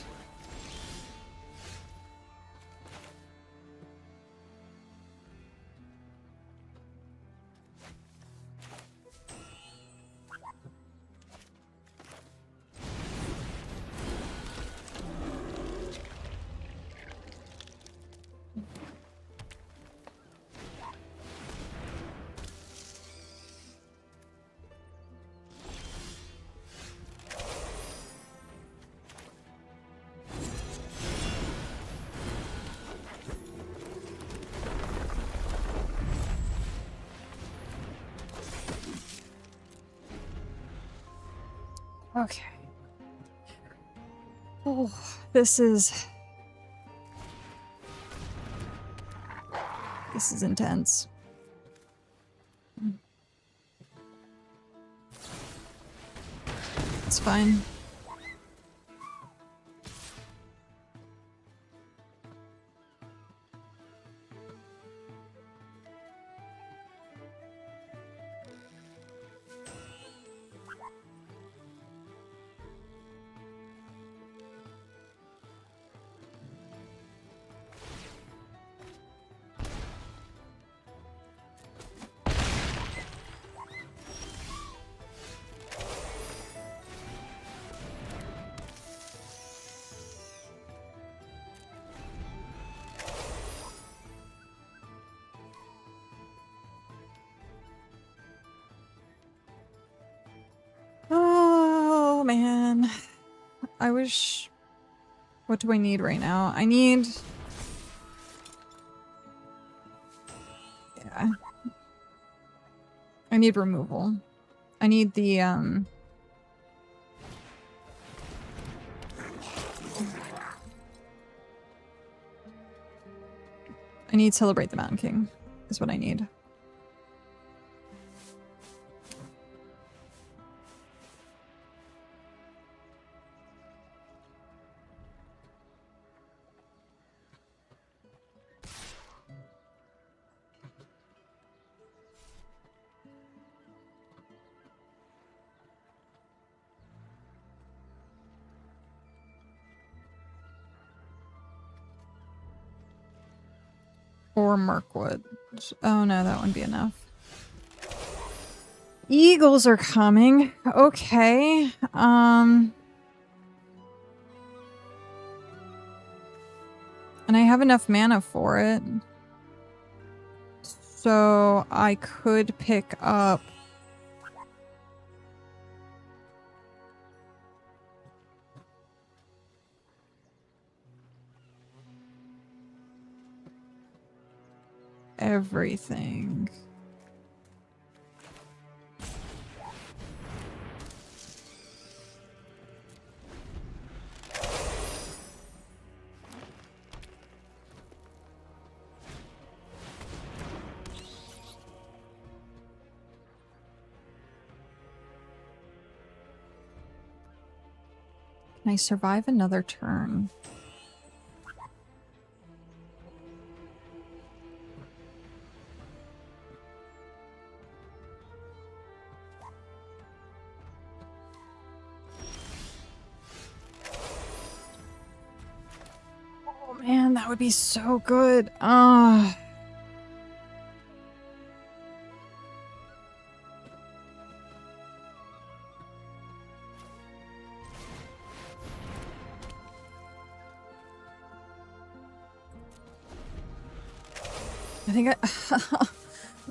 [SPEAKER 1] Okay. Oh, this is intense. It's fine. Oh, man. I wish... What do I need right now? I need... Yeah. I need removal. I need the, I need Celebrate the Mountain King, is what I need. Or Mirkwood. Oh no, that wouldn't be enough. Eagles are coming. Okay. And I have enough mana for it. So I could pick up... everything. Can I survive another turn? Oh man, that would be so good. Ah. I think I...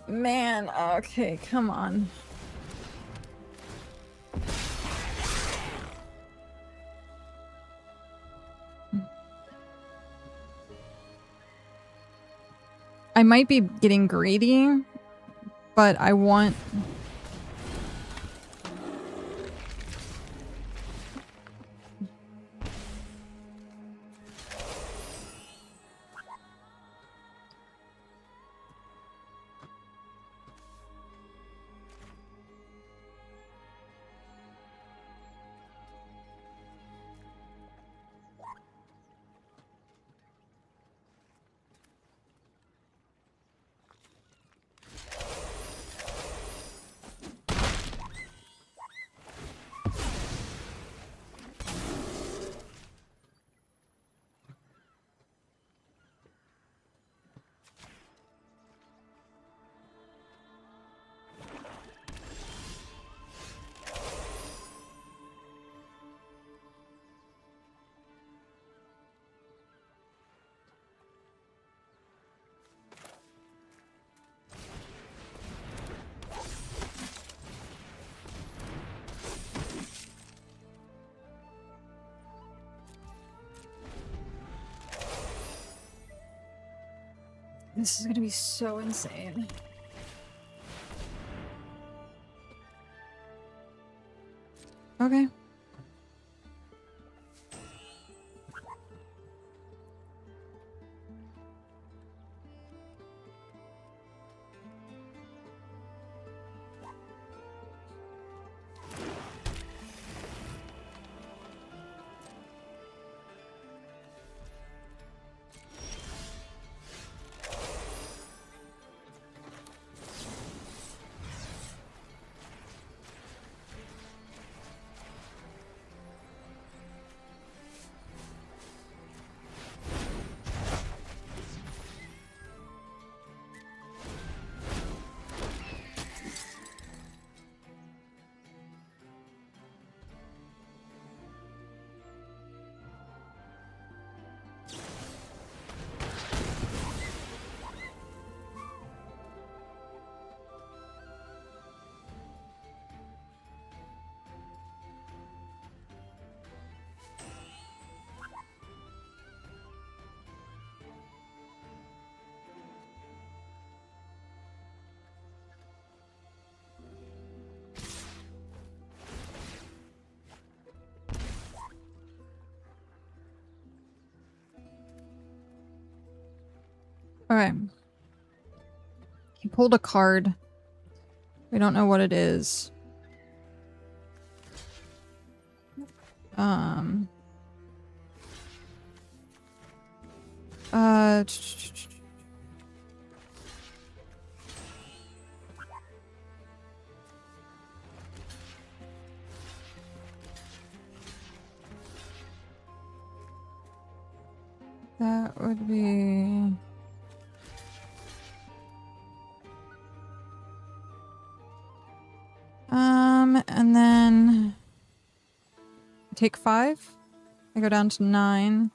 [SPEAKER 1] Man, okay, come on. I might be getting greedy, but I want... This is gonna be so insane. Okay. Alright. He pulled a card. We don't know what it is. That would be... and then... take 5. I go down to 9.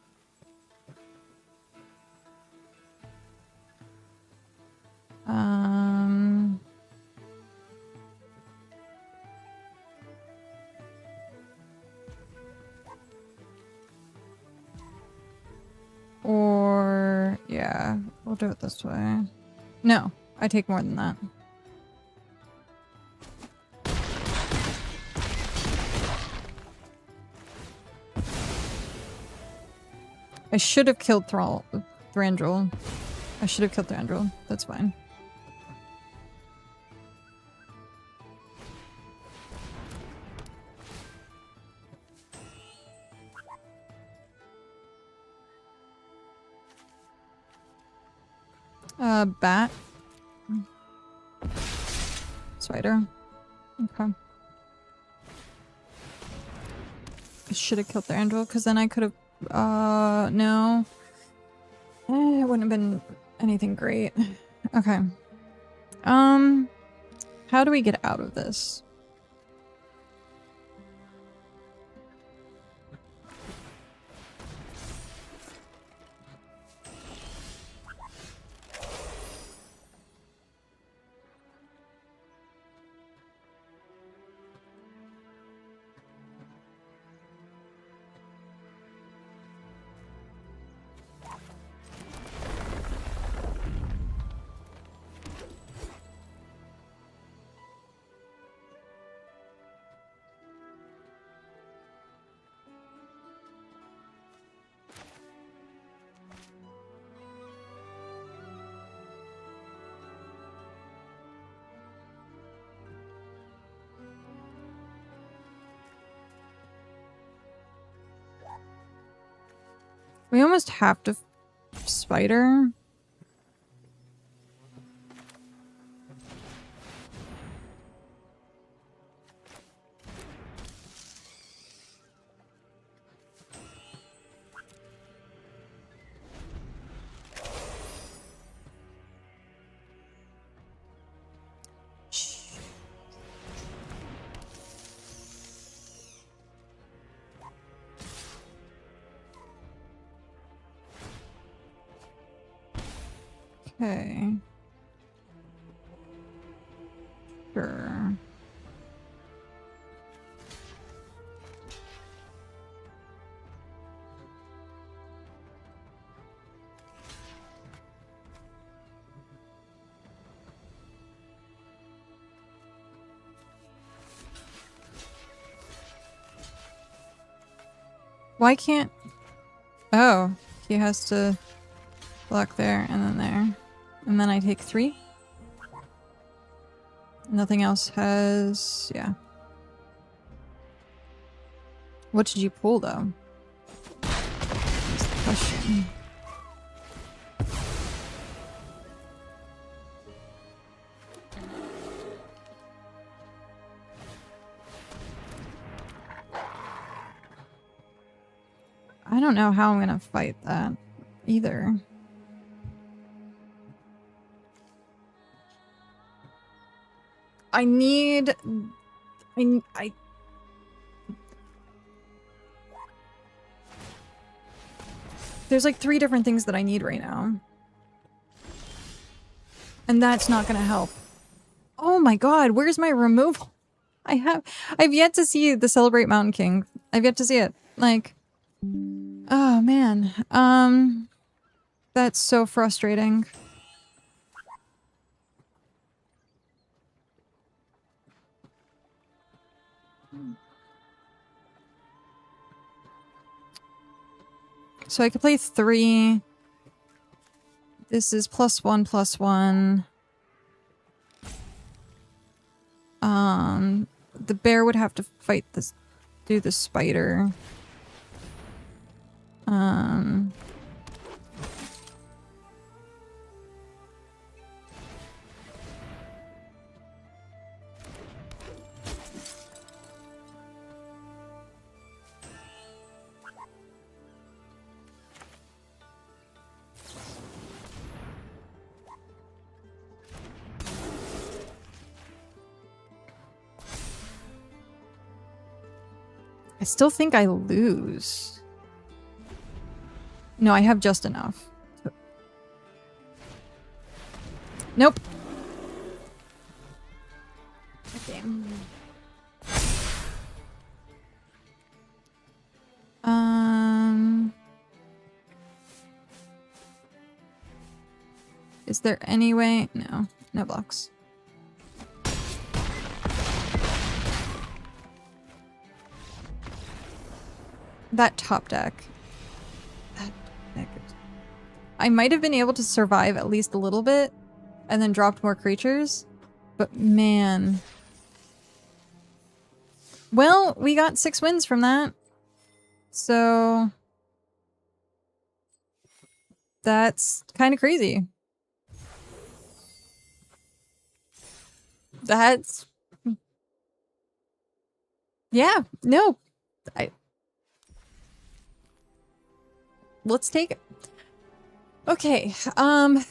[SPEAKER 1] Or... yeah, we'll do it this way. No, I take more than that. I should have killed Thranduil. I should have killed Thranduil. That's fine. Bat. Spider. Okay. I should have killed Thranduil, because then I could have... no. It wouldn't have been anything great. Okay. How do we get out of this? We almost have to spider. Okay. Sure. Why can't... oh, he has to block there and then there. And then I take 3. Nothing else has... yeah. What did you pull, though? That's the question. I don't know how I'm gonna fight that either. I need... there's like 3 different things that I need right now. And that's not gonna help. Oh my god, where's my removal? I've yet to see the Celebrate Mountain King. I've yet to see it. Like... oh man. That's so frustrating. So I could play 3. This is +1/+1. The bear would have to fight this, do the spider. I still think I lose. No, I have just enough. Nope. Okay. Is there any way? No. No blocks. That top deck. I might have been able to survive at least a little bit and then dropped more creatures, but man. Well, we got 6 wins from that. So that's kind of crazy. That's... Yeah, no. Let's take it. Okay, I'm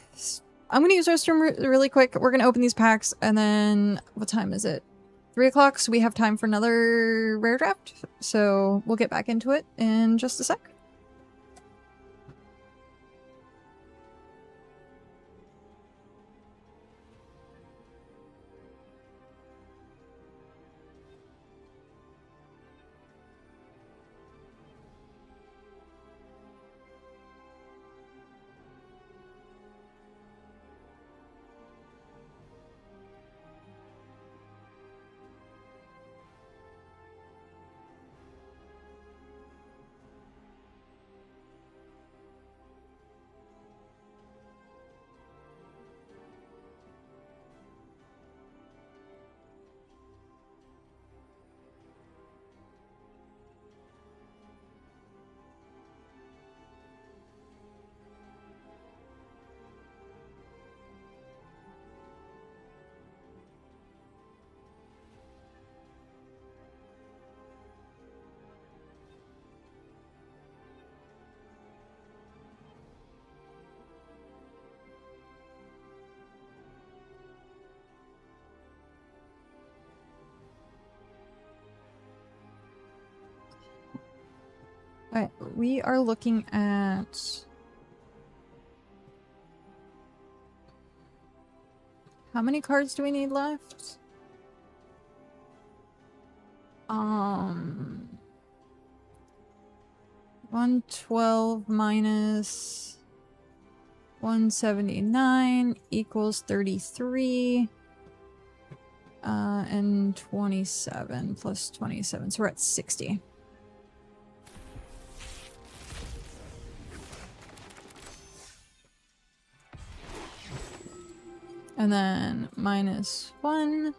[SPEAKER 1] gonna use Rostrum really quick. We're gonna open these packs, and then what time is it? 3 o'clock, so we have time for another rare draft. So we'll get back into it in just a sec. Alright, we are looking at... How many cards do we need left? 112 minus 179 equals 33. And 27 plus 27, so we're at 60. And then minus 1.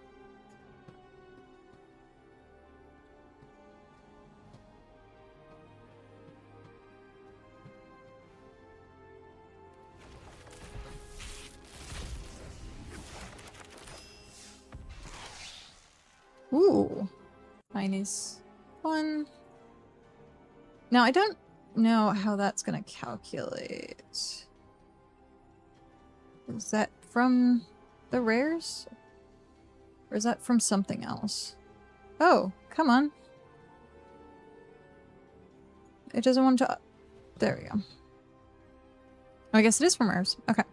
[SPEAKER 1] Ooh. Minus 1. Now, I don't know how that's going to calculate. Is that from the rares? Or is that from something else? Oh, come on. It doesn't want to... There we go. Oh, I guess it is from rares. Okay.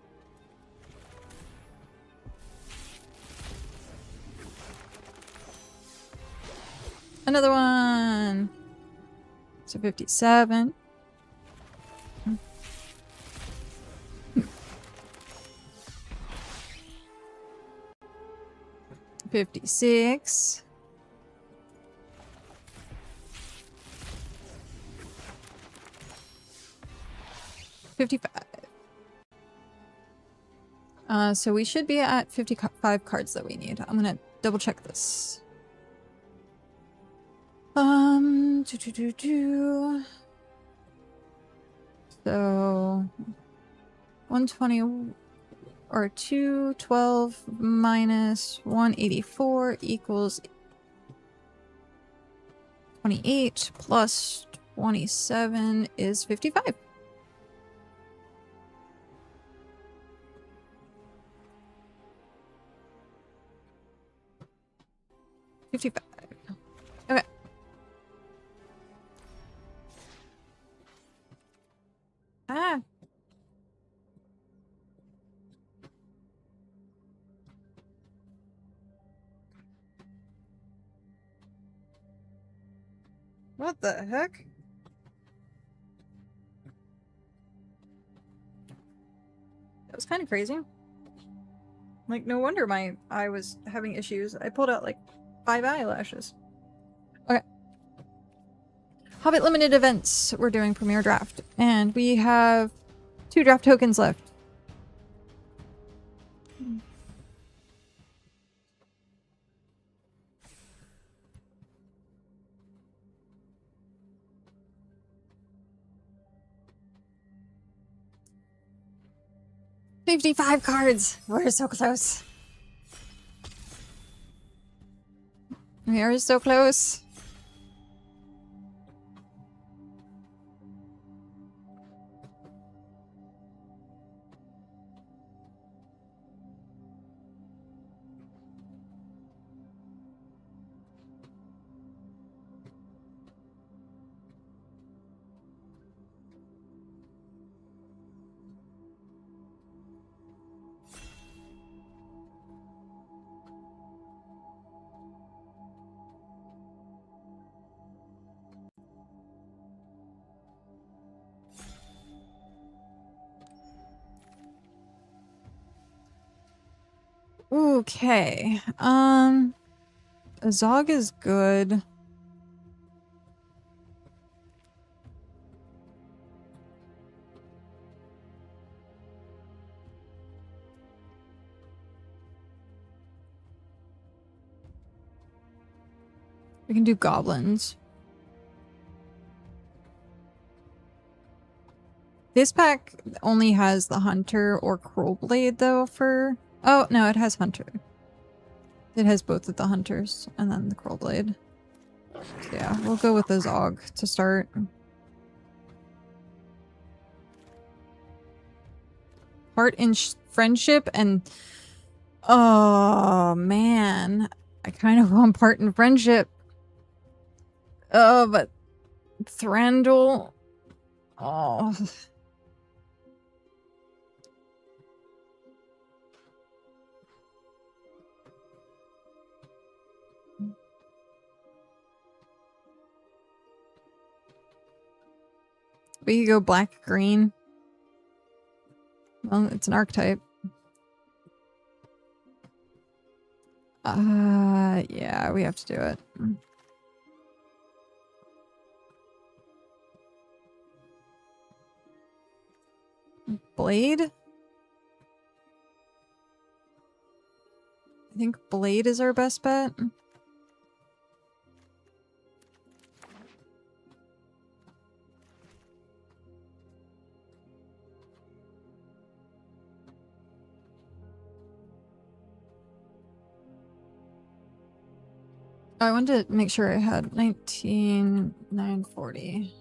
[SPEAKER 1] Another one! So 57. 56. 55. So we should be at 55 cards that we need. I'm gonna double check this. So 120 or 212 minus 184 equals 28 plus 27 is 55. Okay. Ah. What the heck? That was kind of crazy. Like, no wonder my eye was having issues. I pulled out like 5 eyelashes. Okay. Hobbit limited events. We're doing Premier Draft. And we have 2 draft tokens left. $55 cards! We're so close. We are so close. Okay. Zog is good. We can do goblins. This pack only has the hunter or Crowblade though for... Oh, no, it has hunter. It has both of the hunters and then the Crowblade. So yeah, we'll go with the Zog to start. Heart in friendship and... Oh, man. I kind of want part in friendship. Oh, but... Thranduil... Oh... We could go black-green. Well, it's an archetype. Yeah, we have to do it. Blade? I think Blade is our best bet. I wanted to make sure I had 19,940.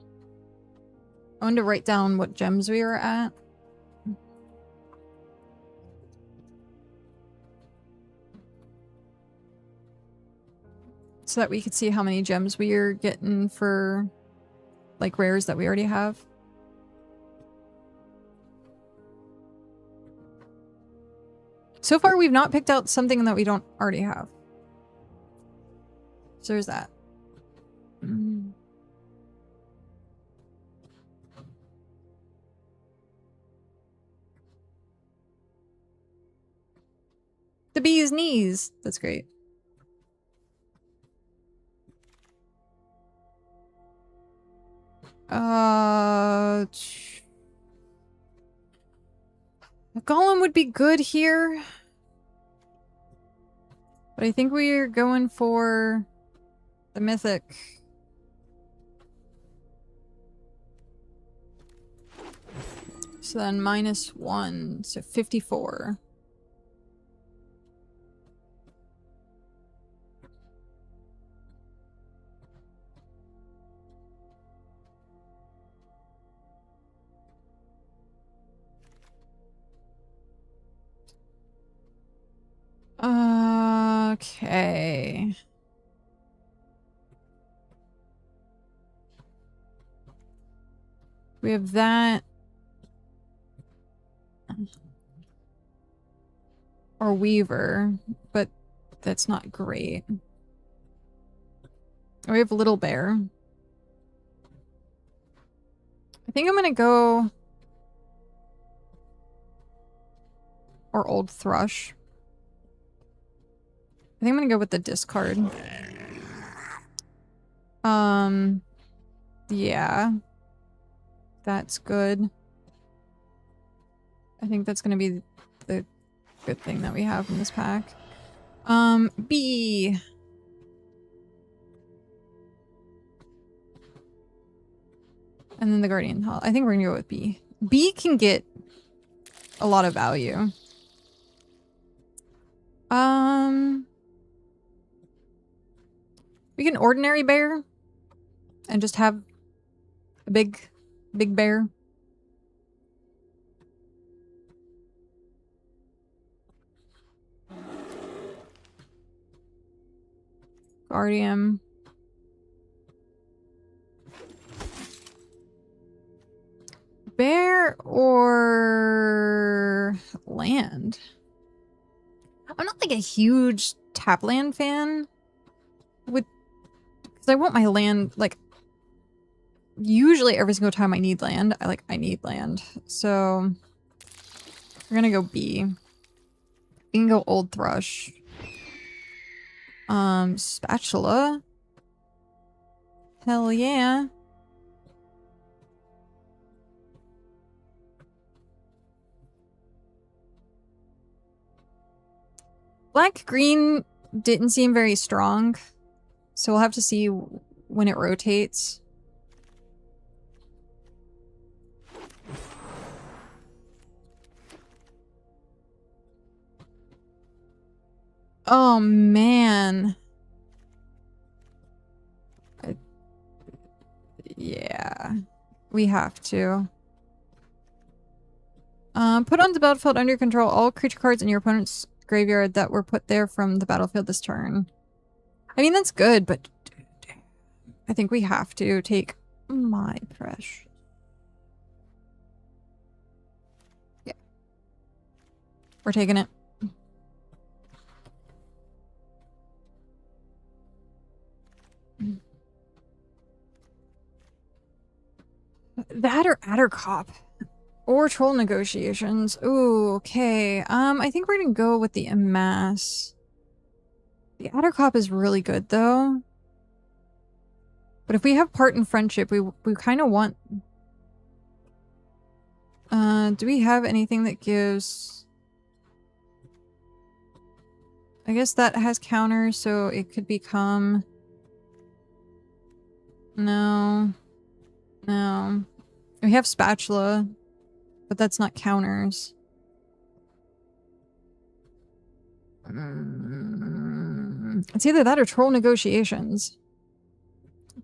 [SPEAKER 1] I wanted to write down what gems we were at. So that we could see how many gems we are getting for like rares that we already have. So far we've not picked out something that we don't already have. So there's that. The bee's knees. That's great. A golem would be good here. But I think we're going for the mythic. So then -1, so 54. Okay. We have that. Or Weaver, but that's not great. We have Little Bear. I think I'm gonna go... Or Old Thrush. I think I'm gonna go with the discard. Yeah. That's good. I think that's gonna be the good thing that we have in this pack. B. And then the Guardian Hall. I think we're gonna go with B. B can get a lot of value. We can Ordinary Bear and just have a big bear. Guardian. Bear or land? I'm not like a huge tap land fan with, because I want my land, like, usually every single time I need land, I need land. So we're gonna go B. We can go Old Thrush. Spatula. Hell yeah. Black-green didn't seem very strong, so we'll have to see when it rotates. Oh, man. Yeah. We have to. Put on the battlefield under your control all creature cards in your opponent's graveyard that were put there from the battlefield this turn. I mean, that's good, but I think we have to take my precious. Yeah. We're taking it. That or Addercop. Or Troll Negotiations. Ooh, okay. I think we're gonna go with the Amass. The Addercop is really good, though. But if we have Part in Friendship, we kind of want... do we have anything that gives... I guess that has counters, so it could become... No. No. We have Spatula, but that's not counters. It's either that or Troll Negotiations.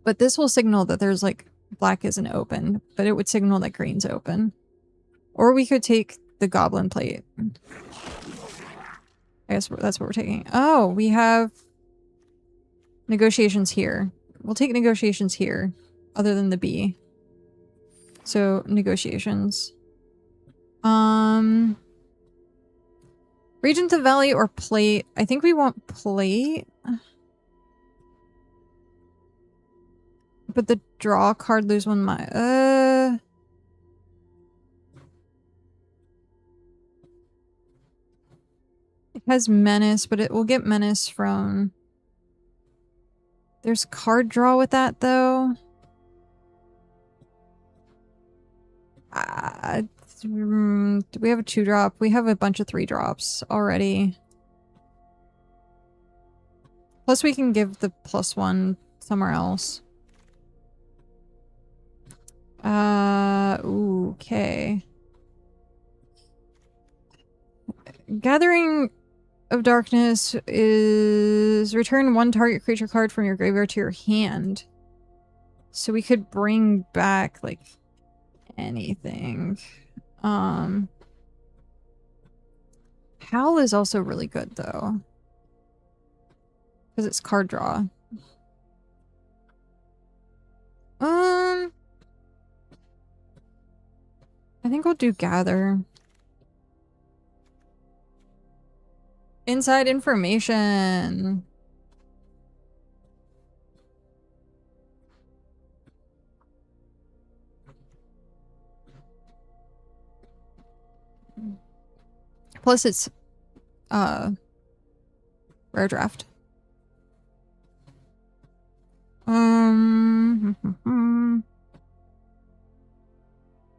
[SPEAKER 1] But this will signal that there's like black isn't open, but it would signal that green's open. Or we could take the Goblin Plate. I guess that's what we're taking. Oh, we have Negotiations here. We'll take Negotiations here, other than the B. So, Negotiations. Regent of Valley or Plate? I think we want Plate. But the draw card lose one my it has Menace, but it will get Menace from... There's card draw with that, though. Do we have a 2-drop? We have a bunch of 3-drops already. Plus we can give the +1 somewhere else. Okay. Gathering of Darkness is return 1 target creature card from your graveyard to your hand. So we could bring back, like, anything. Howl is also really good, though. Because it's card draw. I think we'll do Gather. Inside information. Plus it's rare draft.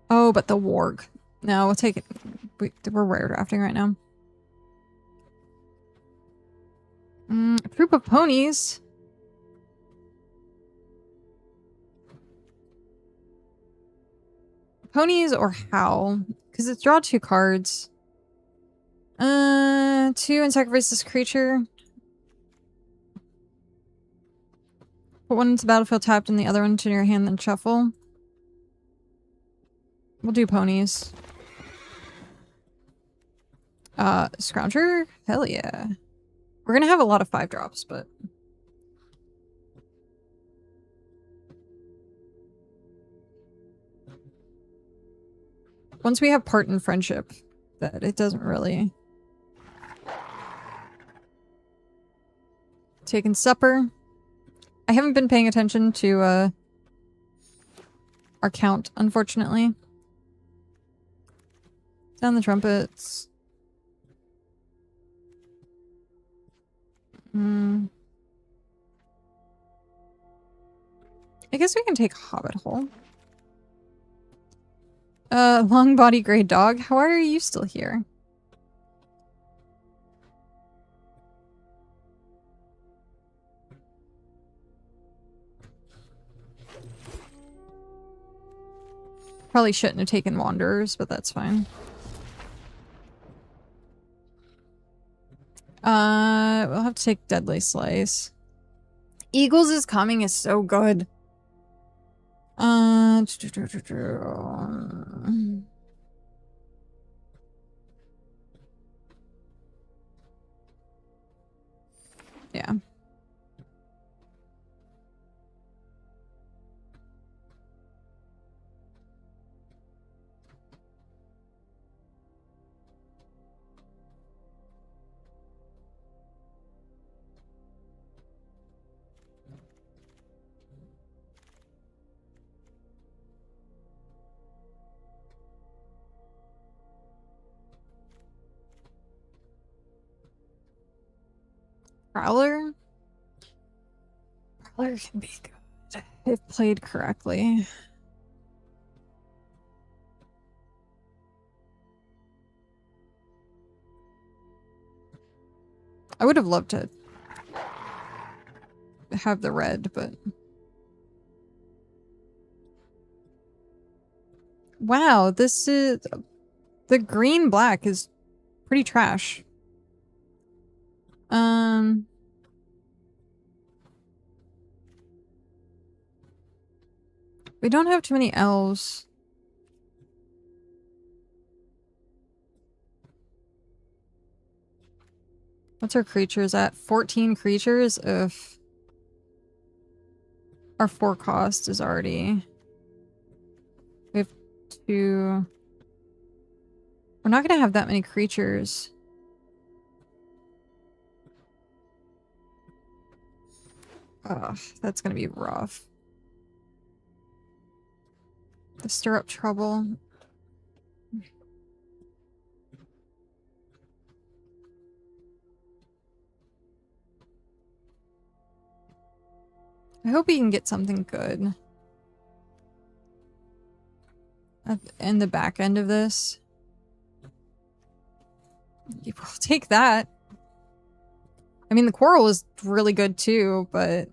[SPEAKER 1] Oh, but the warg. No, we'll take it. We're rare drafting right now. Troop of ponies. Ponies or Howl? Because it's draw 2 cards. 2 and sacrifice this creature. Put 1 into the battlefield tapped and the other one into your hand, then shuffle. We'll do ponies. Scrounger? Hell yeah. We're gonna have a lot of 5-drops, but... once we have part in friendship, that it doesn't really... Taking supper. I haven't been paying attention to, our count, unfortunately. Down the trumpets. I guess we can take Hobbit Hole. Long body gray dog. How are you still here? Probably shouldn't have taken Wanderers, but that's fine. We'll have to take Deadly Slice. Eagles is Coming is so good. Yeah. Prowler? Prowler can be good if played correctly. I would have loved to have the red, but... wow, this is... the green-black is pretty trash. We don't have too many elves. What's our creatures at? 14 creatures? If our 4 cost is already... we have 2... we're not gonna have that many creatures. Ugh, that's gonna be rough. To stir up trouble. I hope we can get something good. in the back end of this. We'll take that. I mean, the coral was really good too, but...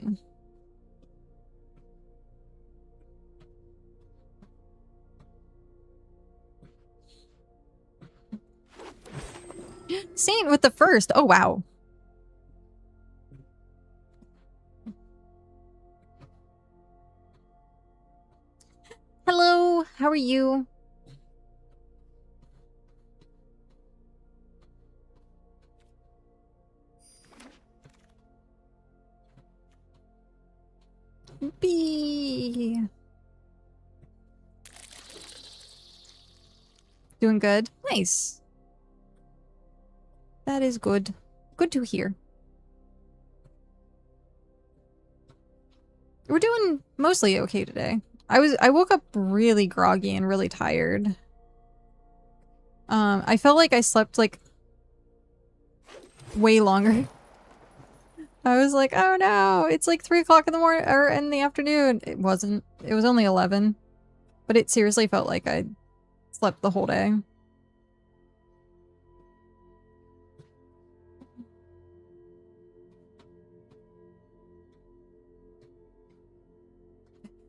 [SPEAKER 1] Saint with the first. Oh, wow. Hello, how are you? B. Doing good. Nice. That is good. Good to hear. We're doing mostly okay today. I woke up really groggy and really tired. I felt like I slept like way longer. I was like, oh no, it's like 3 o'clock in the morning or in the afternoon. It wasn't. It was only 11. But it seriously felt like I slept the whole day.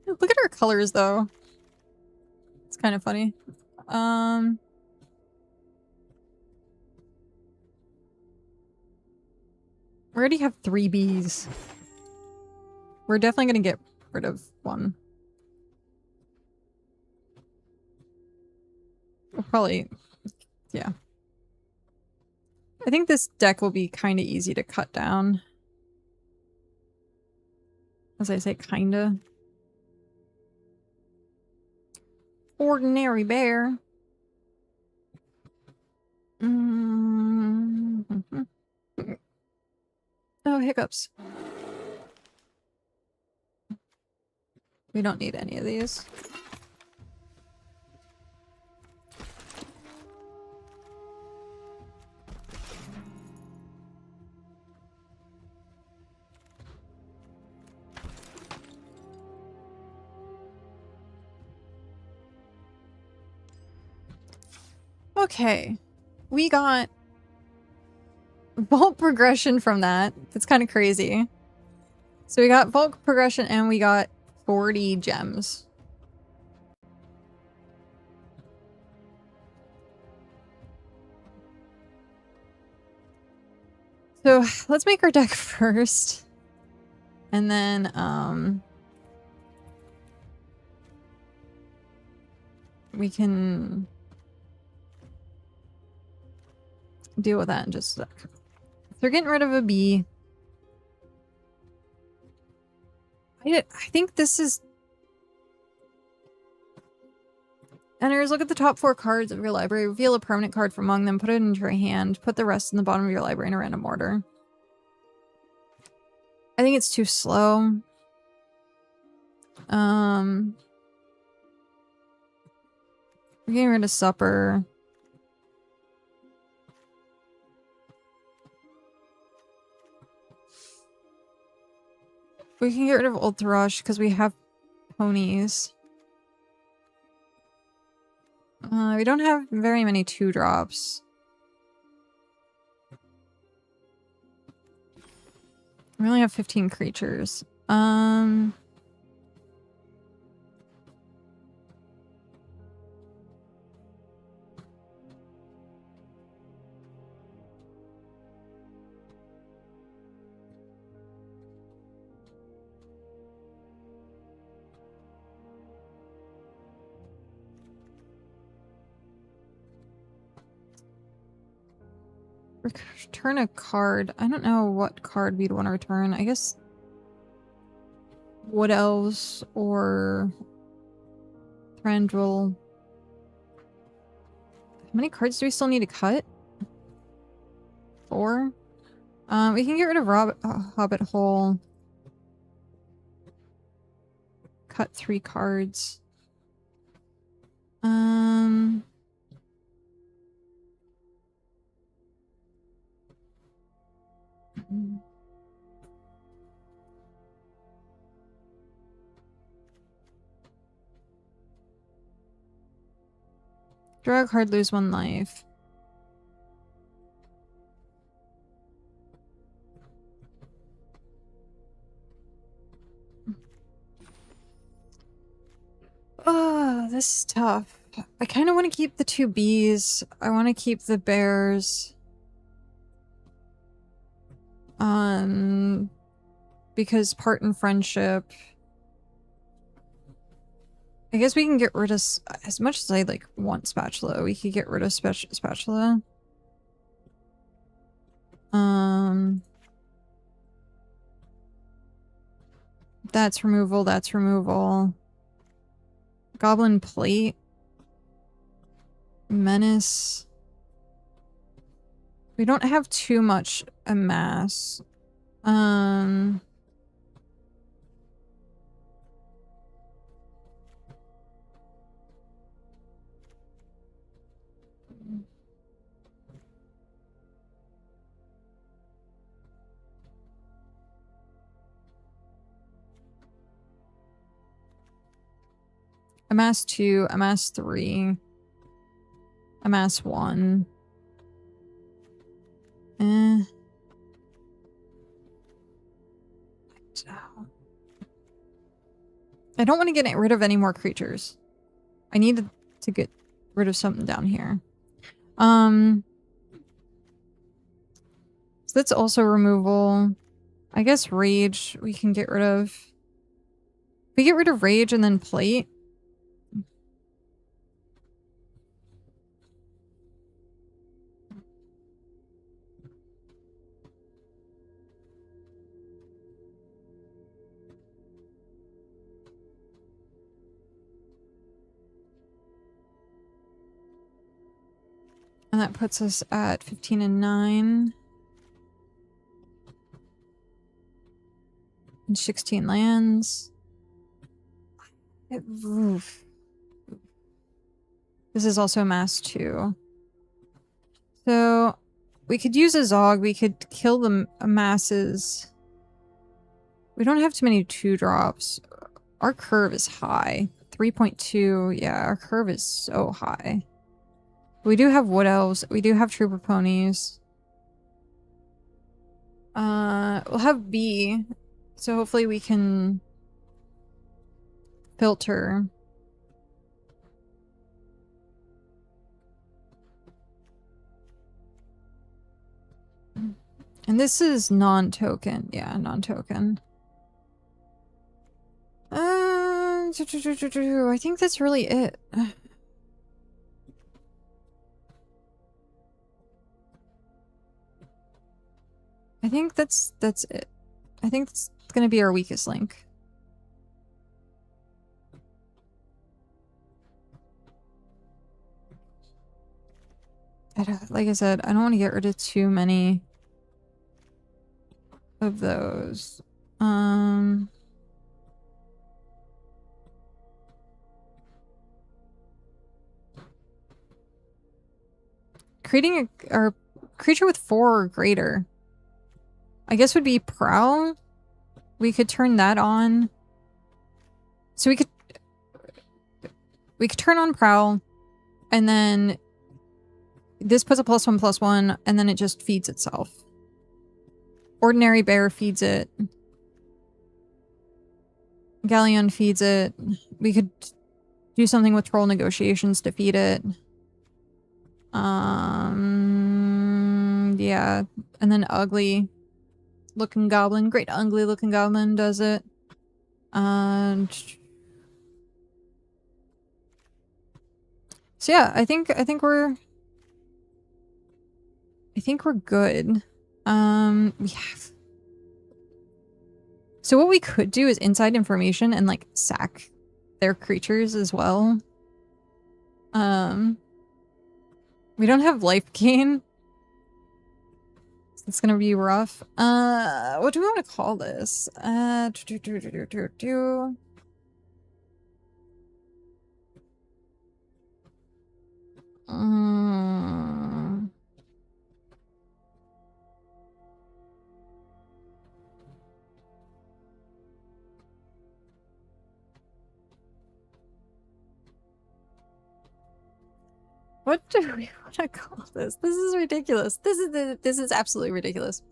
[SPEAKER 1] Look at her colors though. It's kind of funny. We already have 3 bees. We're definitely gonna get rid of one. We'll probably, yeah. I think this deck will be kind of easy to cut down. As I say, kinda. Ordinary bear. Mm-hmm. Oh, hiccups. We don't need any of these. Okay. We got vault progression from that. That's kind of crazy. So we got vault progression and we got 40 gems. So let's make our deck first. And then we can deal with that in just a sec. They're getting rid of a bee. I think this is... Enters, look at the top 4 cards of your library, reveal a permanent card from among them, put it into your hand, put the rest in the bottom of your library in a random order. I think it's too slow. We're getting rid of supper. We can get rid of Old Thrush because we have ponies. We don't have very many 2-drops. We only have 15 creatures. Return a card. I don't know what card we'd want to return. I guess Wood Elves or Thranduil. How many cards do we still need to cut? 4? We can get rid of Hobbit Hole. Cut 3 cards. Draw a card, lose 1 life. Oh, this is tough. I kind of want to keep the 2 bees. I want to keep the bears. Because part in friendship. I guess we can get rid of, as much as I like want spatula, we could get rid of spatula. That's removal, that's removal. Goblin plate. Menace. We don't have too much amass. Amass 2, amass 3, amass 1. I don't want to get rid of any more creatures. I need to get rid of something down here. So that's also removal. I guess rage we can get rid of. We get rid of rage and then plate. And that puts us at 15 and 9. And 16 lands. Oof. This is also mass 2. So we could use a Zog. We could kill the masses. We don't have too many 2-drops. Our curve is high. 3.2. Yeah, our curve is so high. We do have wood elves. We do have trooper ponies. We'll have B. So hopefully we can filter. And this is non-token. Yeah, non-token. I think that's really it. I think that's it. I think it's gonna be our weakest link. Like I said, I don't want to get rid of too many of those. Creating a creature with 4 or greater, I guess, would be Prowl. We could turn that on. So we could turn on Prowl, and then this puts a +1/+1, and then it just feeds itself. Ordinary Bear feeds it. Galleon feeds it. We could do something with Troll Negotiations to feed it. Yeah. And then Ugly Looking Goblin. Great Ugly Looking Goblin does it. So yeah, I think we're good. We have. So what we could do is inside information and like sack their creatures as well. We don't have life gain. So it's gonna be rough. What do we want to call this? What do we want to call this? This is ridiculous. This is absolutely ridiculous.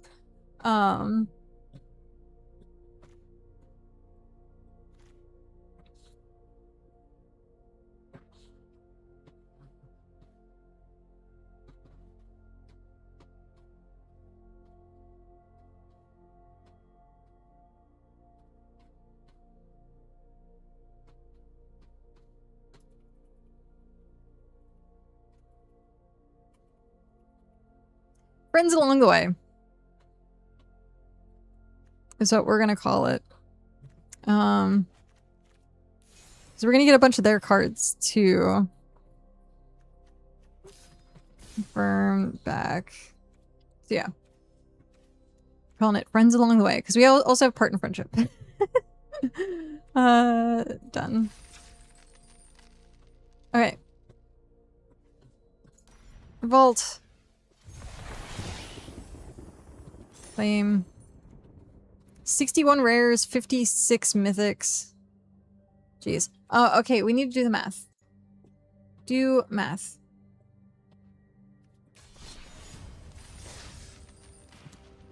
[SPEAKER 1] Friends along the way is what we're gonna call it. So we're gonna get a bunch of their cards to confirm back. So yeah, calling it Friends Along the Way because we also have Part in Friendship. Done. Okay. Vault. Claim. 61 rares, 56 mythics. Jeez. Okay, we need to do the math. Do math.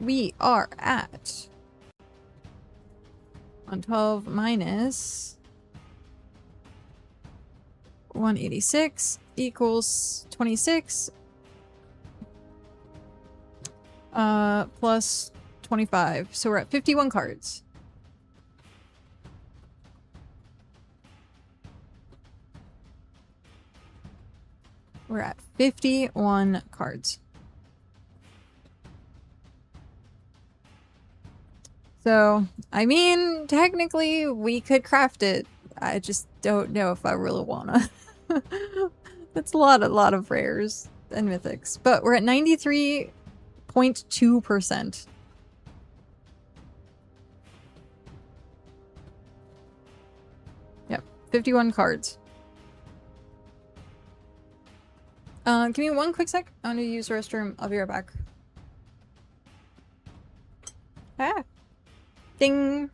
[SPEAKER 1] We are at 112 minus 186 equals 26 plus 25. So we're at 51 cards. We're at 51 cards. So, I mean, technically we could craft it. I just don't know if I really wanna. That's a lot of rares and mythics. But we're at 93.2%. Yep, 51 cards. Give me one quick sec. I'm gonna use the restroom. I'll be right back. Ah. Ding.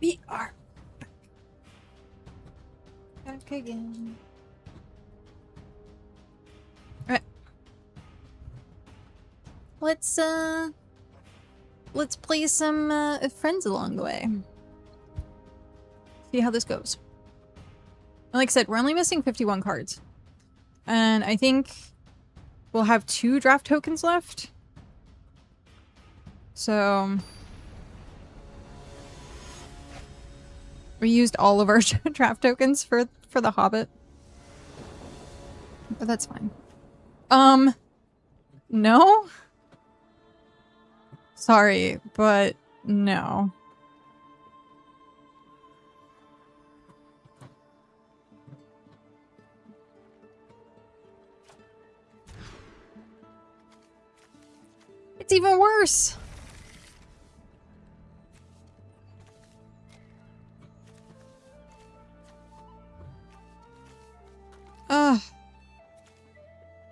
[SPEAKER 1] We are back again. Alright. Let's play some friends along the way. See how this goes. Like I said, we're only missing 51 cards. And I think we'll have 2 draft tokens left. So we used all of our draft tokens for the Hobbit. But that's fine. No? Sorry, but no. It's even worse. Ugh.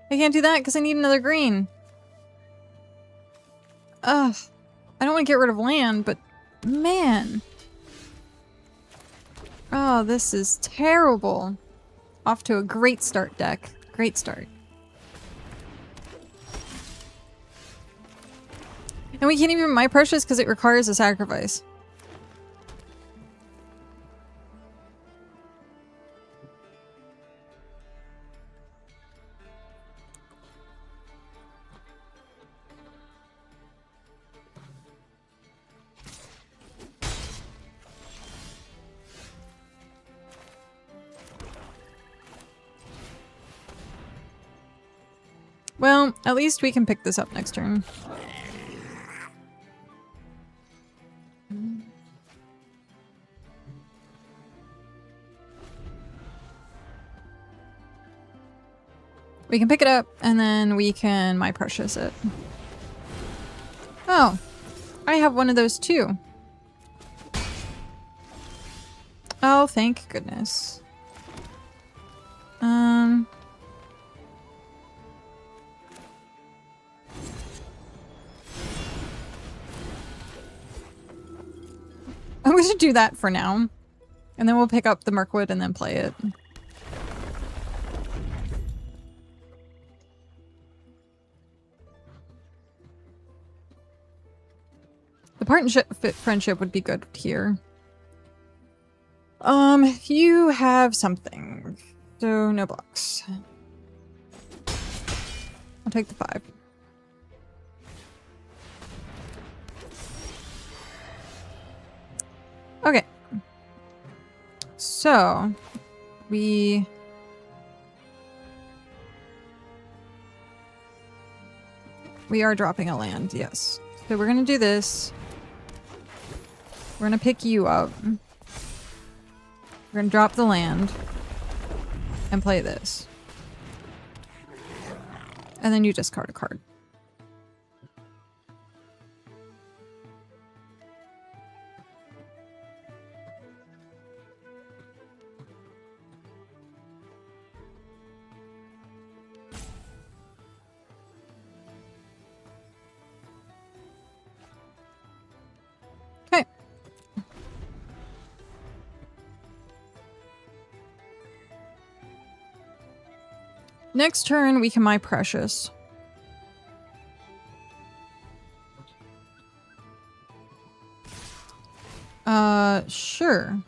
[SPEAKER 1] I can't do that because I need another green. Ugh. I don't want to get rid of land, but man. Oh, this is terrible. Off to a great start, deck. Great start. And we can't even My Precious because it requires a sacrifice. Well, at least we can pick this up next turn. We can pick it up, and then we can My Precious it. Oh, I have one of those too. Oh, thank goodness. I'm going to do that for now. And then we'll pick up the Mirkwood and then play it. The partnership friendship would be good here. You have something. So no blocks. I'll take the 5. Okay. So we are dropping a land, yes. So we're gonna do this. We're gonna pick you up. We're gonna drop the land and play this. And then you discard a card. Okay. Next turn, we can My Precious. Sure.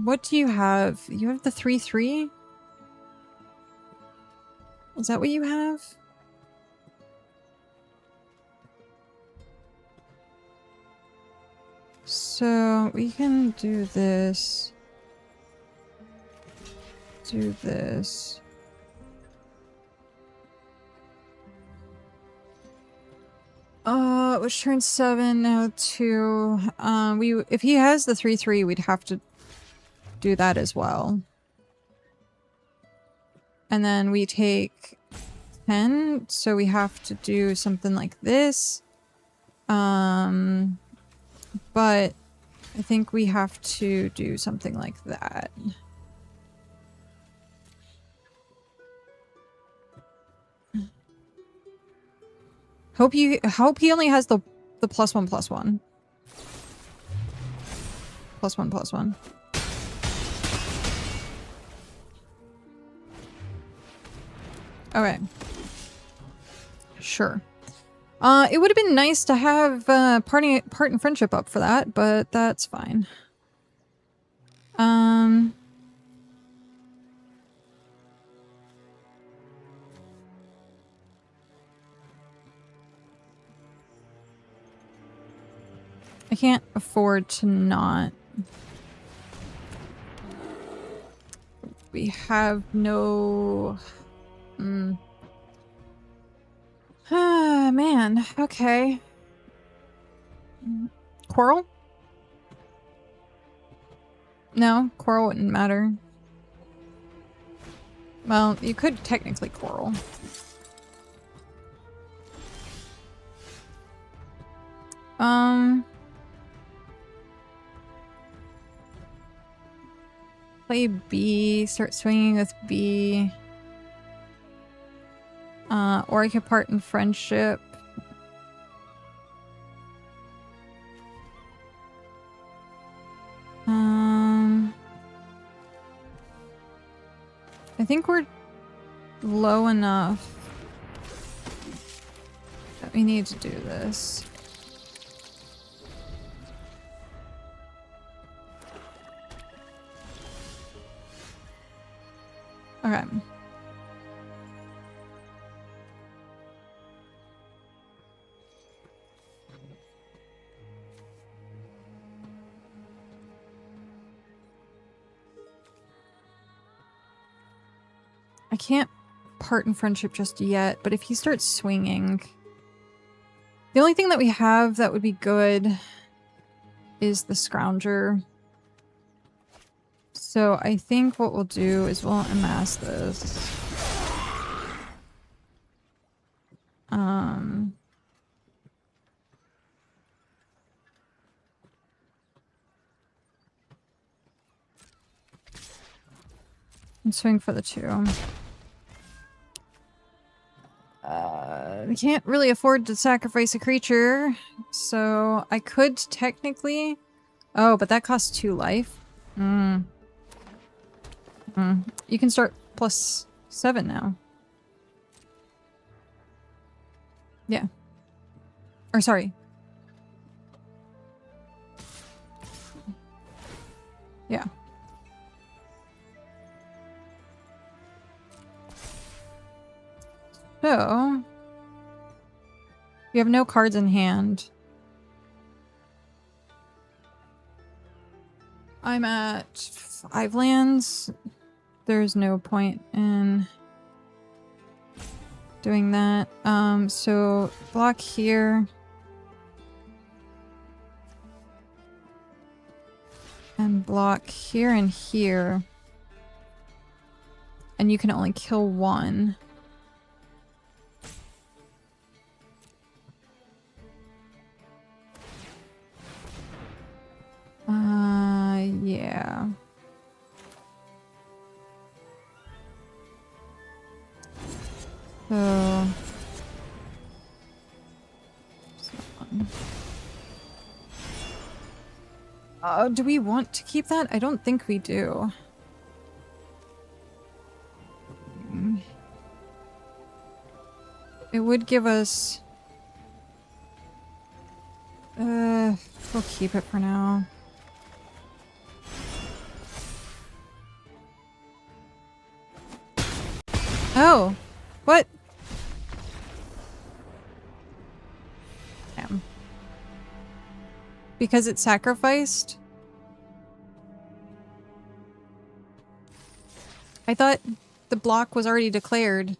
[SPEAKER 1] What do you have? You have the 3/3? Is that what you have? So we can do this. Do this. Which turns 7 now 2. If he has the 3/3, we'd have to do that as well. And then we take 10, so we have to do something like this. But I think we have to do something like that. Hope he only has the +1/+1. +1/+1. Okay. Sure. It would have been nice to have part and friendship up for that, but that's fine. I can't afford to not. We have no... Ah, man. Okay. Coral? No, coral wouldn't matter. Well, you could technically coral. Play B, start swinging with B. Or I could part in friendship. I think we're low enough that we need to do this. Okay. I can't part in friendship just yet, but if he starts swinging... The only thing that we have that would be good is the Scrounger. So I think what we'll do is we'll amass this. And swing for the 2. We can't really afford to sacrifice a creature, so I could technically... Oh, but that costs 2 life. You can start +7 now. Yeah. Or sorry. Yeah. So, you have no cards in hand. I'm at 5 lands. There's no point in doing that. So block here. And block here and here. And you can only kill 1. Yeah. So... do we want to keep that? I don't think we do. It would give us... we'll keep it for now. Oh! What? Damn. Because it's sacrificed? I thought the block was already declared.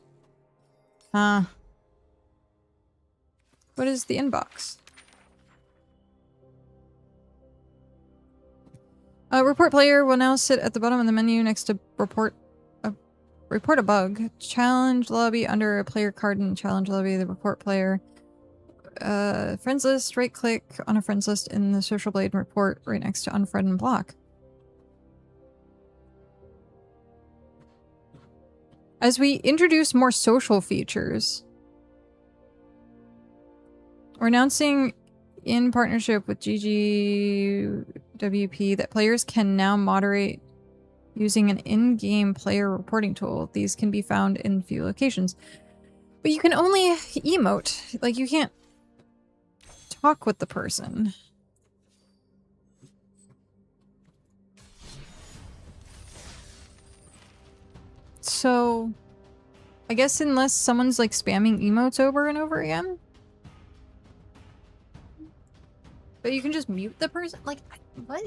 [SPEAKER 1] What is the inbox? Report player will now sit at the bottom of the menu next to report a bug. Challenge lobby under a player card in challenge lobby, the report player. Friends list, right click on a friends list in the social blade and report right next to unfriend and block. As we introduce more social features. We're announcing in partnership with GGWP that players can now moderate using an in-game player reporting tool. These can be found in few locations. But you can only emote. Like, you can't talk with the person. So, I guess unless someone's like spamming emotes over and over again. But you can just mute the person? Like, what?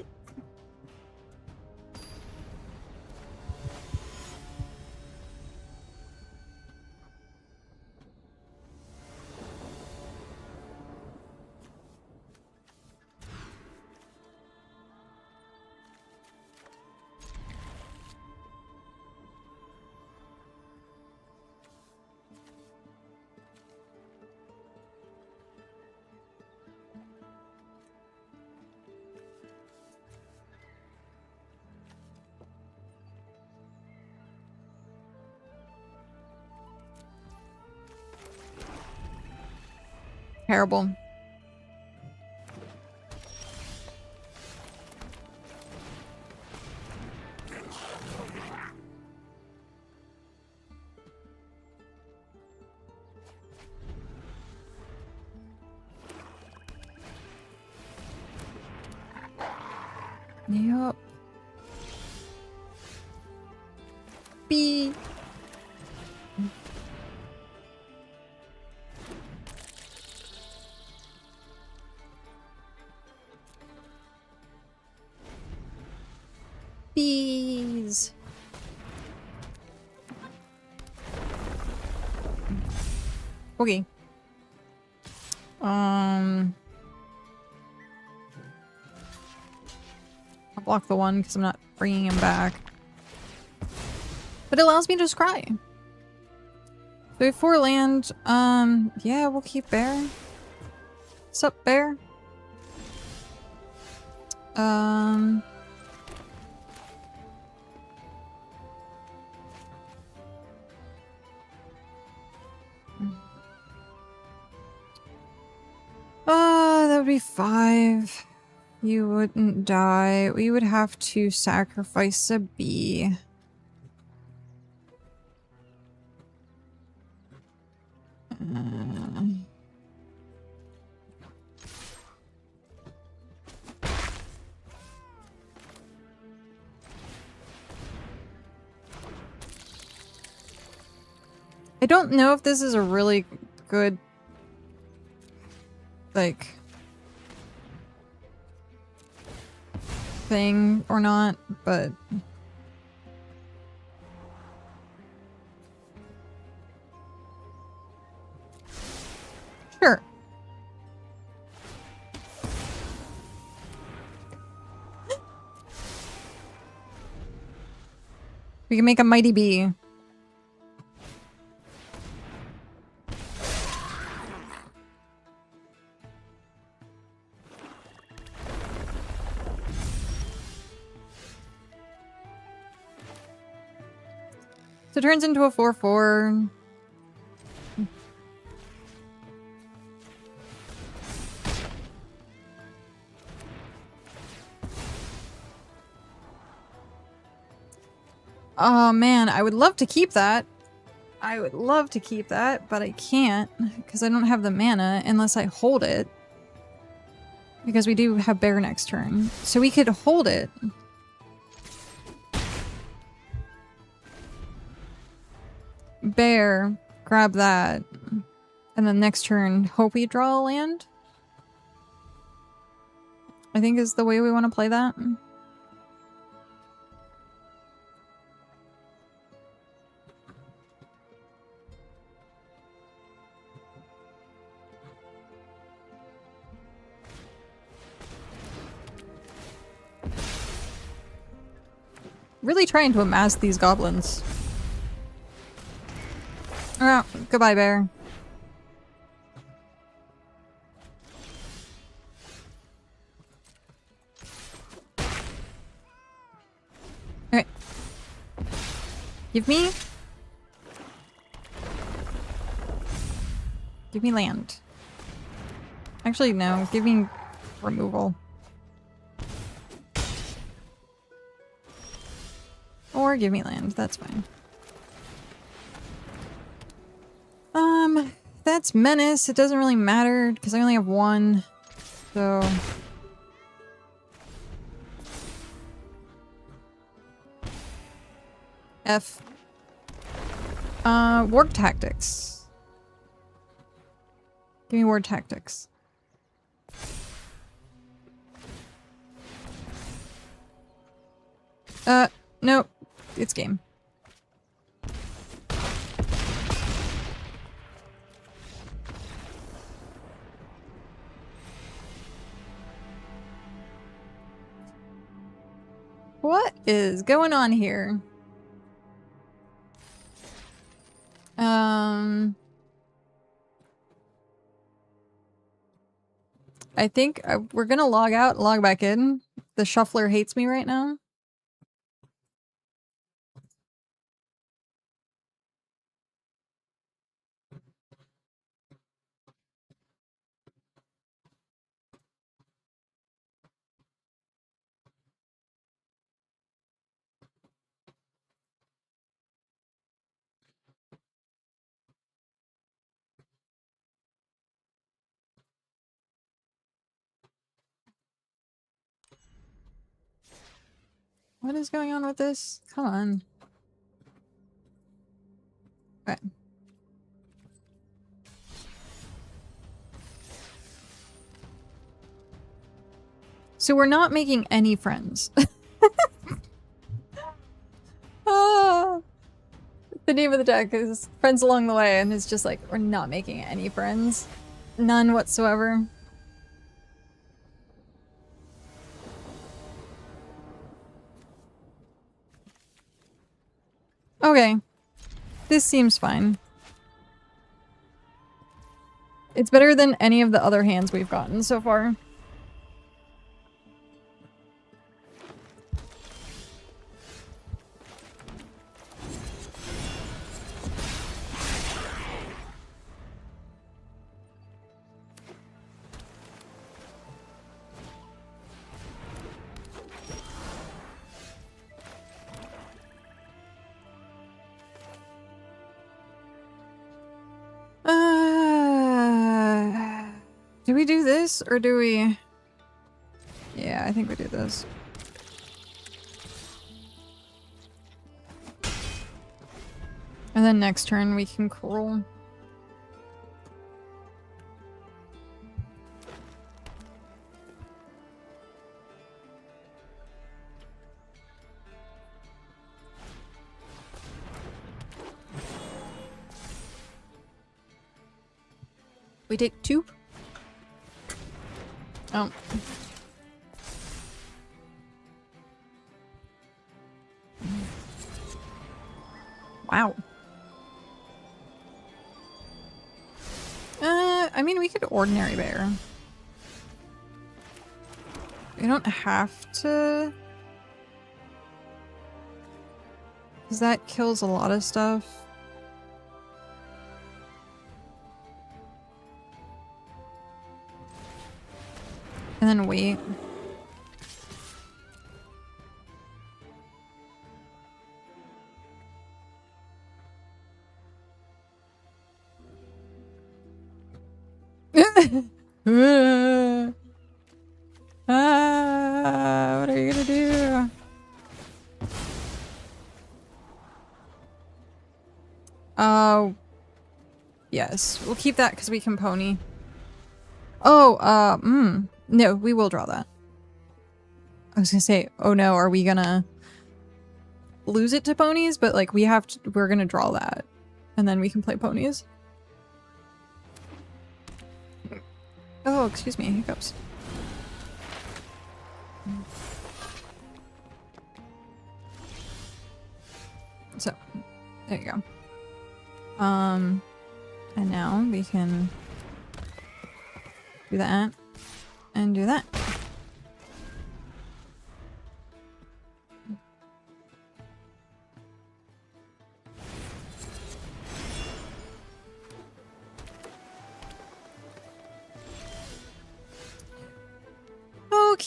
[SPEAKER 1] Terrible. Yup. B. Bees. Okay. I'll block the one because I'm not bringing him back. But it allows me to scry. So we have 4 land. Yeah, we'll keep bear. Sup, bear? That would be 5. You wouldn't die. We would have to sacrifice a bee. I don't know if this is a really good, like, thing or not, but sure. We can make a mighty bee. So it turns into a 4/4. Oh man, I would love to keep that. I would love to keep that, but I can't because I don't have the mana unless I hold it. Because we do have bear next turn. So we could hold it. Bear, grab that, and then next turn, hope we draw a land? I think is the way we want to play that. Really trying to amass these goblins. Oh, goodbye, bear. Okay. Give me land. Actually, no. Give me removal. Or give me land. That's fine. That's menace. It doesn't really matter because I only have one. So... F. Ward tactics. Give me ward tactics. Nope. It's game. What is going on here? I think we're gonna log out, log back in. The shuffler hates me right now. What is going on with this? Come on. Okay. So we're not making any friends. Oh, the name of the deck is Friends Along the Way, and it's just like, we're not making any friends. None whatsoever. Okay. This seems fine. It's better than any of the other hands we've gotten so far. Do we do this or do we... Yeah, I think we do this. And then next turn we can crawl. We take 2? Oh. Wow. I mean, we could ordinary bear. We don't have to. Because that kills a lot of stuff. And then wait. What are you gonna do? Oh, yes. We'll keep that because we can pony. Oh, no, we will draw that. I was gonna say, oh no, are we gonna lose it to ponies? But like, we're gonna draw that. And then we can play ponies. Oh, excuse me, hiccups. So, there you go. And now we can do that and do that.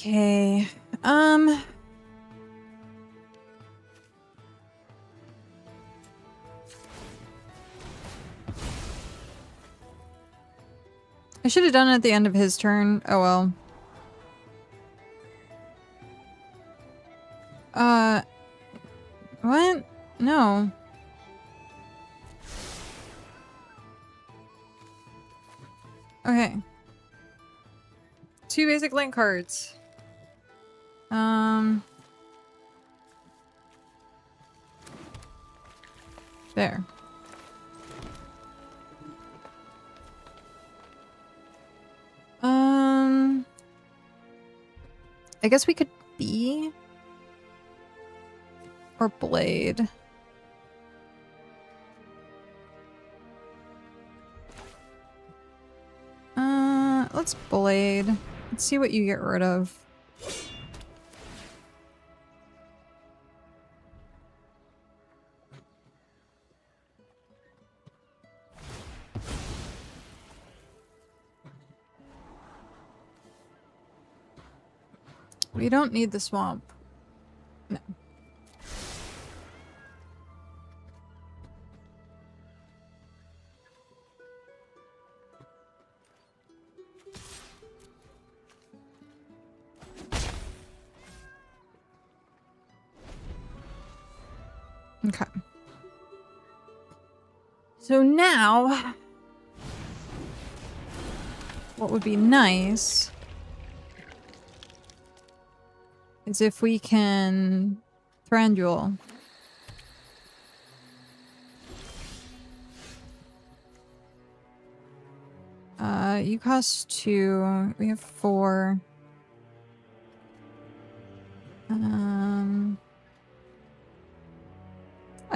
[SPEAKER 1] Okay. I should have done it at the end of his turn. Oh well. What? No. Okay. 2 basic link cards. There. I guess we could B or Blade. Let's Blade. Let's see what you get rid of. We don't need the swamp. No. Okay. So now, what would be nice is if we can Thranduil. You cost 2. We have 4. I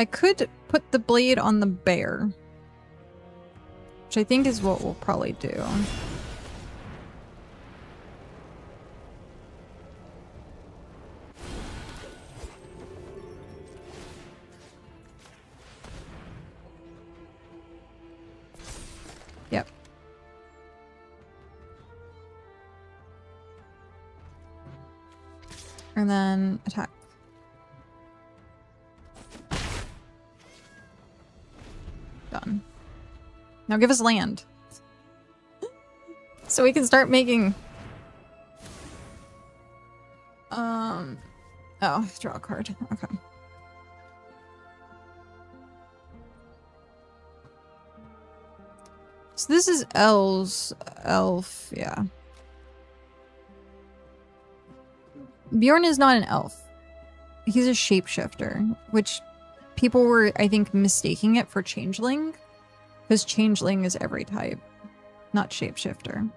[SPEAKER 1] could put the blade on the bear, which I think is what we'll probably do. Yep. And then attack. Done. Now give us land. So we can start making... Oh, draw a card. Okay. So this is elf, yeah. Bjorn is not an elf. He's a shapeshifter, which people were, I think, mistaking it for changeling. Because changeling is every type, not shapeshifter.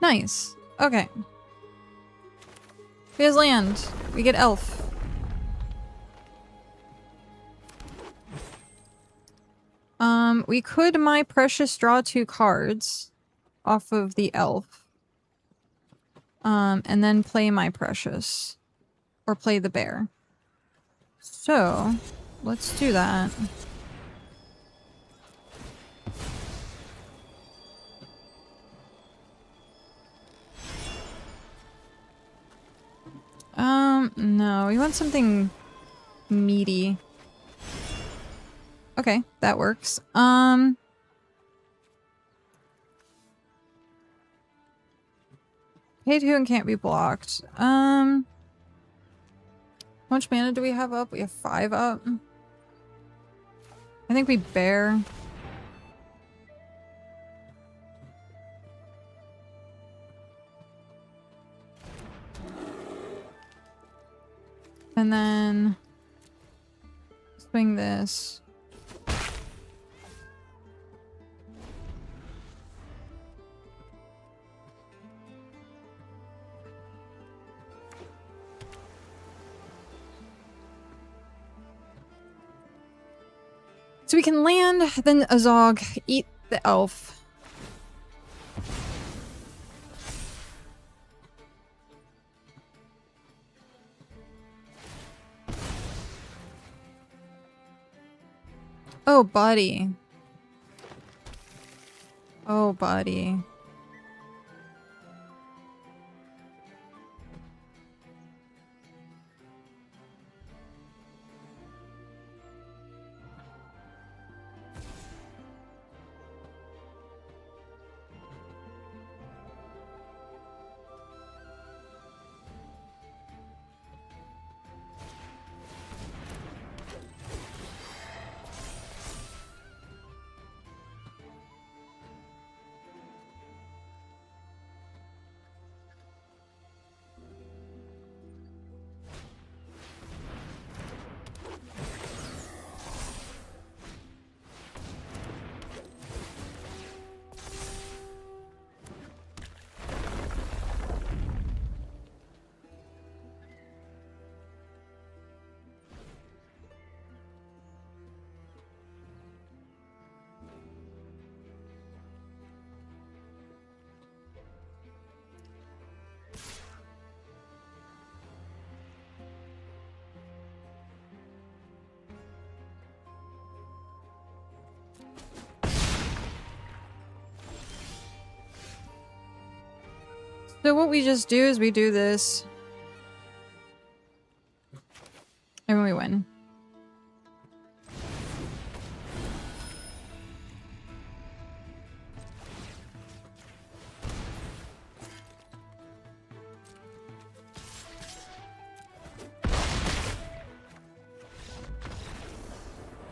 [SPEAKER 1] Nice. Okay. We has land. We get elf. We could My Precious draw 2 cards off of the elf. And then play My Precious. Or play the bear. So, let's do that. No, we want something meaty. Okay, that works. Pay 2 and can't be blocked. How much mana do we have up? We have 5 up. I think we bear. And then swing this. So we can land, then Azog, eat the elf. Oh, buddy. Oh, buddy. So what we just do is we do this. And we win.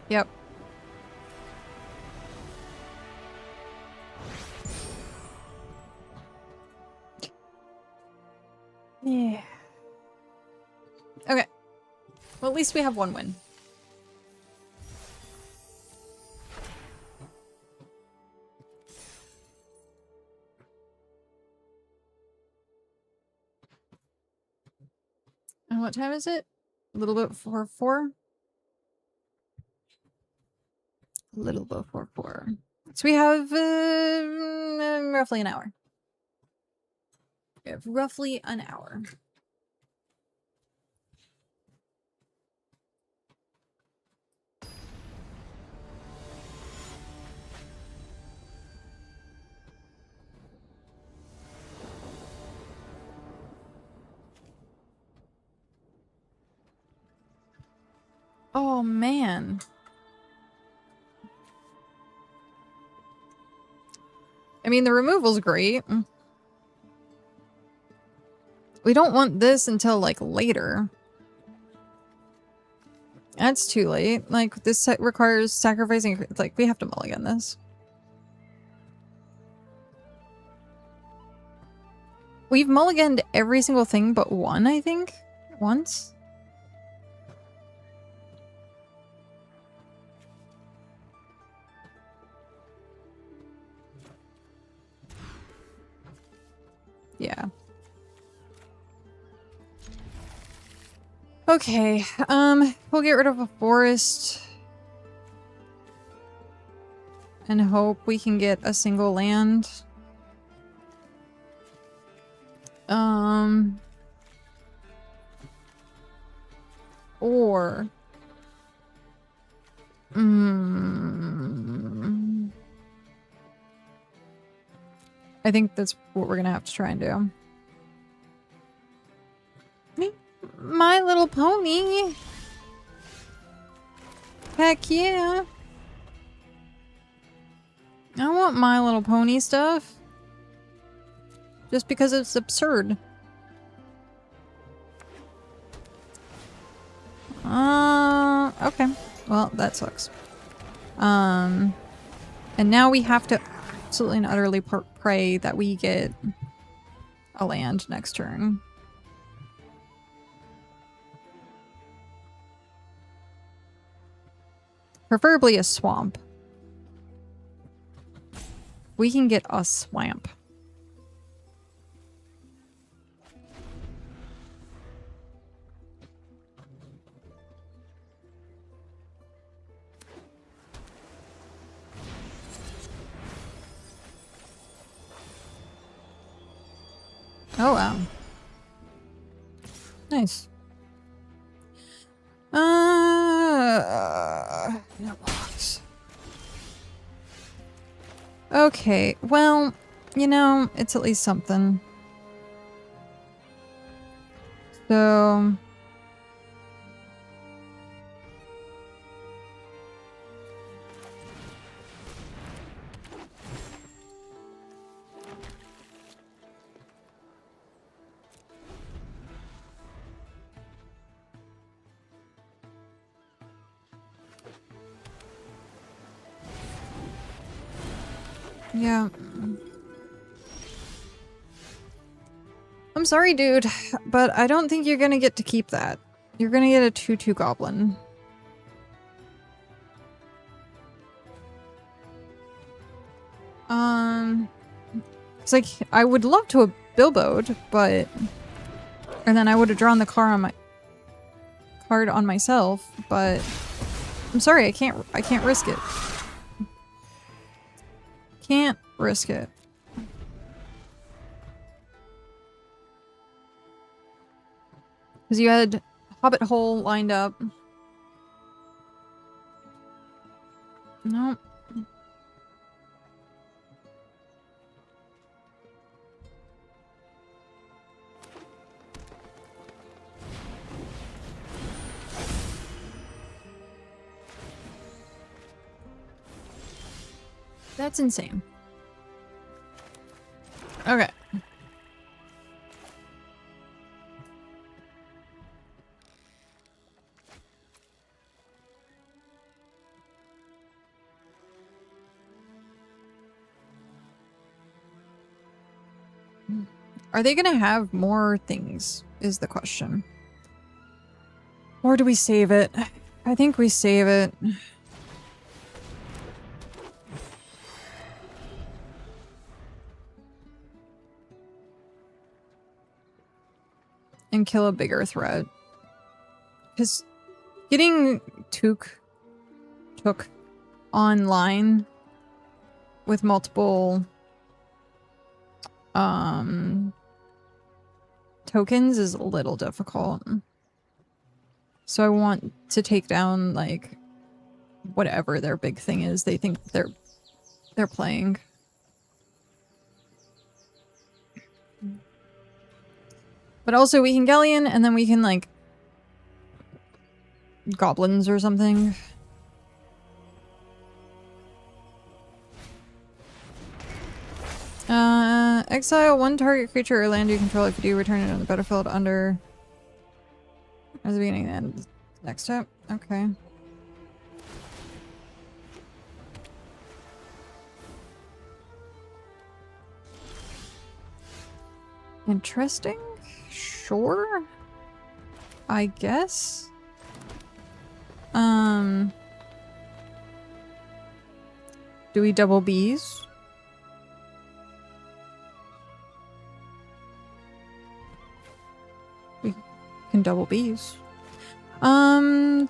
[SPEAKER 1] Yep. Yeah. Okay. Well, at least we have one win. And what time is it? A little bit before 4? A little before 4. So we have roughly an hour. We have roughly an hour. Oh, man. I mean, the removal's great. We don't want this until, like, later. That's too late. Like, this set requires sacrificing... Like, we have to mulligan this. We've mulliganed every single thing but one, I think? Once? Yeah. Okay, we'll get rid of a forest. And hope we can get a single land. Or... I think that's what we're gonna have to try and do. My Little Pony! Heck yeah! I want My Little Pony stuff. Just because it's absurd. Okay. Well, that sucks. And now we have to absolutely and utterly pray that we get a land next turn. Preferably a swamp. We can get a swamp. Oh, wow. Nice. No blocks. Okay, well, you know, it's at least something. So... yeah. I'm sorry, dude, but I don't think you're gonna get to keep that. You're gonna get a 2/2 goblin. It's like, I would love to have Bilbo'd, but... And then I would have drawn the card on myself, but... I'm sorry, I can't risk it. Can't risk it. Because you had Hobbit hole lined up. Nope. That's insane. Okay. Are they gonna have more things, is the question. Or do we save it? I think we save it. And kill a bigger threat. Because getting Took online with multiple tokens is a little difficult. So I want to take down like whatever their big thing is they think they're playing. But also we can Galleon and then we can like goblins or something. Exile one target creature or land you control. If you do, return it on the battlefield under at the beginning and next step. Okay. Interesting. Sure. I guess. Do we double bees? We can double bees. I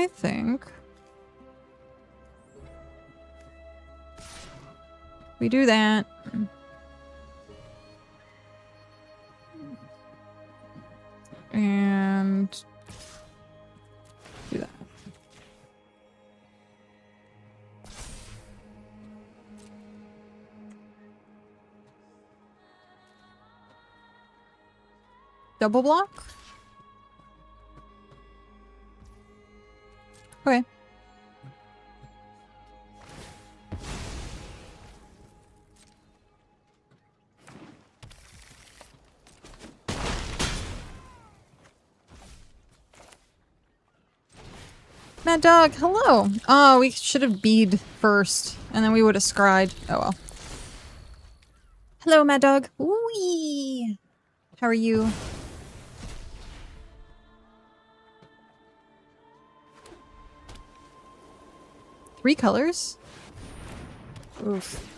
[SPEAKER 1] think we do that. And do that. Double block? Okay. Mad Dog, hello! Oh, we should have bead first, and then we would have scryed. Oh well. Hello, Mad Dog. Wee! How are you? Three colors? Oof.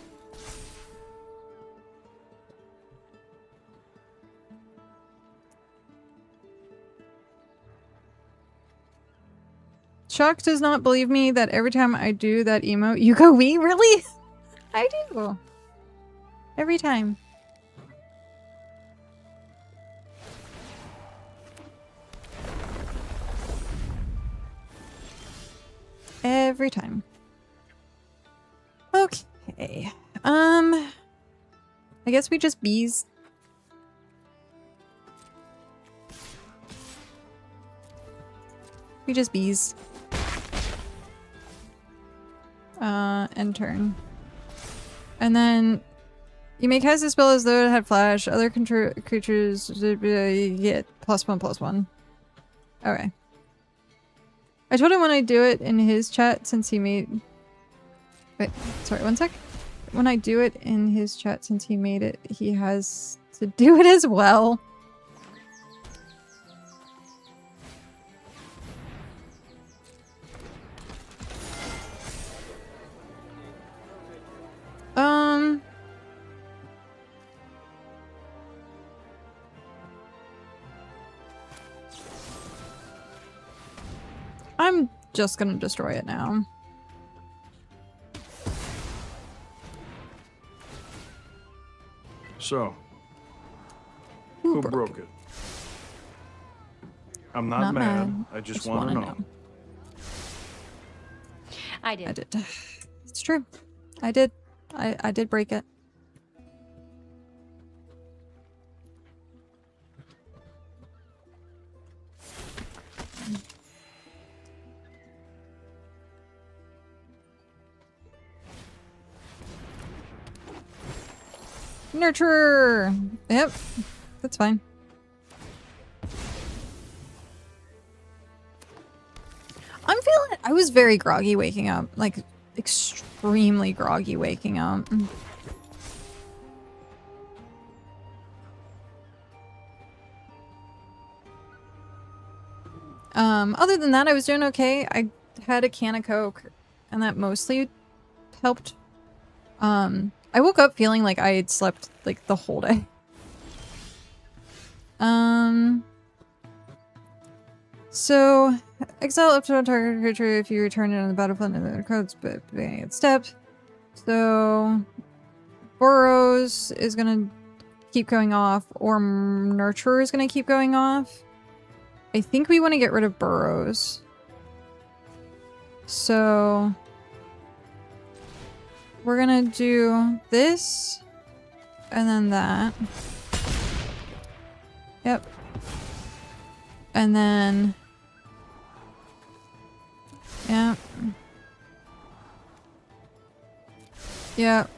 [SPEAKER 1] Chuck does not believe me that every time I do that emote, you go wee? Really? I do. Every time. Every time. Okay. I guess we just bees. We just bees. End turn. And then you may cast a spell as though it had flash. Other creatures get +1/+1. Okay. I told him when I do it in his chat since he made... Wait, sorry, one sec. When I do it in his chat since he made it, he has to do it as well. I'm just gonna destroy it now.
[SPEAKER 2] So, who broke it? I'm not mad. I just want to know.
[SPEAKER 3] I did.
[SPEAKER 1] I did. It's true. I did. I did break it. Nurturer! Yep. That's fine. I'm feeling... I was very groggy waking up. Like, extremely groggy waking up. Other than that, I was doing okay. I had a can of Coke, and that mostly helped. I woke up feeling like I had slept, like, the whole day. So, exile up to a target creature if you return it on the battlefield and the codes, but beginning at step. So, Burrows is gonna keep going off, or Nurturer is gonna keep going off. I think we want to get rid of Burrows. So, we're gonna do this, and then that. Yep. And then... yeah. Yep.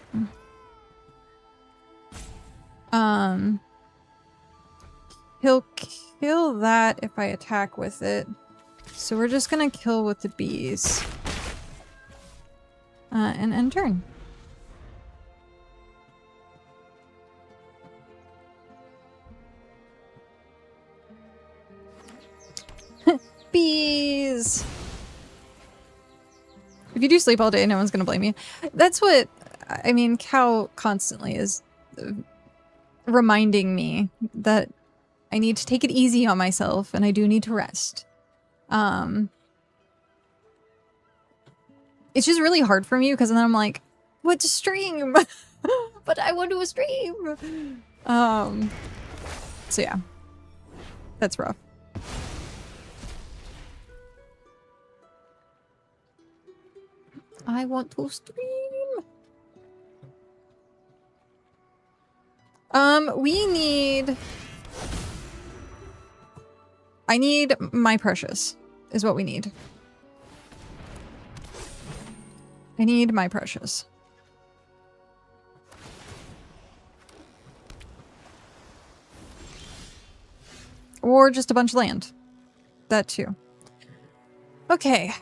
[SPEAKER 1] He'll kill that if I attack with it. So we're just gonna kill with the bees. And end turn. Bees! If you do sleep all day, no one's gonna blame you. That's what, I mean, Cal constantly is reminding me that I need to take it easy on myself and I do need to rest. It's just really hard for me because then I'm like, what to stream? But I want to stream! So yeah. That's rough. I want to stream. We need... I need my precious, is what we need. I need my precious. Or just a bunch of land. That too. Okay,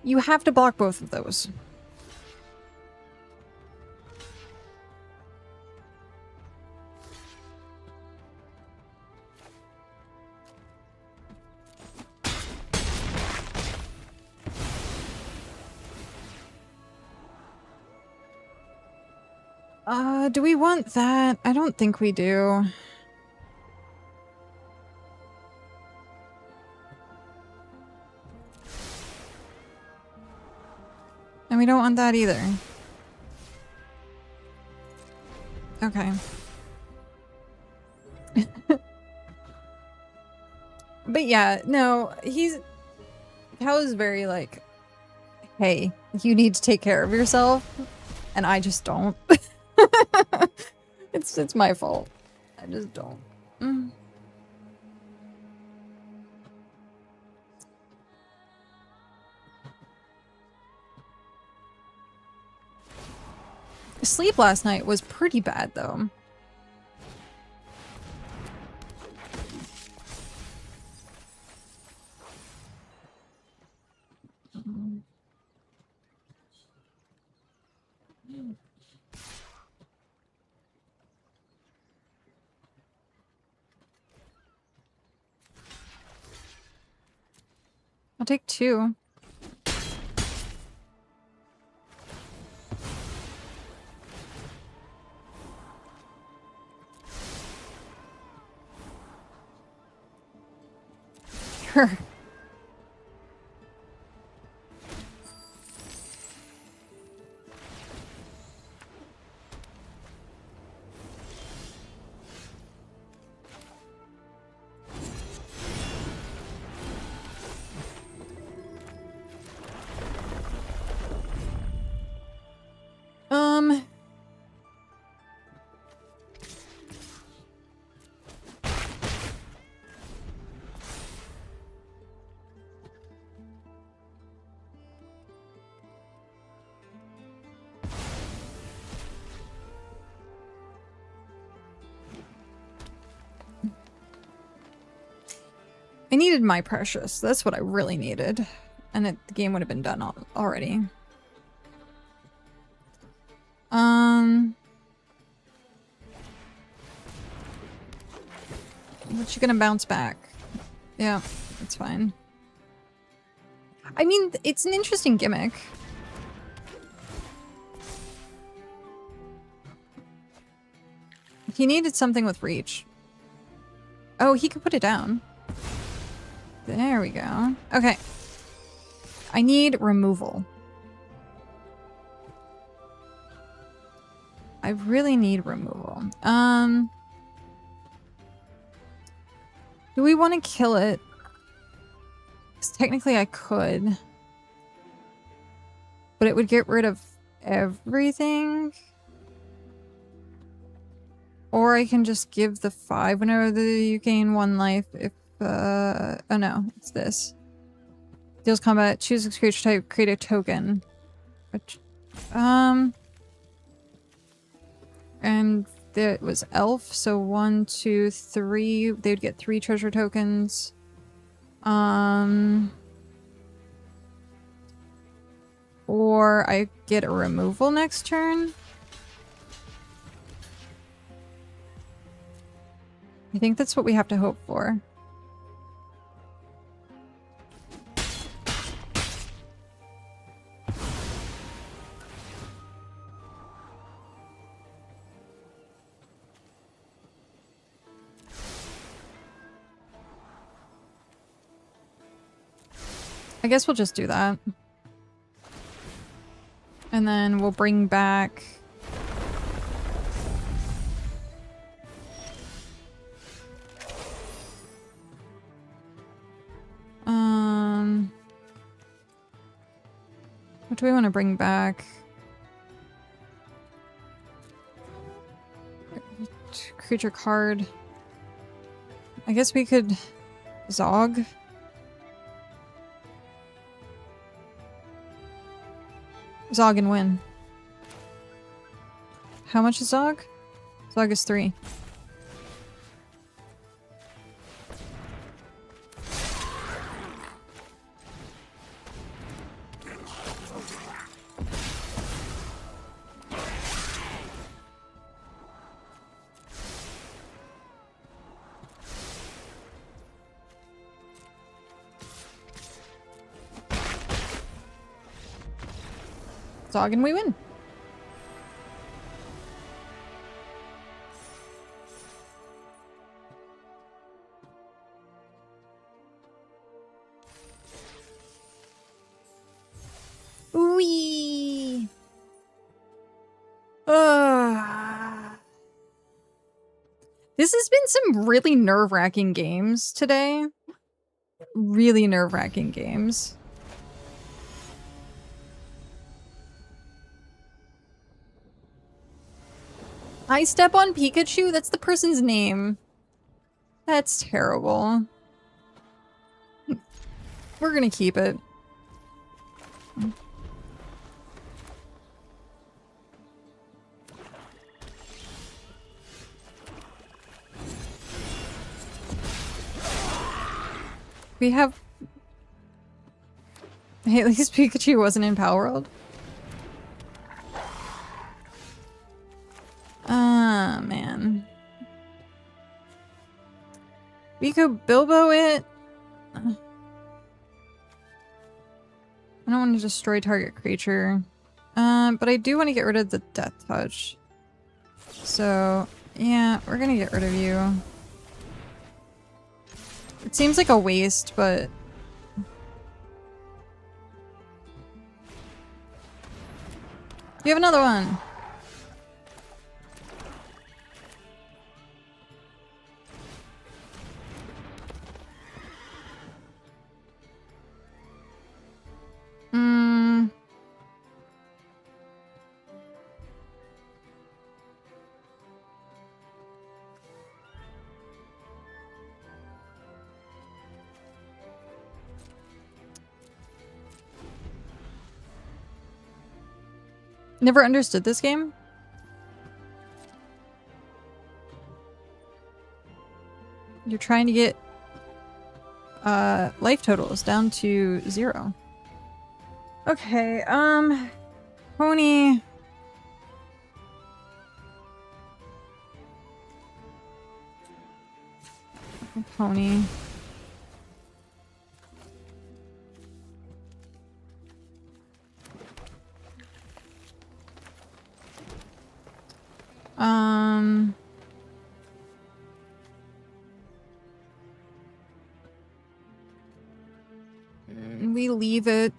[SPEAKER 1] you have to block both of those. Do we want that? I don't think we do. And we don't want that either. Okay. But yeah, no, Cal is very like, hey, you need to take care of yourself, and I just don't. It's my fault. I just don't. Sleep last night was pretty bad though. I'll take 2. Sure. I needed my precious. That's what I really needed. And the game would have been done already. But you're gonna bounce back. Yeah, that's fine. I mean, it's an interesting gimmick. He needed something with reach. Oh, he could put it down. There we go. Okay. I need removal. I really need removal. Do we want to kill it? Because technically I could. But it would get rid of everything. Or I can just give the 5 whenever you gain 1 life if oh no, it's this. Deals combat, choose a creature type, create a token. Which, and there was elf, so 1, 2, 3. They would get 3 treasure tokens. Or I get a removal next turn. I think that's what we have to hope for. I guess we'll just do that. And then we'll bring back... What do we want to bring back? Creature card. I guess we could... Zog? Zog and win. How much is Zog? Zog is 3. Zog and we win. This has been some really nerve-wracking games today. Really nerve-wracking games. I step on Pikachu? That's the person's name. That's terrible. We're gonna keep it. We have... Hey, at least Pikachu wasn't in Power World. Ah, man. We could Bilbo it. I don't want to destroy target creature. But I do want to get rid of the Death Touch. So, yeah, we're gonna get rid of you. It seems like a waste, but... You have another one! Never understood this game? You're trying to get life totals down to 0. Okay, Pony. Pony. We leave it.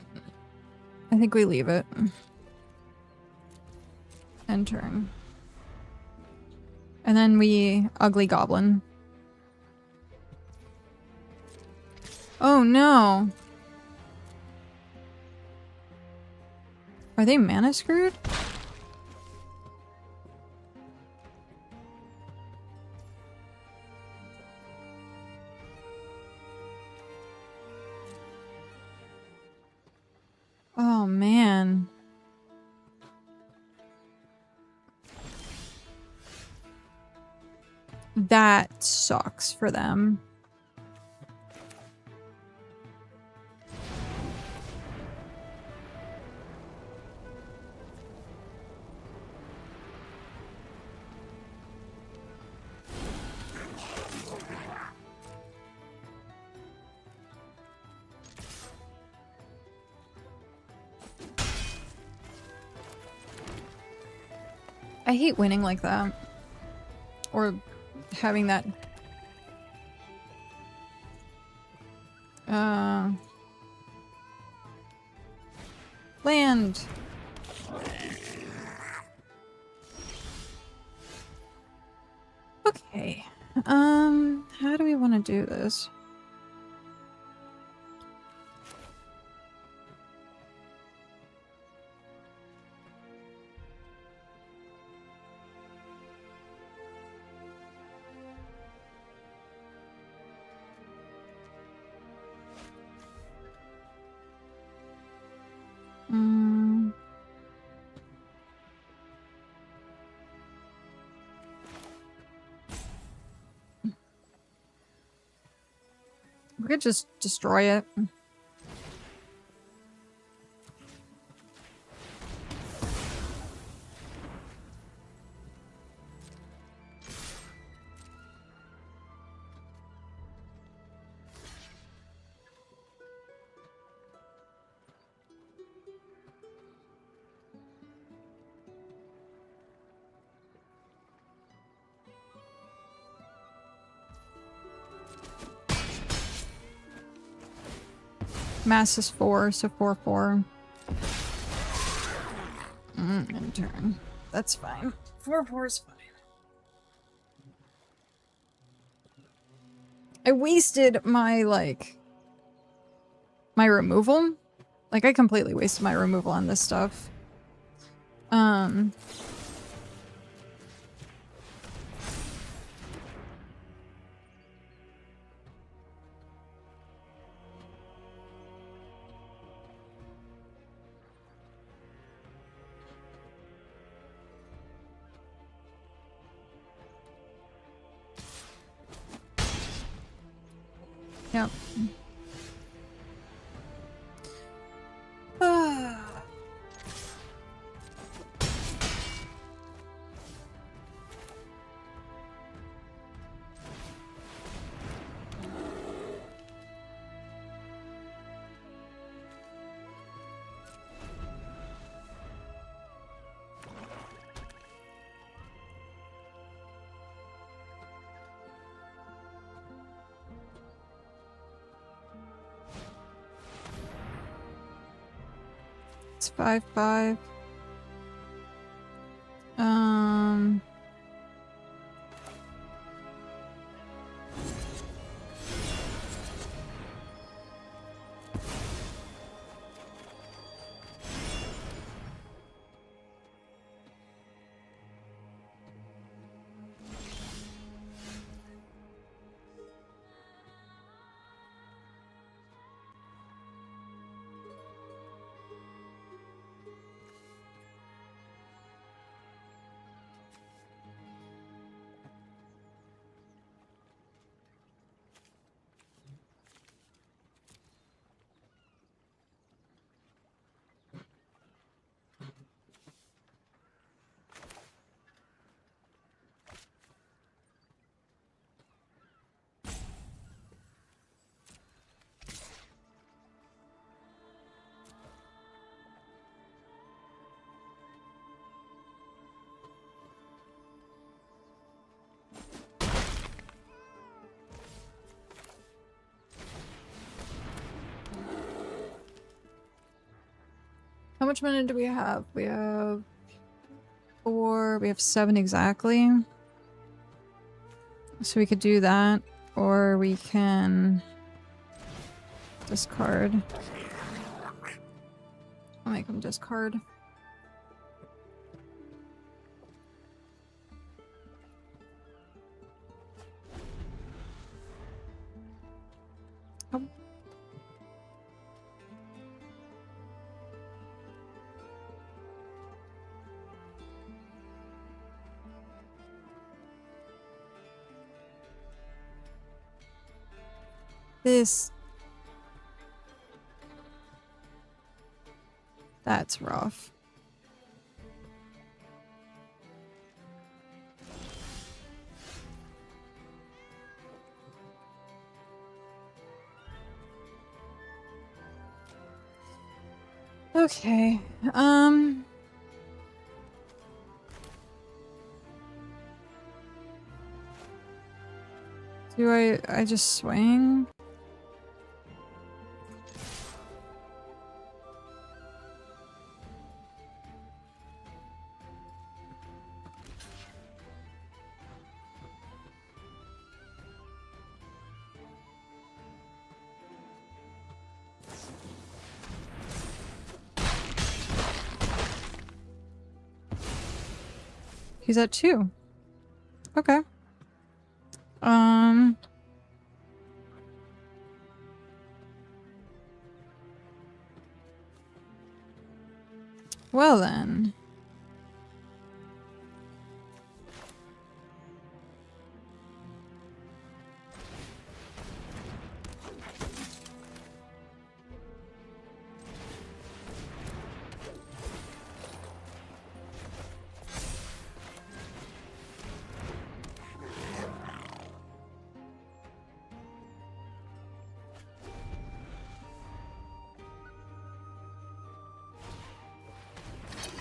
[SPEAKER 1] I think we leave it. End turn. And then we Ugly Goblin. Oh no. Are they mana screwed? Oh man. That sucks for them. I hate winning like that. Or having that... Land! Okay. How do we want to do this? We could just destroy it. Mass is 4, so 4/4. End turn. That's fine. 4/4 is fine. I wasted my, like, my removal. Like, I completely wasted my removal on this stuff. Yep. It's 5/5. How much mana do we have? We have 4, we have 7 exactly. So we could do that, or we can discard. I'll make him discard. Oh. That's rough. Okay, do I just swing? He's at 2. Okay. Well then.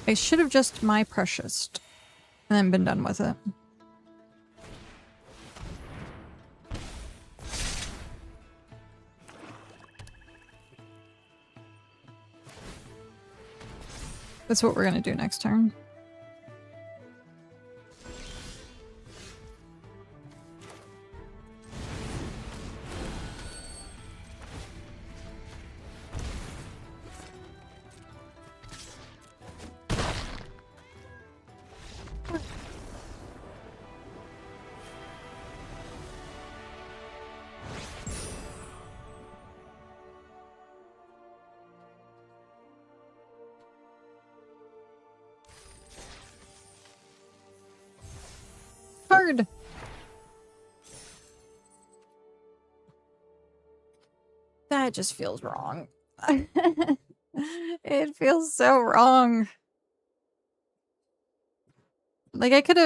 [SPEAKER 1] I should have just my precious and then been done with it. That's what we're gonna do next turn. It just feels wrong. It feels so wrong. Like I could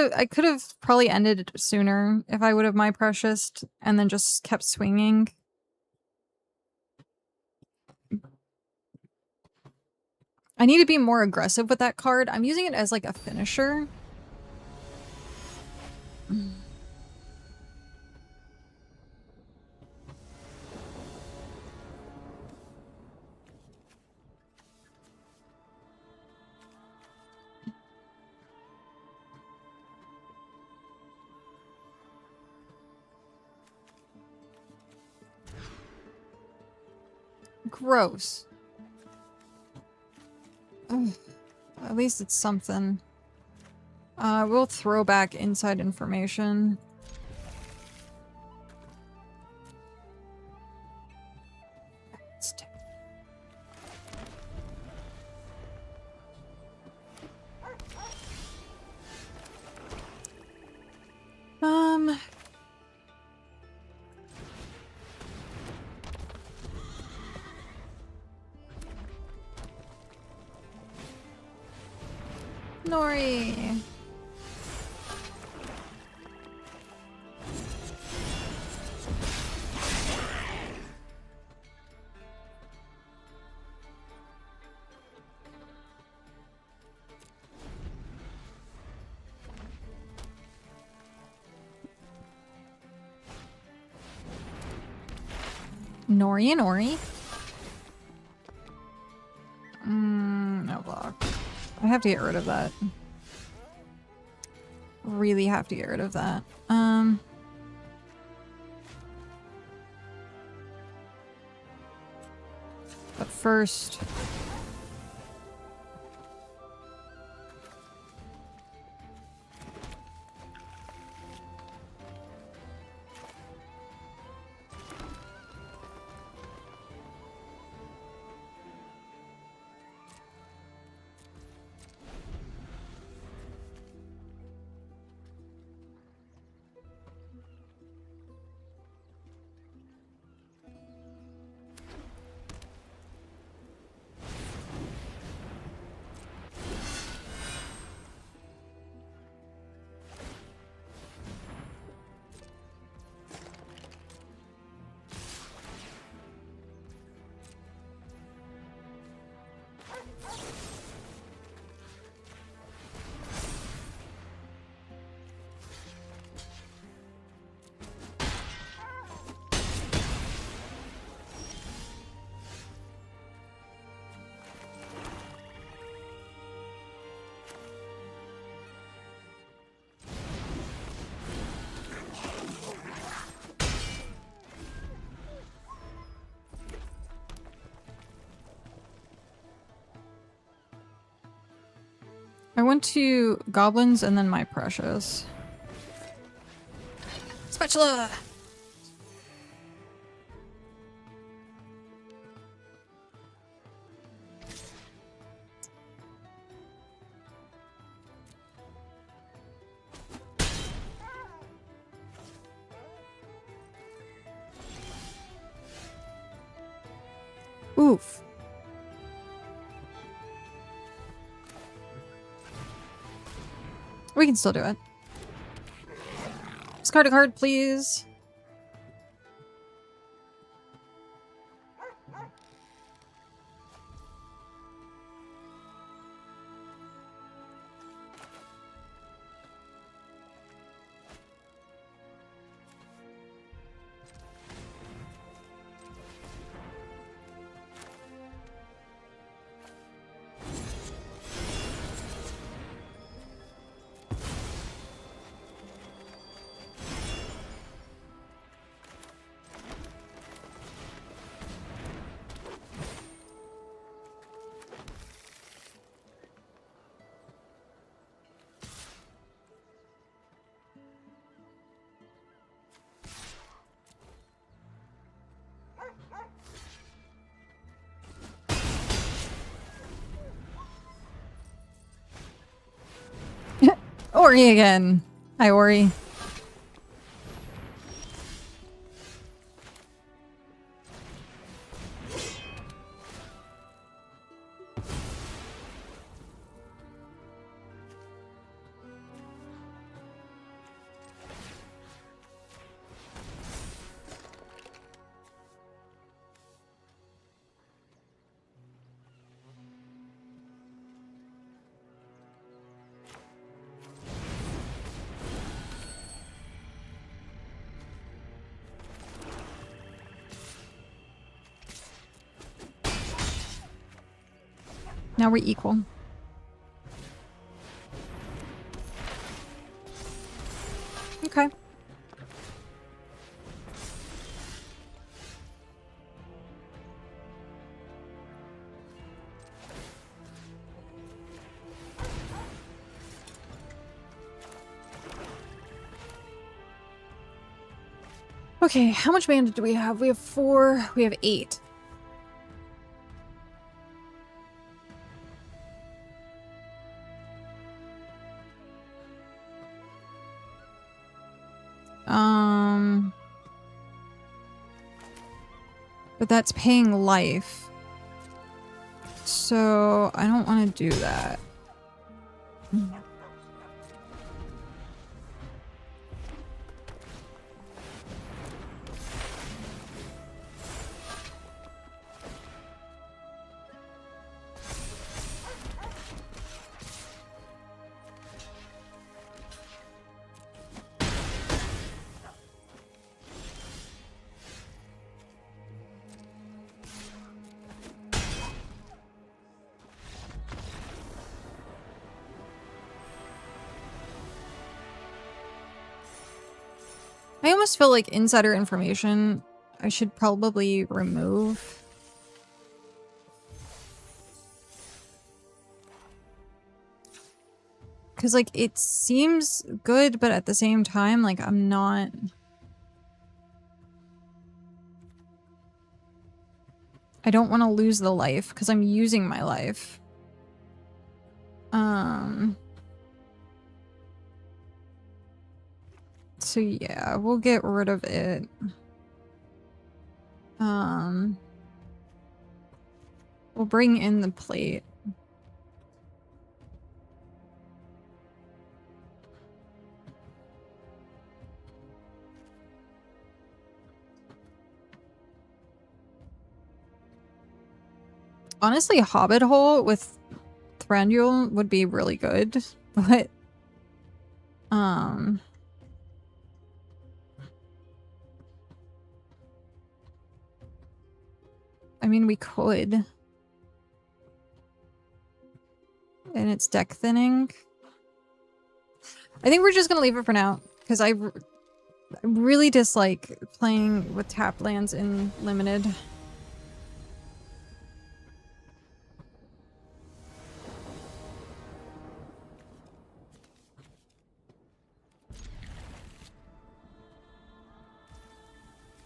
[SPEAKER 1] have probably ended it sooner if I would have my precious and then just kept swinging. I need to be more aggressive with that card. I'm using it as like a finisher. Gross. Ugh. At least it's something. We'll throw back inside information. Nori. Nori and Ori. No block. I have to get rid of that. Really have to get rid of that. But first... I went to goblins and then my precious. Spatula! Oof. We can still do it. Discard a card, please. Ori again. Hi, Ori. Now we're equal. Okay. Okay, how much mana do we have? We have 4. We have 8. But that's paying life. So I don't want to do that. I almost feel like insider information I should probably remove. Because, like, it seems good, but at the same time, like, I'm not... I don't want to lose the life, because I'm using my life. So yeah, we'll get rid of it. We'll bring in the plate. Honestly, a Hobbit hole with Thranduil would be really good, but I mean, we could. And it's deck thinning. I think we're just gonna leave it for now, because I really dislike playing with tap lands in limited.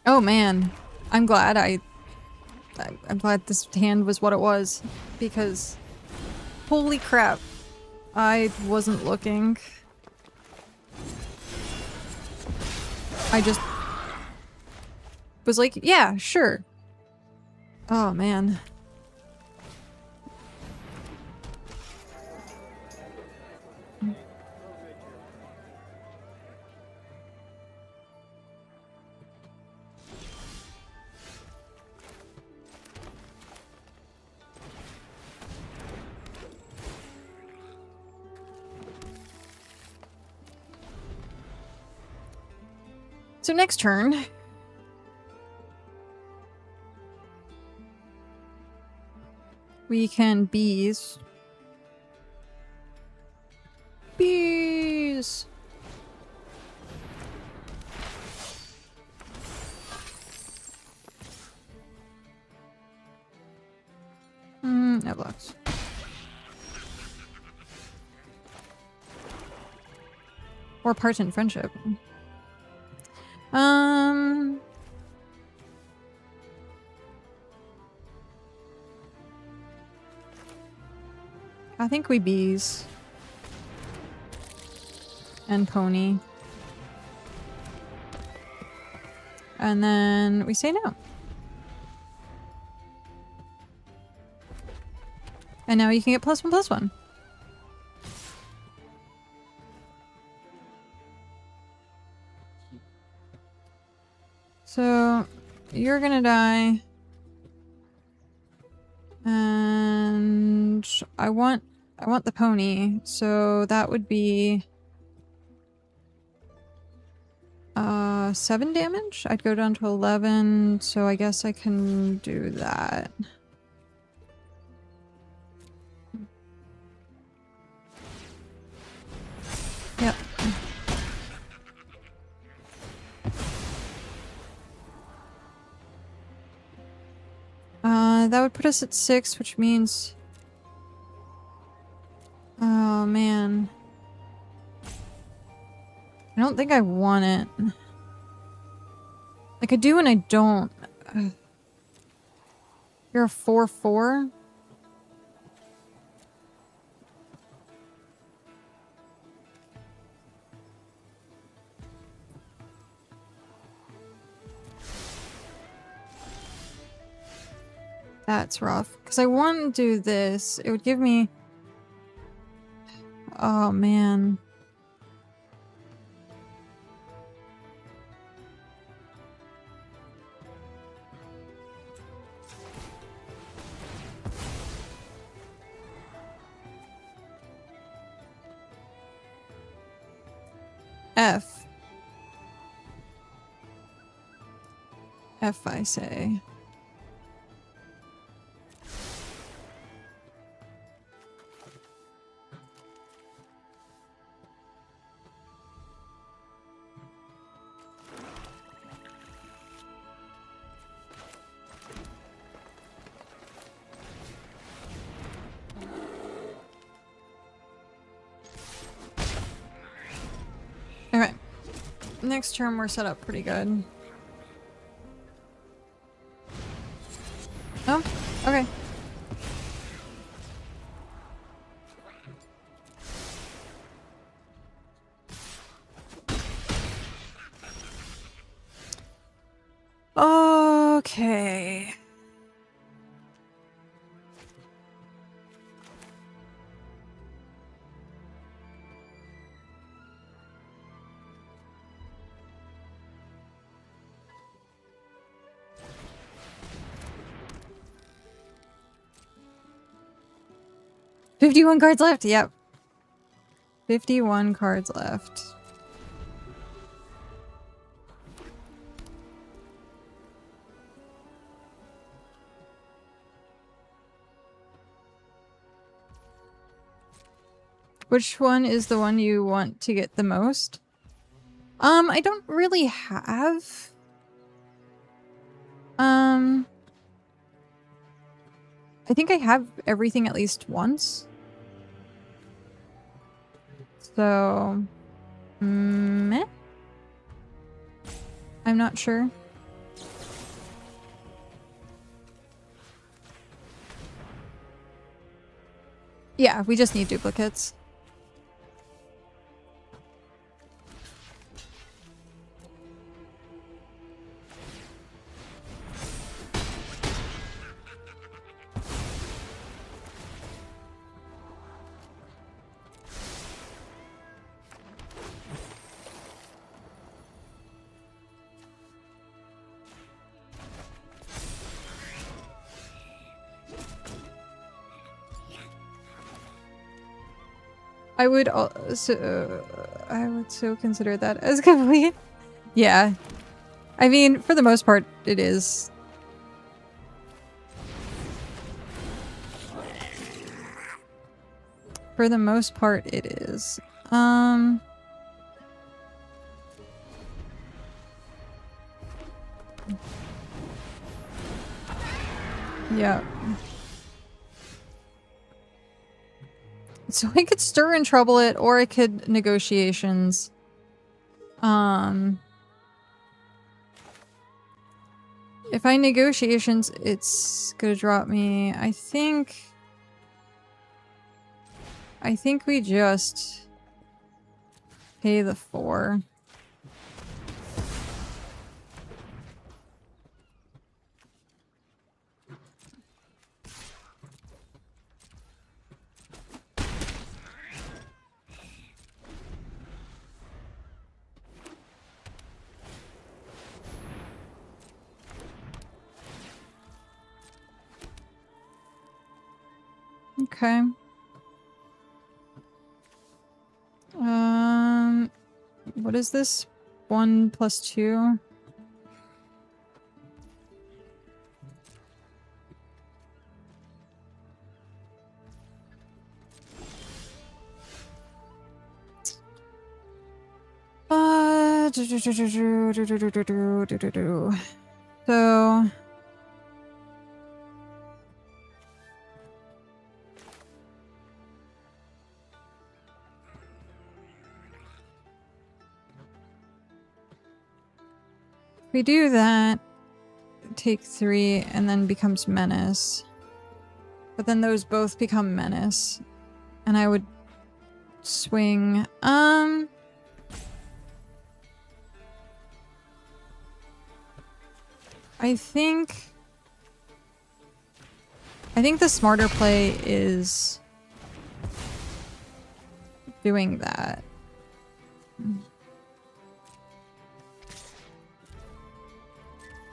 [SPEAKER 1] Oh man, I'm glad I'm glad this hand was what it was, because holy crap, I wasn't looking. I just was like, yeah, sure. Oh man. So next turn, we can bees. Bees! No blocks. Or part in friendship. I think we bees. And pony. And then we say no. And now you can get +1/+1. So you're gonna die. And I want the pony, so that would be 7 damage. I'd go down to 11, so I guess I can do that. Yep. That would put us at 6, which means... Oh, man. I don't think I want it. Like, I do and I don't. You're a 4/4? That's rough. Because I want to do this. It would give me... Oh, man. F. F, I say. Okay. Next turn we're set up pretty good. Oh, okay. Okay. $51 cards left. Yep. 51 cards left. Which one is the one you want to get the most? I don't really have. I think I have everything at least once. So, meh? I'm not sure. Yeah, we just need duplicates. I would so consider that as complete. Yeah. I mean, for the most part, it is. For the most part, it is. Yeah. So I could stir and trouble it, or I could negotiations. If I negotiations, it's gonna drop me, I think we just pay the 4. Okay. What is this? 1 + 2? So we do that, take 3, and then becomes Menace. But then those both become Menace. And I would swing, I think the smarter play is doing that.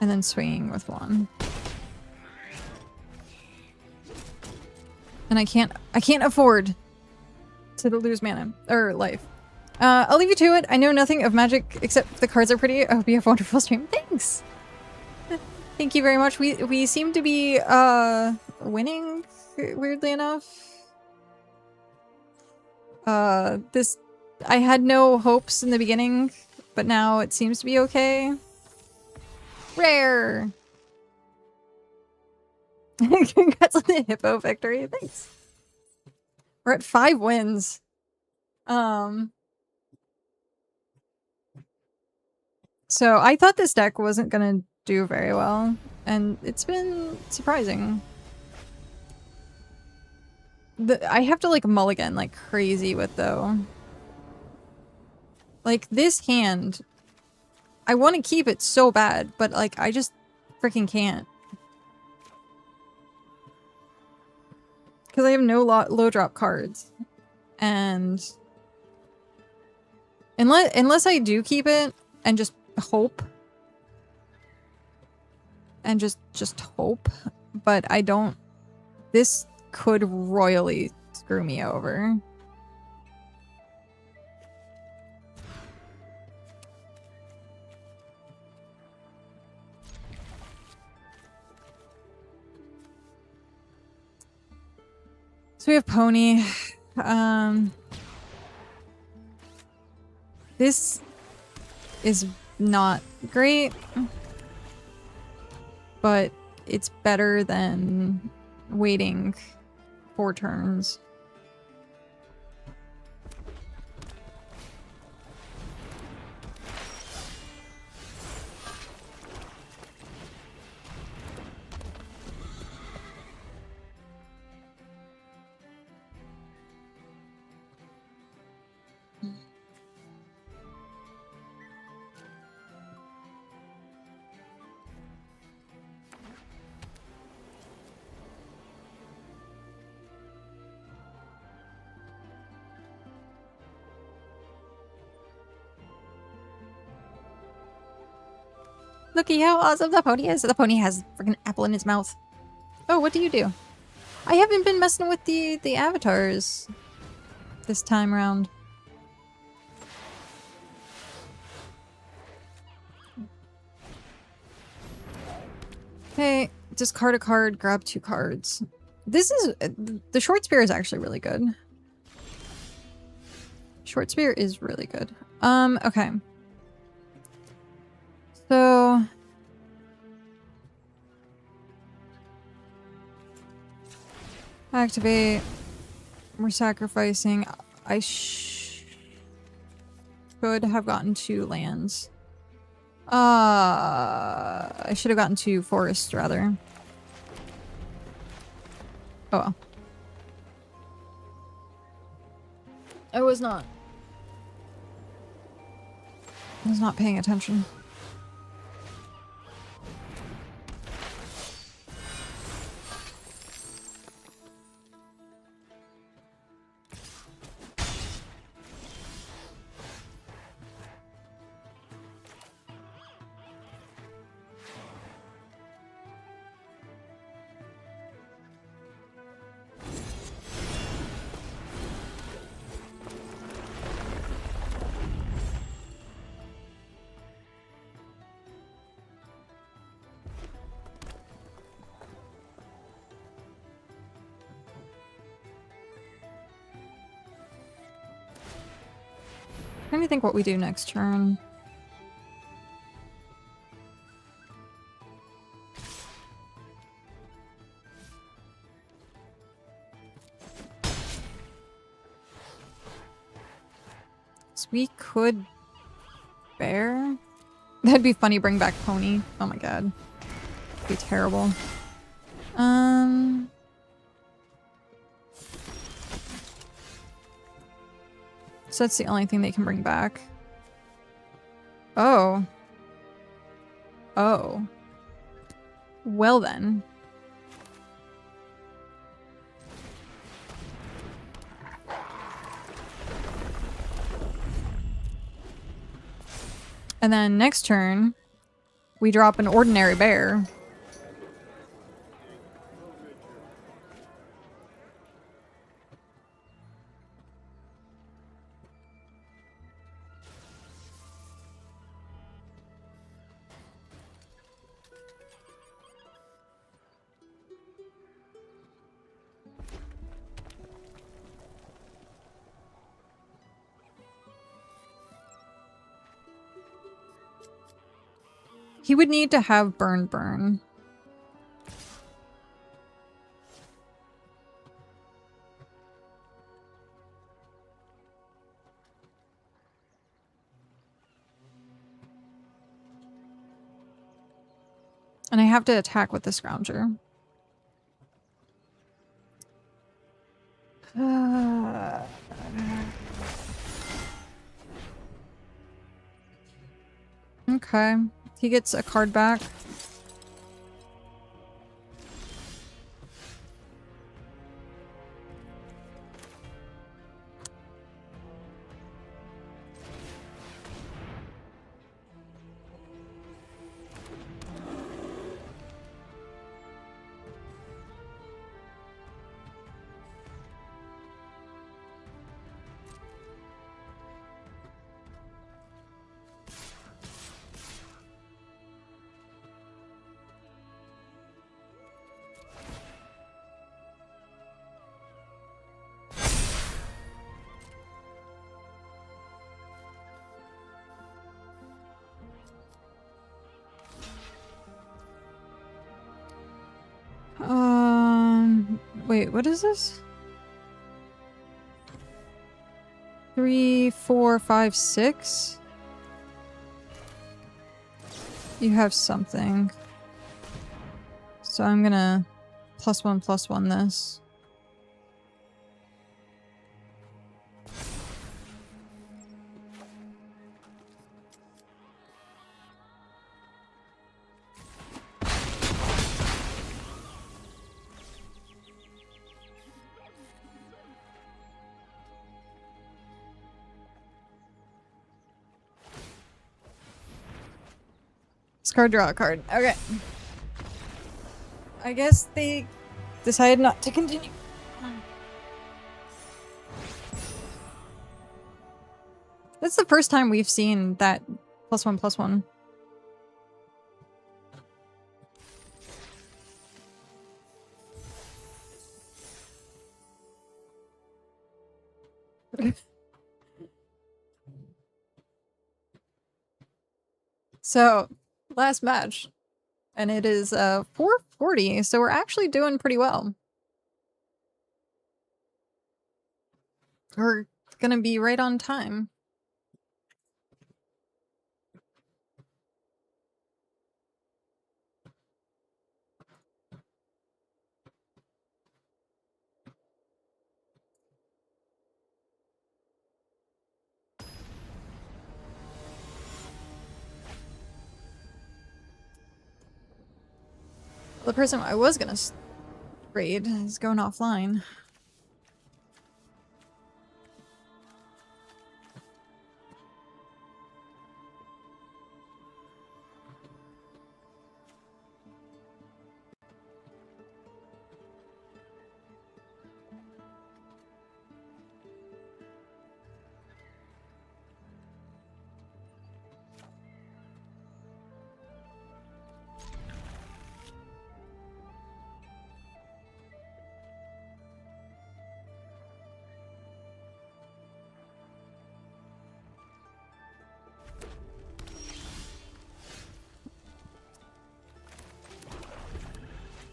[SPEAKER 1] And then swinging with 1. And I can't afford to lose mana or life. I'll leave you to it. I know nothing of Magic except the cards are pretty. I hope you have a wonderful stream. Thanks. Thank you very much. We seem to be winning, weirdly enough. I had no hopes in the beginning, but now it seems to be okay. Rare. Congrats on the hippo victory. Thanks. We're at 5 wins. So I thought this deck wasn't gonna do very well, and it's been surprising. I have to like mulligan like crazy with though. Like this hand, I want to keep it so bad, but like I just freaking can't. Because I have no low drop cards. And unless I do keep it and just hope. And just hope. But I don't. This could royally screw me over. So we have Pony. This is not great, but it's better than waiting 4 turns. Looky how awesome the pony is. The pony has a freaking apple in his mouth. Oh, what do you do? I haven't been messing with the avatars this time around. Okay, discard a card, grab 2 cards. This is... the short spear is actually really good. Short spear is really good. Okay. So... activate. We're sacrificing. I should have gotten 2 lands. I should have gotten 2 forests, rather. Oh well. I was not paying attention. Trying to think what we do next turn. So we could bear. That'd be funny. Bring back pony. Oh my god, that'd be terrible. So that's the only thing they can bring back. Oh. Oh. Well then. And then next turn, we drop an ordinary bear. He would need to have burn. And I have to attack with the Scrounger. Okay. He gets a card back. Wait, what is this? 3, 4, 5, 6? You have something. So I'm gonna +1/+1 this. Discard, draw a card. Okay. I guess they decided not to continue. That's the first time we've seen that +1/+1. So, last match. And it is 440, so we're actually doing pretty well. We're gonna be right on time. The person I was gonna raid is going offline.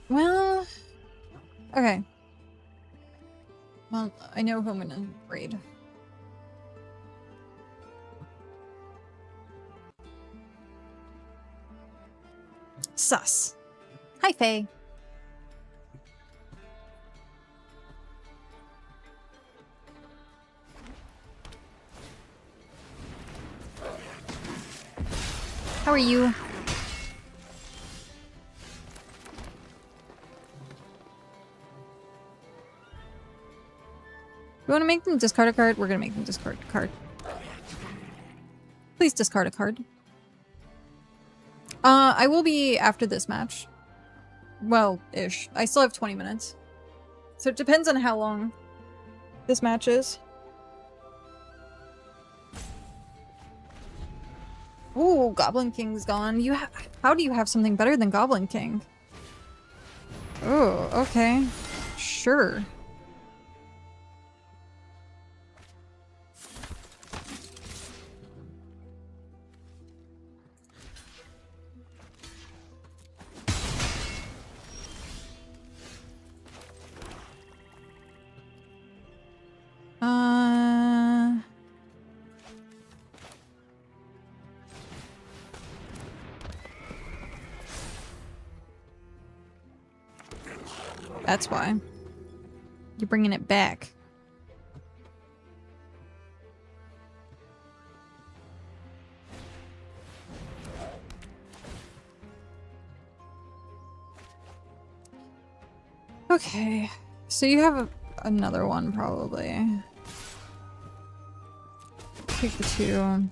[SPEAKER 1] Well, okay. Well, I know who I'm gonna raid. Sus. Hi, Faye. How are you? You want to make them discard a card? We're going to make them discard a card. Please discard a card. I will be after this match. Well, ish. I still have 20 minutes. So it depends on how long this match is. Ooh, Goblin King's gone. You have. How do you have something better than Goblin King? Oh, okay. Sure. That's why. You're bringing it back. Okay. So you have another one, probably. Take the two.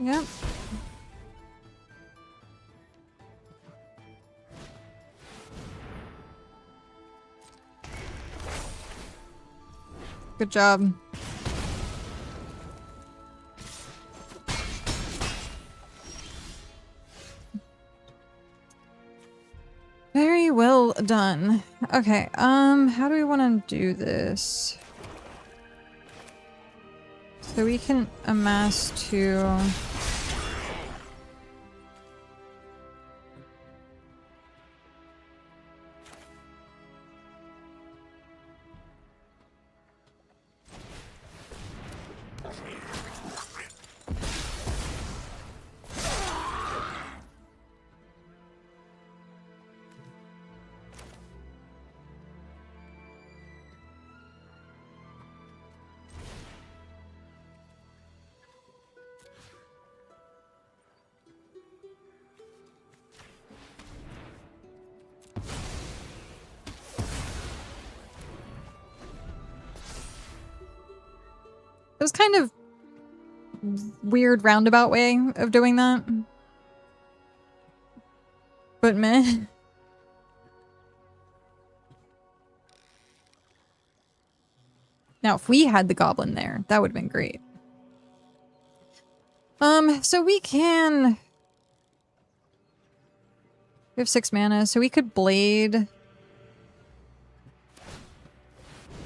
[SPEAKER 1] Yep. Good job. Very well done. Okay, how do we want to do this? So we can amass two. It was kind of weird roundabout way of doing that. But meh. Now, if we had the goblin there, that would have been great. So we can... We have 6 mana, so we could blade.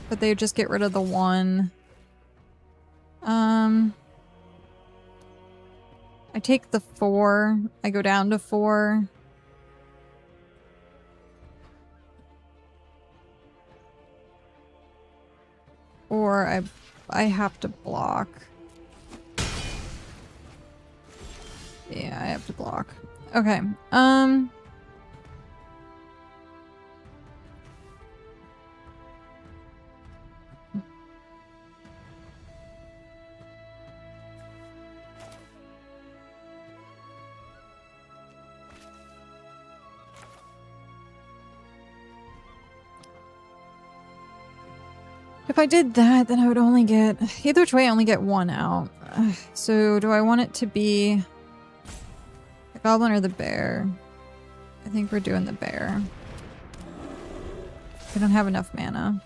[SPEAKER 1] But they would just get rid of the 1. I take the 4. I go down to 4. Or I have to block. Yeah, I have to block. Okay. If I did that, then I would only get... Either which way, I only get 1 out. So, do I want it to be the goblin or the bear? I think we're doing the bear. We don't have enough mana.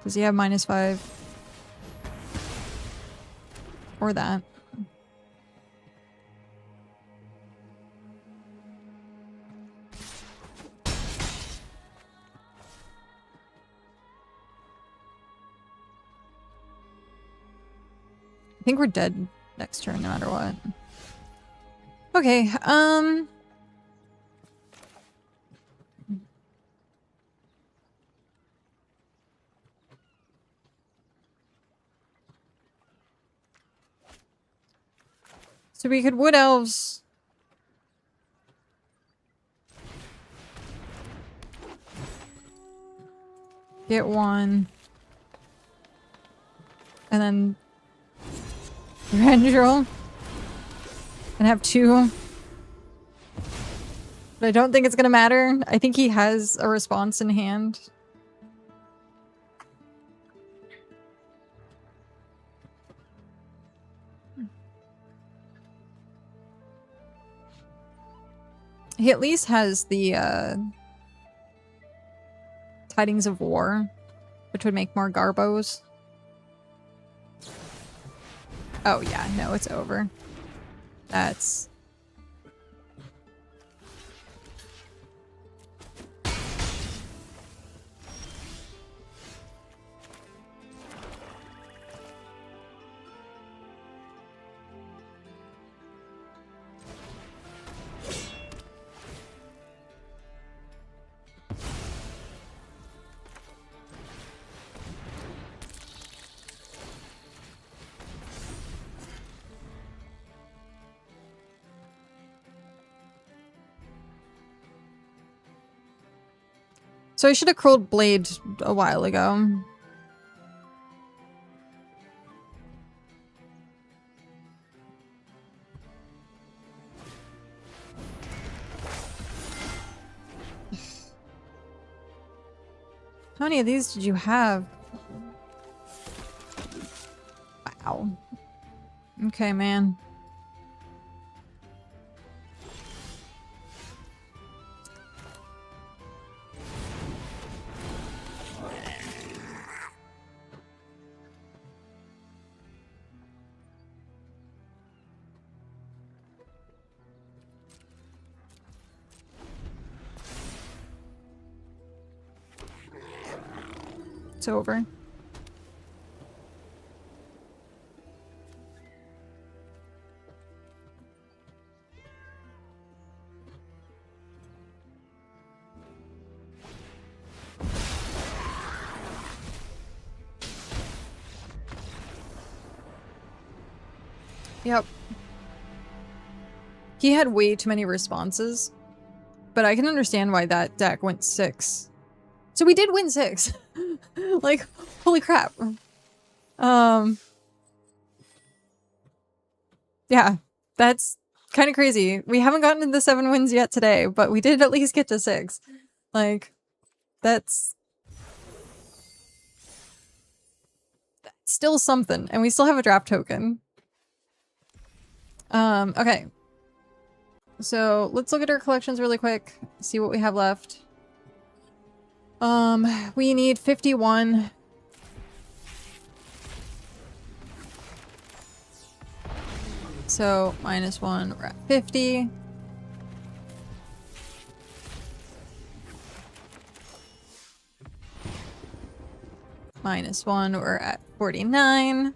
[SPEAKER 1] Does he have -5? Or that. I think we're dead next turn no matter what. Okay, so we could Wood Elves. Get one. And then Revenge roll. And have 2. But I don't think it's gonna matter. I think he has a response in hand. He at least has the Tidings of War, which would make more Garbos. Oh yeah, no, it's over. That's... So I should have curled Blade a while ago. How many of these did you have? Wow. Okay, man. It's over. Yep. He had way too many responses, but I can understand why that deck went 6. So we did win 6. Like, holy crap. Yeah, that's kind of crazy. We haven't gotten to the 7 wins yet today, but we did at least get to 6. Like, that's still something, and we still have a draft token. Okay. So let's look at our collections really quick, see what we have left. We need 51. So -1, we're at 50. -1, we're at 49.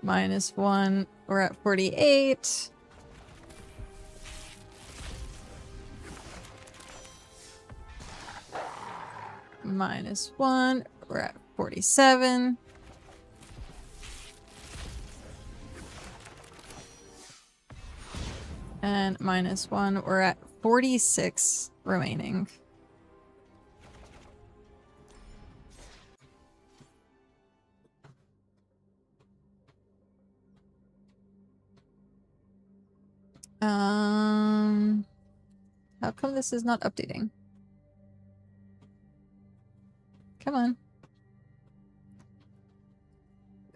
[SPEAKER 1] -1, we're at 48. -1, we're at 47. And -1, we're at 46 remaining. How come this is not updating? Come on.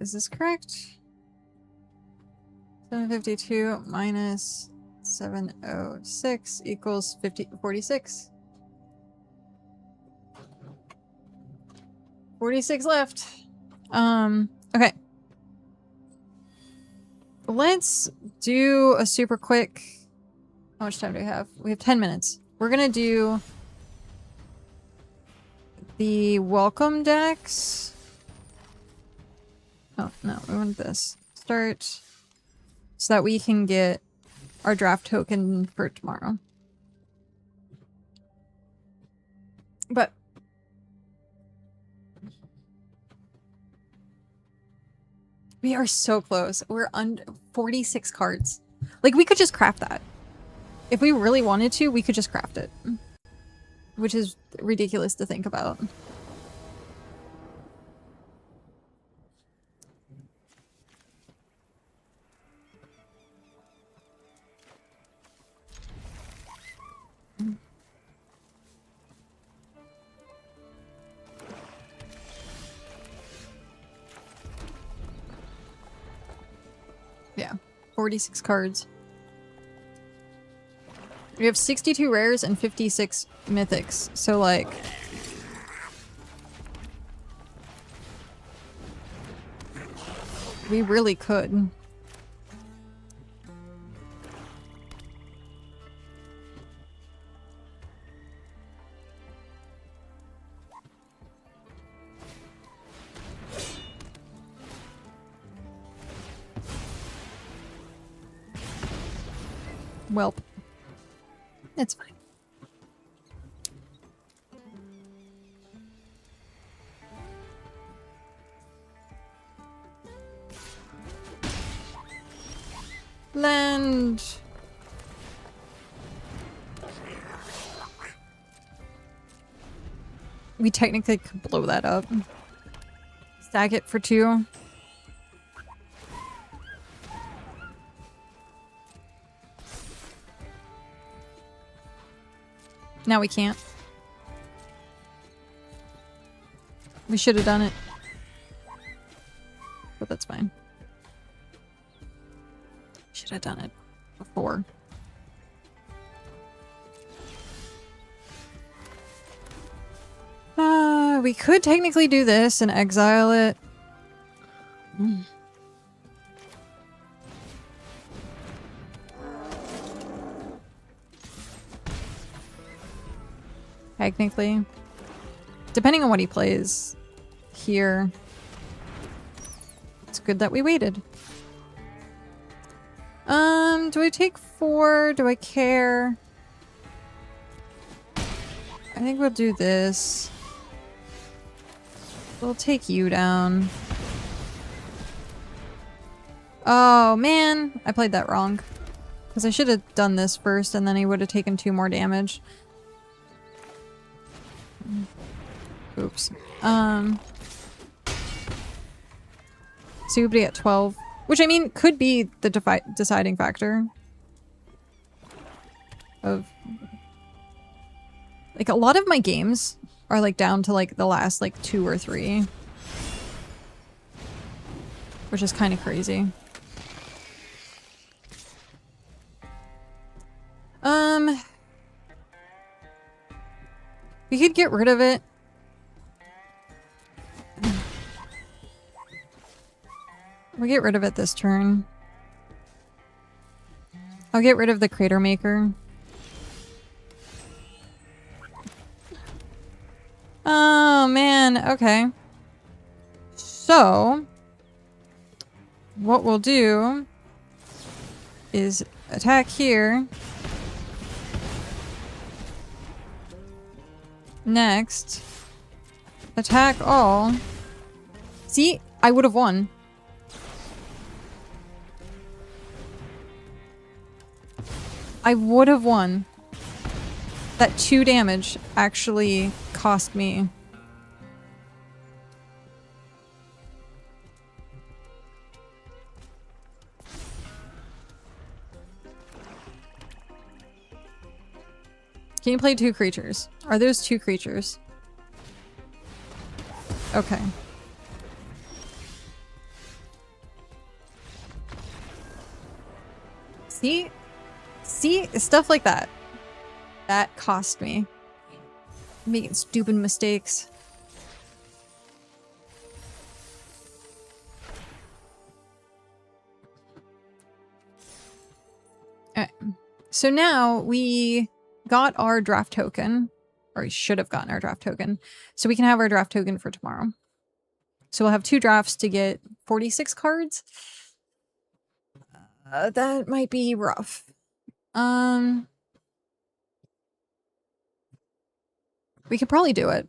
[SPEAKER 1] Is this correct? 752 minus 706 equals 46. 46 left. Okay. Let's do a super quick... How much time do we have? We have 10 minutes. We're gonna do the welcome decks. Oh, no, we want this. Start so that we can get our draft token for tomorrow. But we are so close. We're under 46 cards. Like, we could just craft that. If we really wanted to, we could just craft it. Which is ridiculous to think about. Yeah, 46 cards. We have 62 rares and 56 mythics, so like... we really could. Welp. It's fine. Land. We technically could blow that up. Stack it for 2. Now we can't. We should have done it. But that's fine. Should have done it before. We could technically do this and exile it. Technically. Depending on what he plays here. It's good that we waited. Do I take 4? Do I care? I think we'll do this. We'll take you down. Oh, man. I played that wrong. Because I should have done this first and then he would have taken 2 more damage. Oops. So you'll be at 12. Which, I mean, could be the deciding factor. Of... like, a lot of my games are, like, down to, like, the last, like, 2 or 3. Which is kind of crazy. We could get rid of it. We'll get rid of it this turn. I'll get rid of the Crater Maker. Oh, man. Okay. So, what we'll do is attack here. Next, attack all. See? I would have won. I would have won. That 2 damage actually cost me. Can you play 2 creatures? Are those 2 creatures? Okay. See? See? Stuff like that. That cost me. Making stupid mistakes. Alright. So now we got our draft token. Or we should have gotten our draft token. So we can have our draft token for tomorrow. So we'll have 2 drafts to get 46 cards. That might be rough. We could probably do it.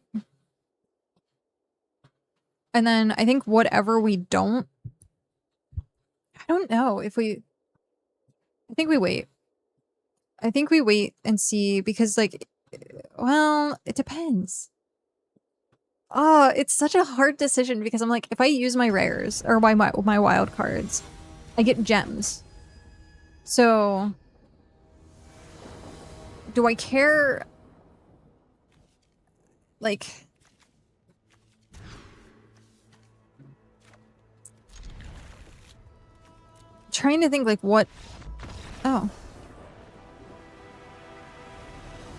[SPEAKER 1] And then I think whatever we don't... I don't know if we... I think we wait. I think we wait and see because, like, well, it depends. Oh, it's such a hard decision because I'm like, if I use my rares or my wild cards, I get gems. So, do I care? Like, trying to think like what. Oh.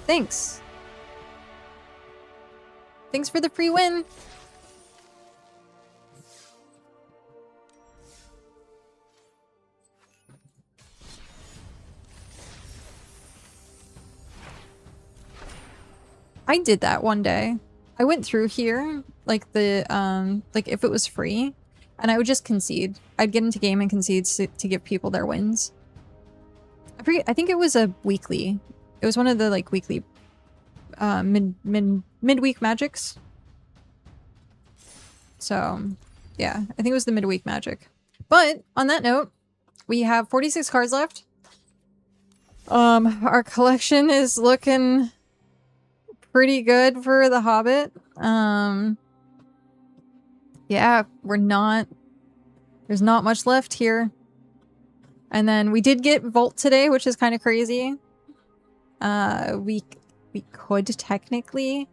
[SPEAKER 1] Thanks. Thanks for the free win. I did that one day. I went through here, like the, like if it was free, and I would just concede. I'd get into game and concede to give people their wins. I think it was a weekly. It was one of the like weekly midweek magics. So yeah, I think it was the midweek magic. But on that note, we have 46 cards left. Our collection is looking pretty good for the Hobbit. Yeah, there's not much left here. And then we did get Vault today, which is kind of crazy. We could technically,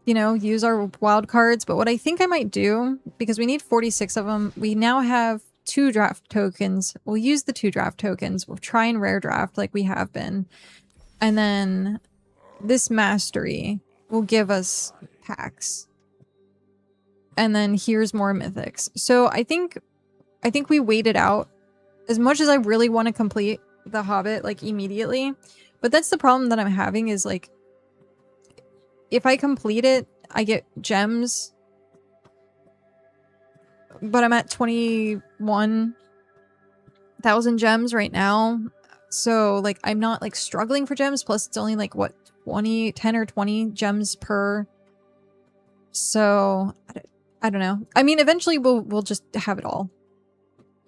[SPEAKER 1] you know, use our wild cards, but what I think I might do, because we need 46 of them, we now have 2 draft tokens. We'll use the 2 draft tokens. We'll try and rare draft like we have been. And then this mastery will give us packs. And then here's more mythics. So I think we wait it out. As much as I really want to complete the Hobbit like immediately, but that's the problem that I'm having is like if I complete it, I get gems, but I'm at 21,000 gems right now, so like I'm not like struggling for gems, plus it's only like what 10 or 20 gems per, so I don't know. I mean, eventually we'll just have it all.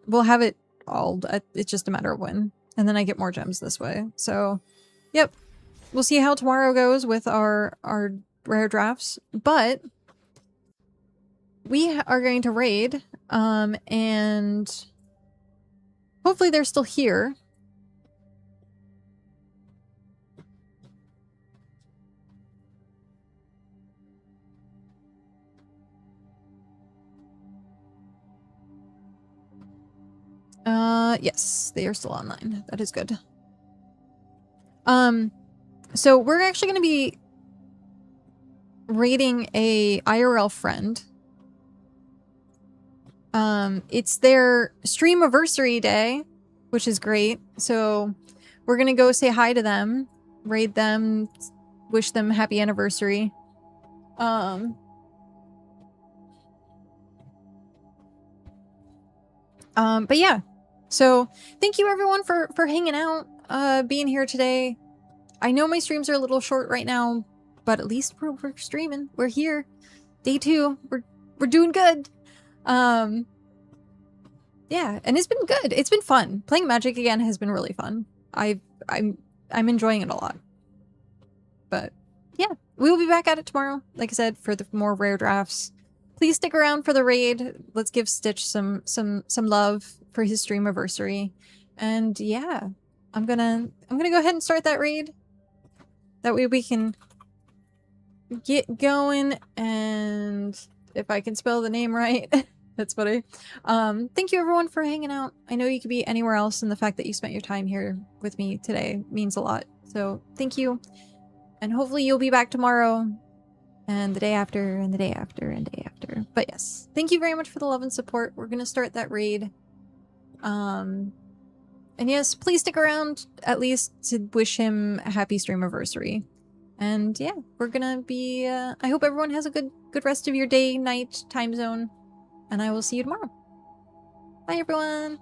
[SPEAKER 1] We'll have it all. It's just a matter of when. And then I get more gems this way. So, yep. We'll see how tomorrow goes with our rare drafts. But we are going to raid. And hopefully they're still here. Yes, they are still online. That is good. So we're actually going to be raiding a IRL friend. It's their stream anniversary day, which is great. So we're going to go say hi to them, raid them, wish them happy anniversary. But yeah. So thank you everyone for hanging out, being here today. I know my streams are a little short right now, but at least we're streaming. We're here. Day 2. We're doing good. Yeah, and it's been good. It's been fun. Playing Magic again has been really fun. I'm enjoying it a lot. But yeah, we will be back at it tomorrow, like I said, for the more rare drafts. Please stick around for the raid. Let's give Stitch some love for his stream anniversary. And yeah, I'm gonna go ahead and start that raid. That way we can get going, and if I can spell the name right, that's funny. Thank you everyone for hanging out. I know you could be anywhere else, and the fact that you spent your time here with me today means a lot. So thank you, and hopefully you'll be back tomorrow, and the day after, and the day after, and day after. But yes, thank you very much for the love and support. We're gonna start that raid. And yes, please stick around at least to wish him a happy streamiversary. And yeah, we're gonna be, I hope everyone has a good rest of your day, night, time zone, and I will see you tomorrow. Bye everyone!